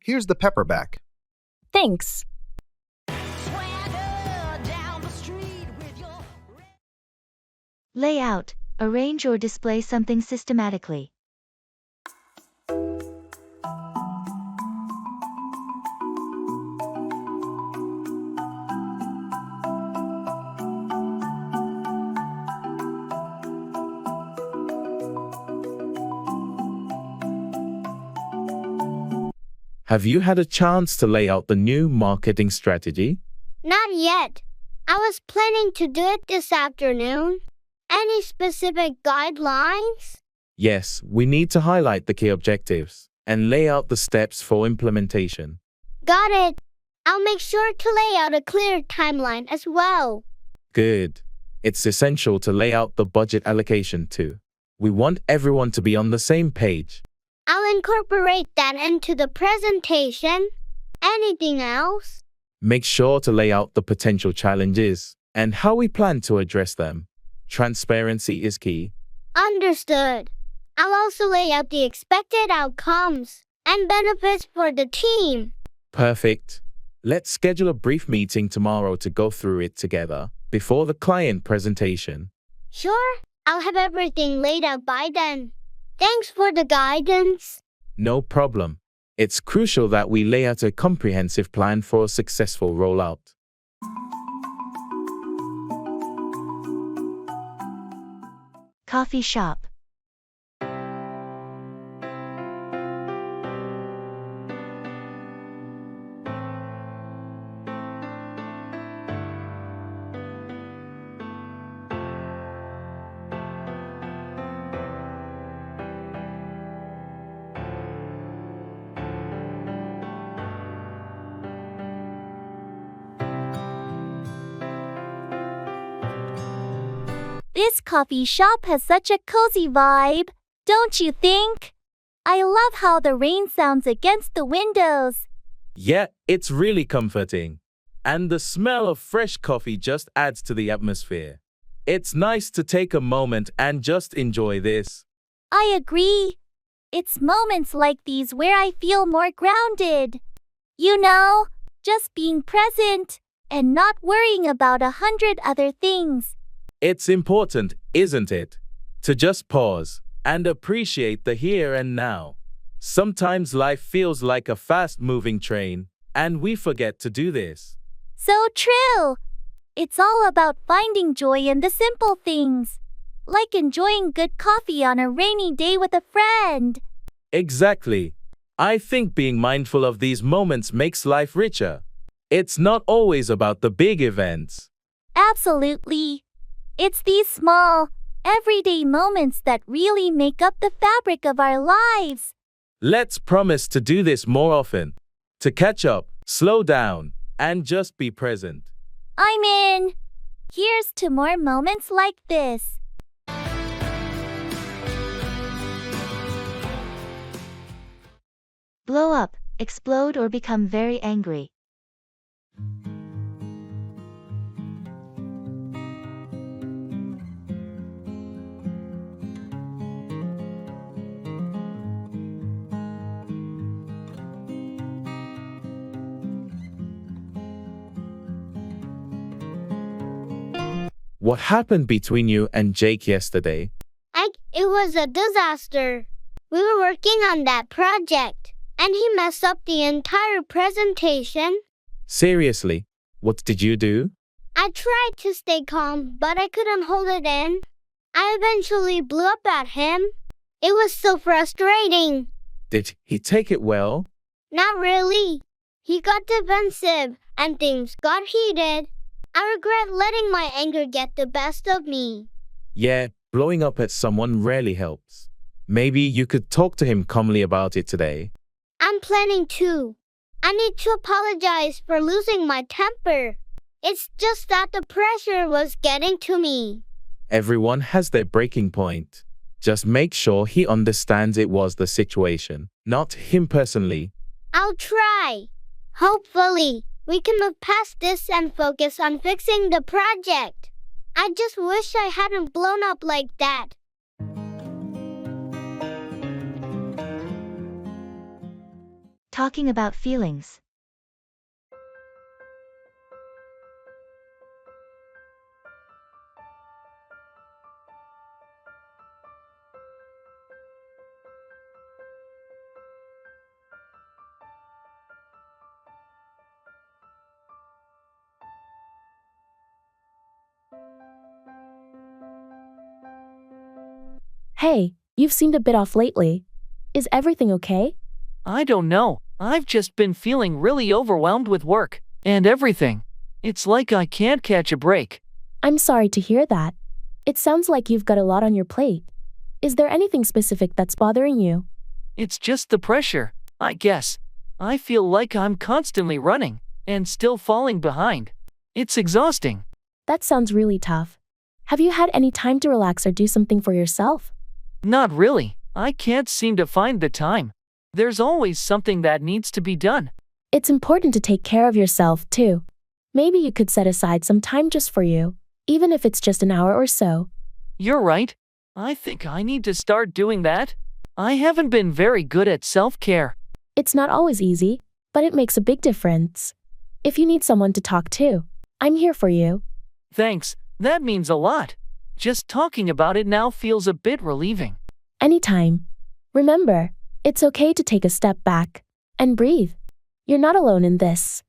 Here's the pepper back. Thanks. Lay out, arrange or display something systematically. Have you had a chance to lay out the new marketing strategy? Not yet. I was planning to do it this afternoon. Any specific guidelines? Yes, we need to highlight the key objectives and lay out the steps for implementation. Got it. I'll make sure to lay out a clear timeline as well. Good. It's essential to lay out the budget allocation too. We want everyone to be on the same page. I'll incorporate that into the presentation. Anything else? Make sure to lay out the potential challenges and how we plan to address them. Transparency is key. Understood. I'll also lay out the expected outcomes and benefits for the team. Perfect. Let's schedule a brief meeting tomorrow to go through it together before the client presentation. Sure, I'll have everything laid out by then. Thanks for the guidance. No problem. It's crucial that we lay out a comprehensive plan for a successful rollout. Coffee shop. This coffee shop has such a cozy vibe, don't you think? I love how the rain sounds against the windows. Yeah, it's really comforting. And the smell of fresh coffee just adds to the atmosphere. It's nice to take a moment and just enjoy this. I agree. It's moments like these where I feel more grounded. You know, just being present and not worrying about 100 other things. It's important, isn't it? To just pause and appreciate the here and now. Sometimes life feels like a fast-moving train, and we forget to do this. So true. It's all about finding joy in the simple things, like enjoying good coffee on a rainy day with a friend. Exactly. I think being mindful of these moments makes life richer. It's not always about the big events. Absolutely. It's these small, everyday moments that really make up the fabric of our lives. Let's promise to do this more often. To catch up, slow down, and just be present. I'm in. Here's to more moments like this. Blow up, explode or become very angry. What happened between you and Jake yesterday? It was a disaster. We were working on that project, and he messed up the entire presentation. Seriously, what did you do? I tried to stay calm, but I couldn't hold it in. I eventually blew up at him. It was so frustrating. Did he take it well? Not really. He got defensive, and things got heated. I regret letting my anger get the best of me. Yeah, blowing up at someone rarely helps. Maybe you could talk to him calmly about it today. I'm planning to. I need to apologize for losing my temper. It's just that the pressure was getting to me. Everyone has their breaking point. Just make sure he understands it was the situation, not him personally. I'll try. Hopefully, we can move past this and focus on fixing the project. I just wish I hadn't blown up like that. Talking about feelings. Hey, you've seemed a bit off lately. Is everything okay? I don't know. I've just been feeling really overwhelmed with work and everything. It's like I can't catch a break. I'm sorry to hear that. It sounds like you've got a lot on your plate. Is there anything specific that's bothering you? It's just the pressure, I guess. I feel like I'm constantly running and still falling behind. It's exhausting. That sounds really tough. Have you had any time to relax or do something for yourself? Not really. I can't seem to find the time. There's always something that needs to be done. It's important to take care of yourself, too. Maybe you could set aside some time just for you, even if it's just an hour or so. You're right. I think I need to start doing that. I haven't been very good at self-care. It's not always easy, but it makes a big difference. If you need someone to talk to, I'm here for you. Thanks. That means a lot. Just talking about it now feels a bit relieving. Anytime. Remember, it's okay to take a step back and breathe. You're not alone in this.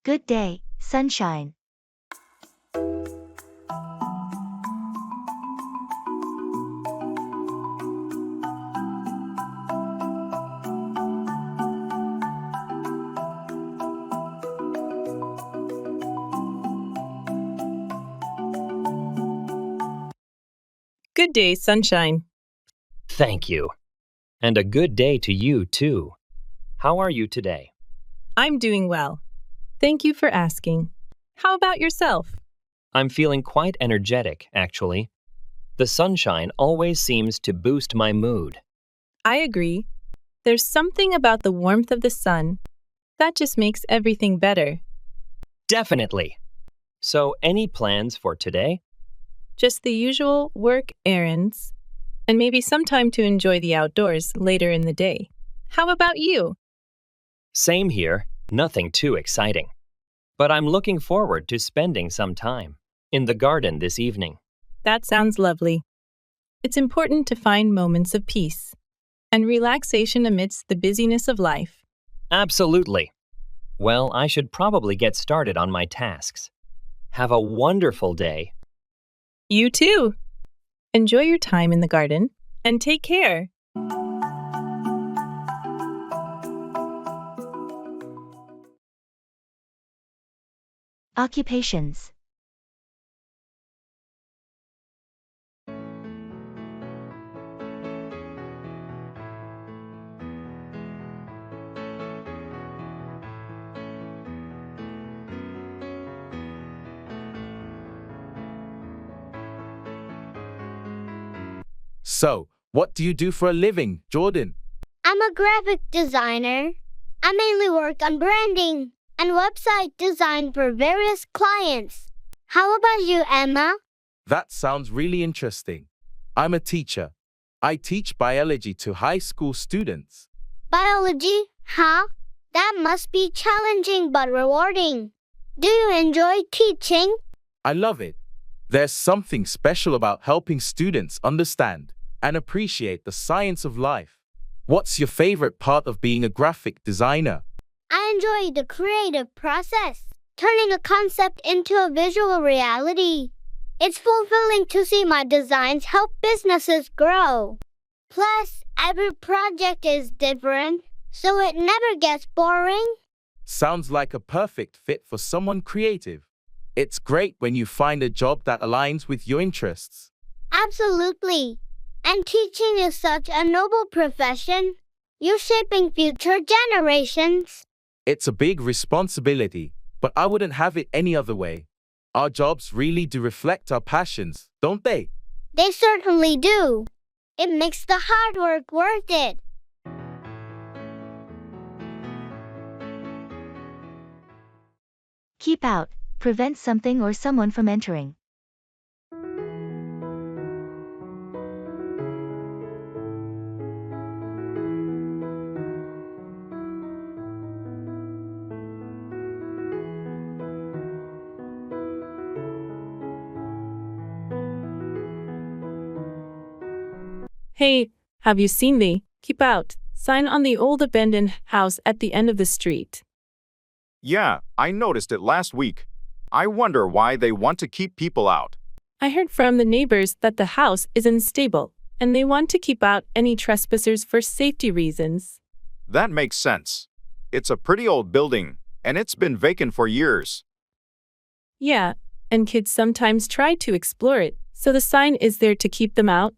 Good day, sunshine. Good day, sunshine. Thank you. And a good day to you, too. How are you today? I'm doing well. Thank you for asking. How about yourself? I'm feeling quite energetic, actually. The sunshine always seems to boost my mood. I agree. There's something about the warmth of the sun that just makes everything better. Definitely. So, any plans for today? Just the usual work errands, and maybe some time to enjoy the outdoors later in the day. How about you? Same here, nothing too exciting. But I'm looking forward to spending some time in the garden this evening. That sounds lovely. It's important to find moments of peace and relaxation amidst the busyness of life. Absolutely. Well, I should probably get started on my tasks. Have a wonderful day. You too. Enjoy your time in the garden and take care. Occupations. So, what do you do for a living, Jordan? I'm a graphic designer. I mainly work on branding and website design for various clients. How about you, Emma? That sounds really interesting. I'm a teacher. I teach biology to high school students. Biology, huh? That must be challenging but rewarding. Do you enjoy teaching? I love it. There's something special about helping students understand and appreciate the science of life. What's your favorite part of being a graphic designer? I enjoy the creative process, turning a concept into a visual reality. It's fulfilling to see my designs help businesses grow. Plus, every project is different, so it never gets boring. Sounds like a perfect fit for someone creative. It's great when you find a job that aligns with your interests. Absolutely. And teaching is such a noble profession. You're shaping future generations. It's a big responsibility, but I wouldn't have it any other way. Our jobs really do reflect our passions, don't they? They certainly do. It makes the hard work worth it. Keep out. Prevent something or someone from entering. Hey, have you seen the "Keep Out" sign on the old abandoned house at the end of the street? Yeah, I noticed it last week. I wonder why they want to keep people out. I heard from the neighbors that the house is unstable, and they want to keep out any trespassers for safety reasons. That makes sense. It's a pretty old building, and it's been vacant for years. Yeah, and kids sometimes try to explore it, so the sign is there to keep them out.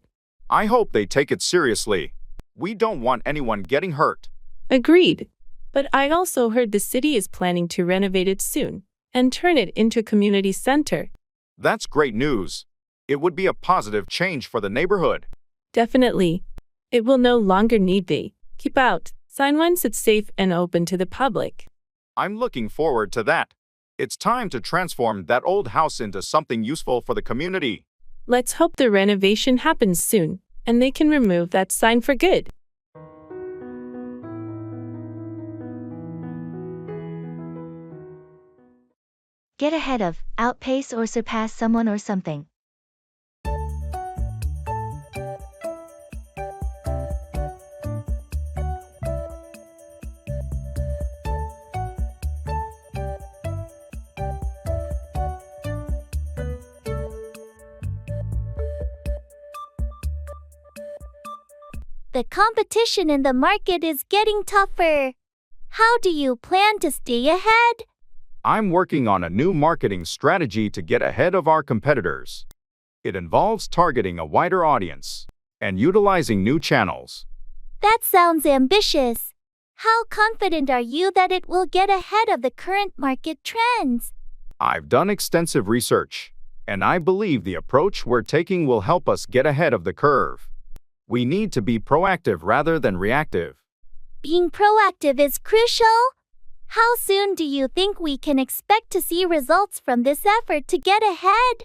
I hope they take it seriously. We don't want anyone getting hurt. Agreed. But I also heard the city is planning to renovate it soon and turn it into a community center. That's great news. It would be a positive change for the neighborhood. Definitely. It will no longer need the keep out sign once it's safe and open to the public. I'm looking forward to that. It's time to transform that old house into something useful for the community. Let's hope the renovation happens soon, and they can remove that sign for good. Get ahead of, outpace or surpass someone or something. The competition in the market is getting tougher. How do you plan to stay ahead? I'm working on a new marketing strategy to get ahead of our competitors. It involves targeting a wider audience and utilizing new channels. That sounds ambitious. How confident are you that it will get ahead of the current market trends? I've done extensive research, and I believe the approach we're taking will help us get ahead of the curve. We need to be proactive rather than reactive. Being proactive is crucial. How soon do you think we can expect to see results from this effort to get ahead?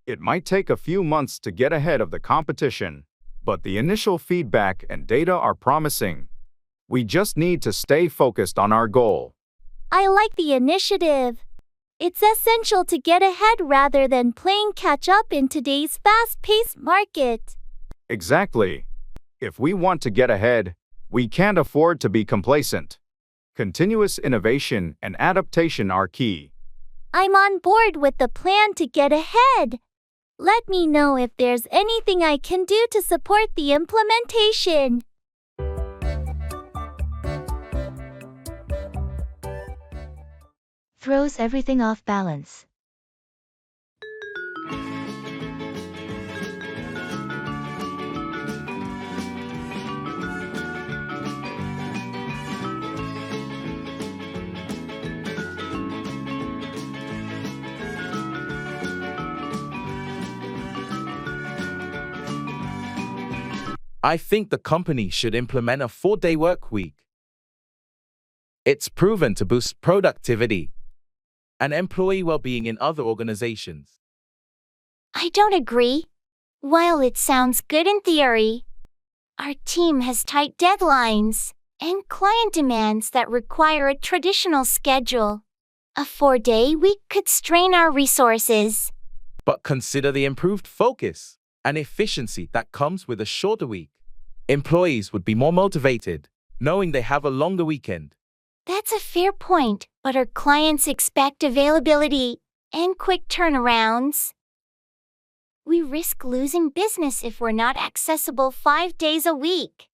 It might take a few months to get ahead of the competition, but the initial feedback and data are promising. We just need to stay focused on our goal. I like the initiative. It's essential to get ahead rather than playing catch up in today's fast-paced market. Exactly. If we want to get ahead, we can't afford to be complacent. Continuous innovation and adaptation are key. I'm on board with the plan to get ahead. Let me know if there's anything I can do to support the implementation. Throws everything off balance. I think the company should implement a 4-day work week. It's proven to boost productivity and employee well-being in other organizations. I don't agree. While it sounds good in theory, our team has tight deadlines and client demands that require a traditional schedule. A 4-day week could strain our resources. But consider the improved focus and efficiency that comes with a shorter week. Employees would be more motivated, knowing they have a longer weekend. That's a fair point, but our clients expect availability and quick turnarounds. We risk losing business if we're not accessible 5 days a week.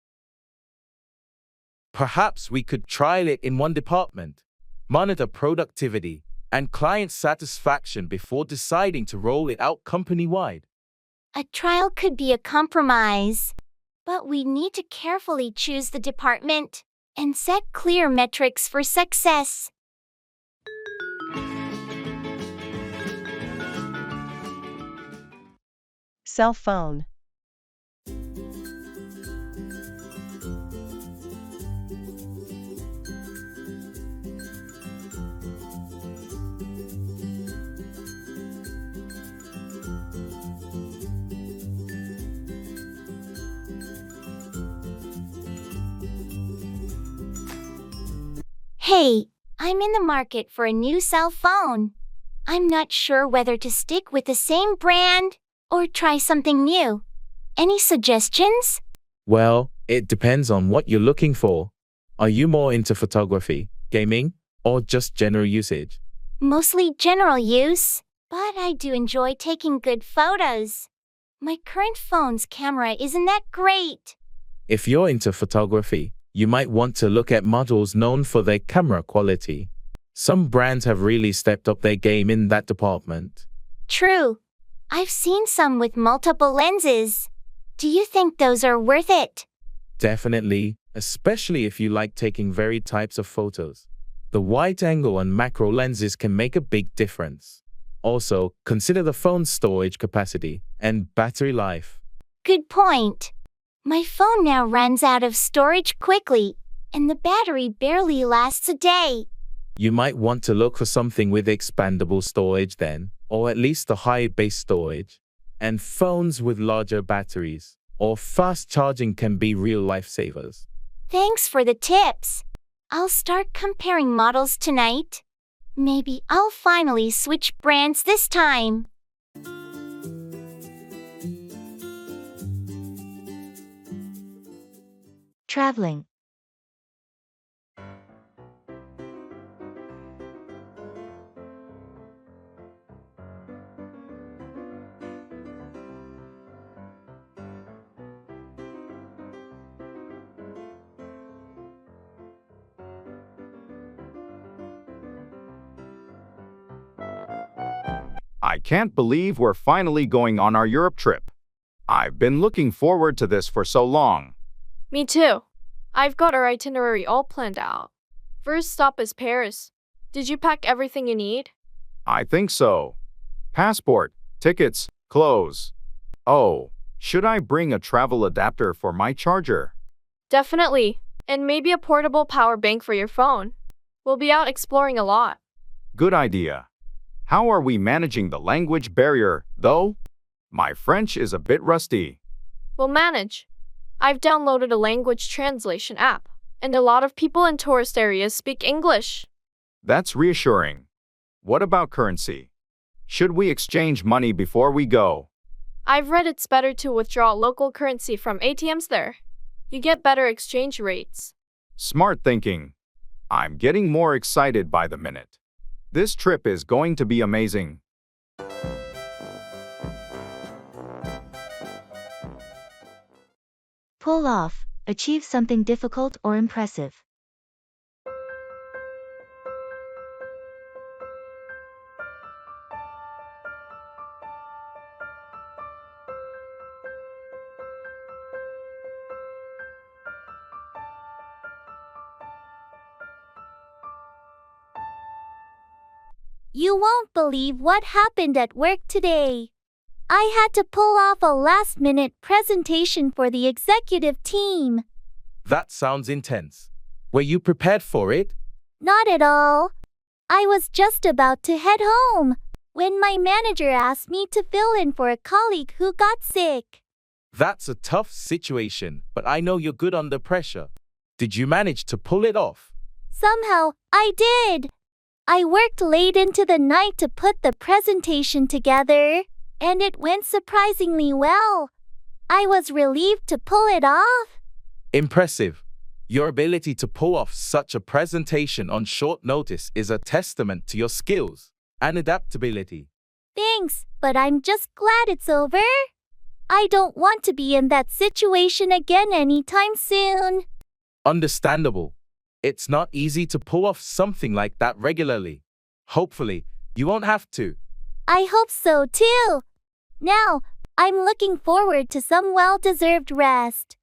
Perhaps we could trial it in one department, monitor productivity and client satisfaction before deciding to roll it out company-wide. A trial could be a compromise, but we need to carefully choose the department and set clear metrics for success. Cell phone. Hey, I'm in the market for a new cell phone. I'm not sure whether to stick with the same brand or try something new. Any suggestions? Well, it depends on what you're looking for. Are you more into photography, gaming, or just general usage? Mostly general use, but I do enjoy taking good photos. My current phone's camera isn't that great. If you're into photography, you might want to look at models known for their camera quality. Some brands have really stepped up their game in that department. True. I've seen some with multiple lenses. Do you think those are worth it? Definitely, especially if you like taking varied types of photos. The wide angle and macro lenses can make a big difference. Also, consider the phone's storage capacity and battery life. Good point. My phone now runs out of storage quickly, and the battery barely lasts a day. You might want to look for something with expandable storage then, or at least a high base storage. And phones with larger batteries or fast charging can be real lifesavers. Thanks for the tips. I'll start comparing models tonight. Maybe I'll finally switch brands this time. Traveling. I can't believe we're finally going on our Europe trip. I've been looking forward to this for so long. Me too. I've got our itinerary all planned out. First stop is Paris. Did you pack everything you need? I think so. Passport, tickets, clothes. Oh, should I bring a travel adapter for my charger? Definitely. And maybe a portable power bank for your phone. We'll be out exploring a lot. Good idea. How are we managing the language barrier, though? My French is a bit rusty. We'll manage. I've downloaded a language translation app, and a lot of people in tourist areas speak English. That's reassuring. What about currency? Should we exchange money before we go? I've read it's better to withdraw local currency from ATMs there. You get better exchange rates. Smart thinking. I'm getting more excited by the minute. This trip is going to be amazing. Pull off, achieve something difficult or impressive. You won't believe what happened at work today. I had to pull off a last-minute presentation for the executive team. That sounds intense. Were you prepared for it? Not at all. I was just about to head home when my manager asked me to fill in for a colleague who got sick. That's a tough situation, but I know you're good under pressure. Did you manage to pull it off? Somehow, I did. I worked late into the night to put the presentation together, and it went surprisingly well. I was relieved to pull it off. Impressive. Your ability to pull off such a presentation on short notice is a testament to your skills and adaptability. Thanks, but I'm just glad it's over. I don't want to be in that situation again anytime soon. Understandable. It's not easy to pull off something like that regularly. Hopefully, you won't have to. I hope so too. Now, I'm looking forward to some well-deserved rest.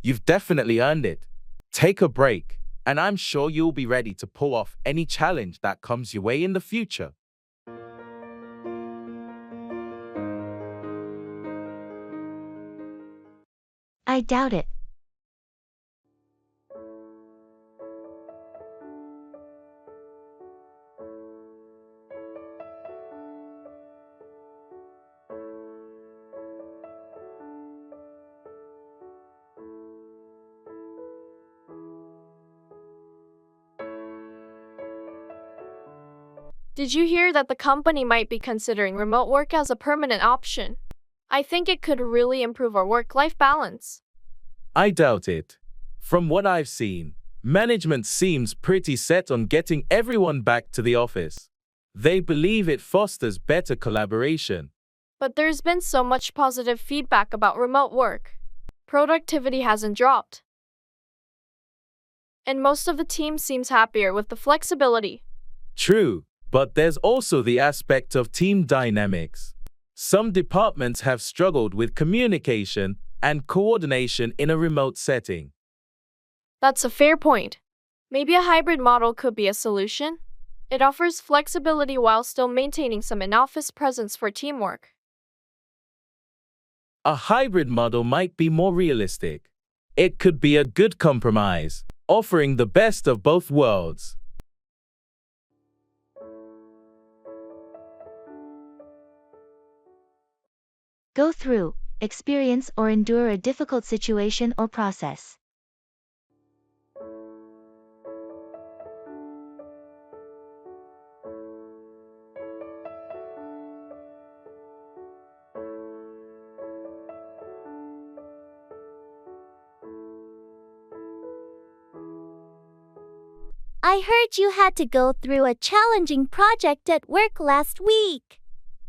You've definitely earned it. Take a break, and I'm sure you'll be ready to pull off any challenge that comes your way in the future. I doubt it. Did you hear that the company might be considering remote work as a permanent option? I think it could really improve our work-life balance. I doubt it. From what I've seen, management seems pretty set on getting everyone back to the office. They believe it fosters better collaboration. But there's been so much positive feedback about remote work. Productivity hasn't dropped. And most of the team seems happier with the flexibility. True, but there's also the aspect of team dynamics. Some departments have struggled with communication and coordination in a remote setting. That's a fair point. Maybe a hybrid model could be a solution. It offers flexibility while still maintaining some in-office presence for teamwork. A hybrid model might be more realistic. It could be a good compromise, offering the best of both worlds. Go through, experience or endure a difficult situation or process. I heard you had to go through a challenging project at work last week.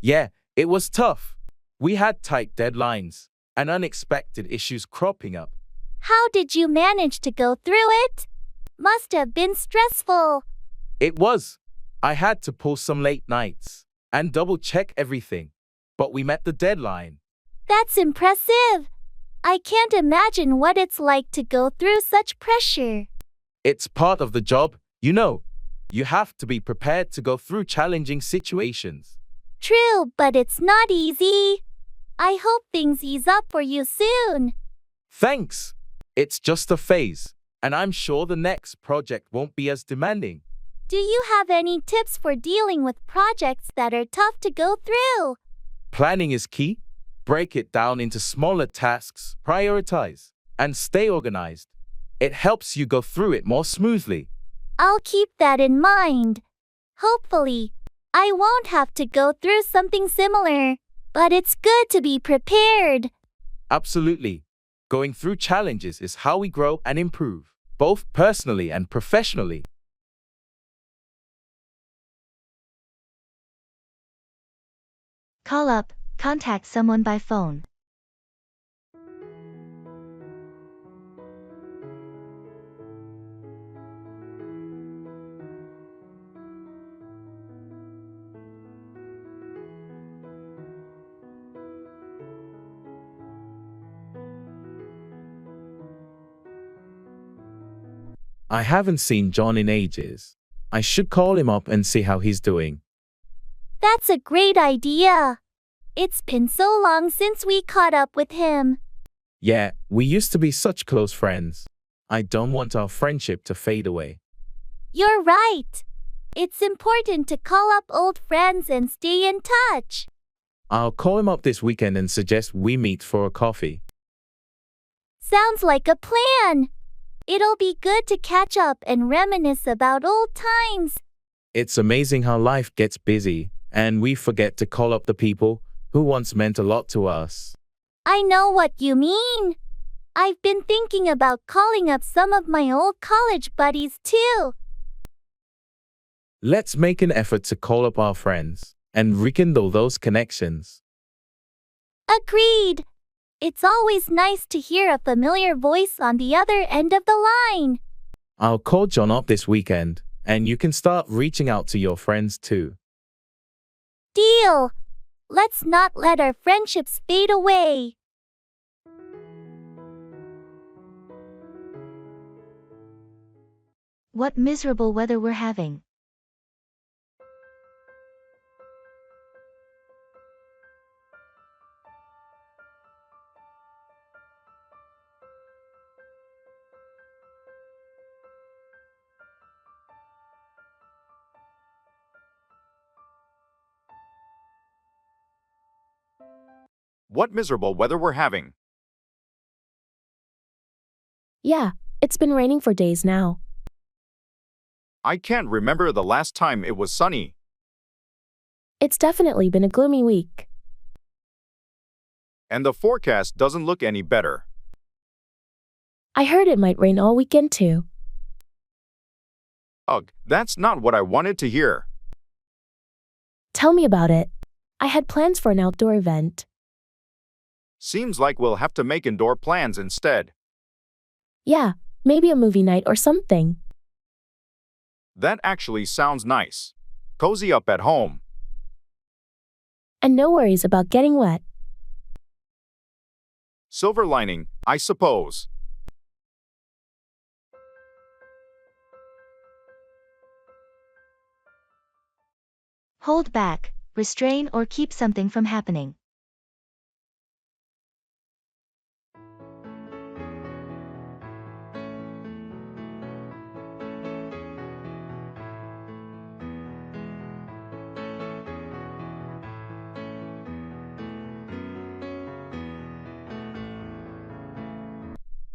Yeah, it was tough. We had tight deadlines and unexpected issues cropping up. How did you manage to go through it? Must have been stressful. It was. I had to pull some late nights and double-check everything, but we met the deadline. That's impressive. I can't imagine what it's like to go through such pressure. It's part of the job, you know. You have to be prepared to go through challenging situations. True, but it's not easy. I hope things ease up for you soon. Thanks. It's just a phase, and I'm sure the next project won't be as demanding. Do you have any tips for dealing with projects that are tough to go through? Planning is key. Break it down into smaller tasks, prioritize, and stay organized. It helps you go through it more smoothly. I'll keep that in mind. Hopefully, I won't have to go through something similar, but it's good to be prepared. Absolutely. Going through challenges is how we grow and improve, both personally and professionally. Call up, contact someone by phone. I haven't seen John in ages. I should call him up and see how he's doing. That's a great idea. It's been so long since we caught up with him. Yeah, we used to be such close friends. I don't want our friendship to fade away. You're right. It's important to call up old friends and stay in touch. I'll call him up this weekend and suggest we meet for a coffee. Sounds like a plan. It'll be good to catch up and reminisce about old times. It's amazing how life gets busy, and we forget to call up the people who once meant a lot to us. I know what you mean. I've been thinking about calling up some of my old college buddies too. Let's make an effort to call up our friends and rekindle those connections. Agreed. It's always nice to hear a familiar voice on the other end of the line. I'll call John up this weekend, and you can start reaching out to your friends too. Deal. Let's not let our friendships fade away. What miserable weather we're having. What miserable weather we're having. Yeah, it's been raining for days now. I can't remember the last time it was sunny. It's definitely been a gloomy week. And the forecast doesn't look any better. I heard it might rain all weekend too. Ugh, that's not what I wanted to hear. Tell me about it. I had plans for an outdoor event. Seems like we'll have to make indoor plans instead. Yeah, maybe a movie night or something. That actually sounds nice. Cozy up at home. And no worries about getting wet. Silver lining, I suppose. Hold back, restrain or keep something from happening.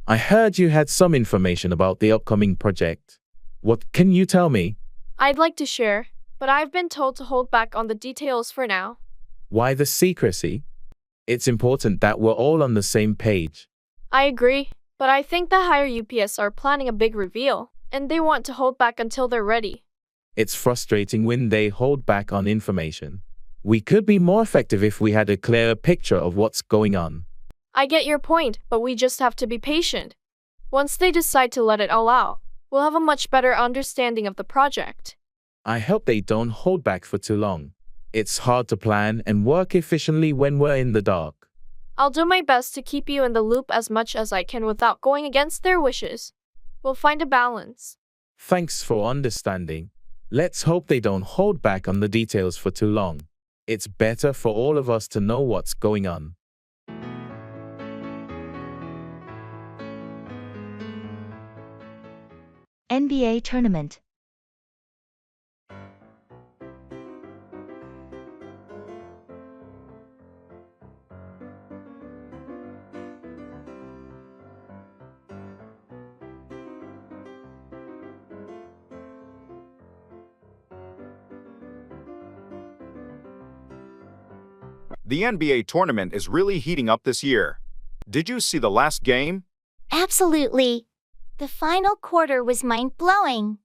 I heard you had some information about the upcoming project. What can you tell me? I'd like to share, but I've been told to hold back on the details for now. Why the secrecy? It's important that we're all on the same page. I agree, but I think the higher UPS are planning a big reveal, and they want to hold back until they're ready. It's frustrating when they hold back on information. We could be more effective if we had a clearer picture of what's going on. I get your point, but we just have to be patient. Once they decide to let it all out, we'll have a much better understanding of the project. I hope they don't hold back for too long. It's hard to plan and work efficiently when we're in the dark. I'll do my best to keep you in the loop as much as I can without going against their wishes. We'll find a balance. Thanks for understanding. Let's hope they don't hold back on the details for too long. It's better for all of us to know what's going on. NBA tournament. The NBA tournament is really heating up this year. Did you see the last game? Absolutely. The final quarter was mind-blowing.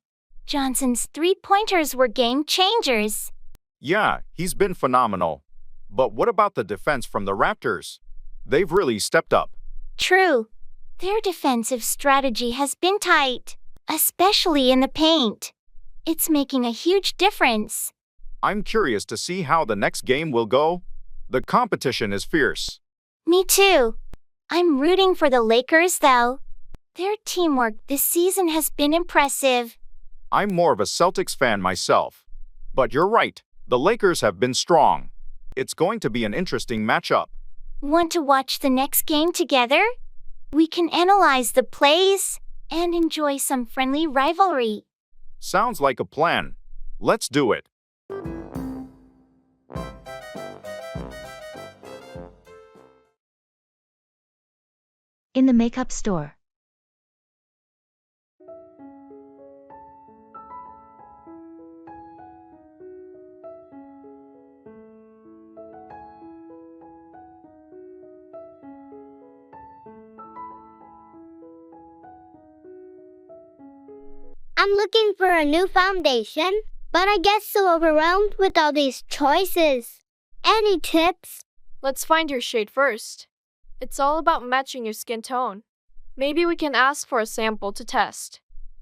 Johnson's three-pointers were game changers. Yeah, he's been phenomenal. But what about the defense from the Raptors? They've really stepped up. True. Their defensive strategy has been tight, especially in the paint. It's making a huge difference. I'm curious to see how the next game will go. The competition is fierce. Me too. I'm rooting for the Lakers, though. Their teamwork this season has been impressive. I'm more of a Celtics fan myself. But you're right, the Lakers have been strong. It's going to be an interesting matchup. Want to watch the next game together? We can analyze the plays and enjoy some friendly rivalry. Sounds like a plan. Let's do it. In the makeup store. I'm looking for a new foundation, but I get so overwhelmed with all these choices. Any tips? Let's find your shade first. It's all about matching your skin tone. Maybe we can ask for a sample to test.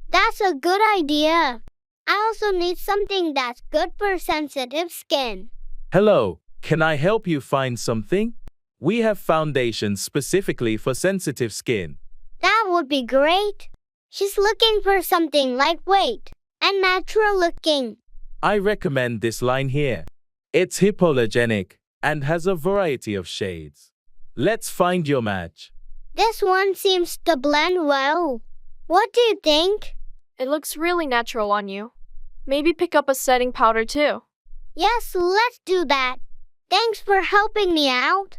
That's a good idea. I also need something that's good for sensitive skin. Hello, can I help you find something? We have foundations specifically for sensitive skin. That would be great. She's looking for something lightweight and natural looking. I recommend this line here. It's hypoallergenic and has a variety of shades. Let's find your match. This one seems to blend well. What do you think? It looks really natural on you. Maybe pick up a setting powder too. Yes, let's do that. Thanks for helping me out.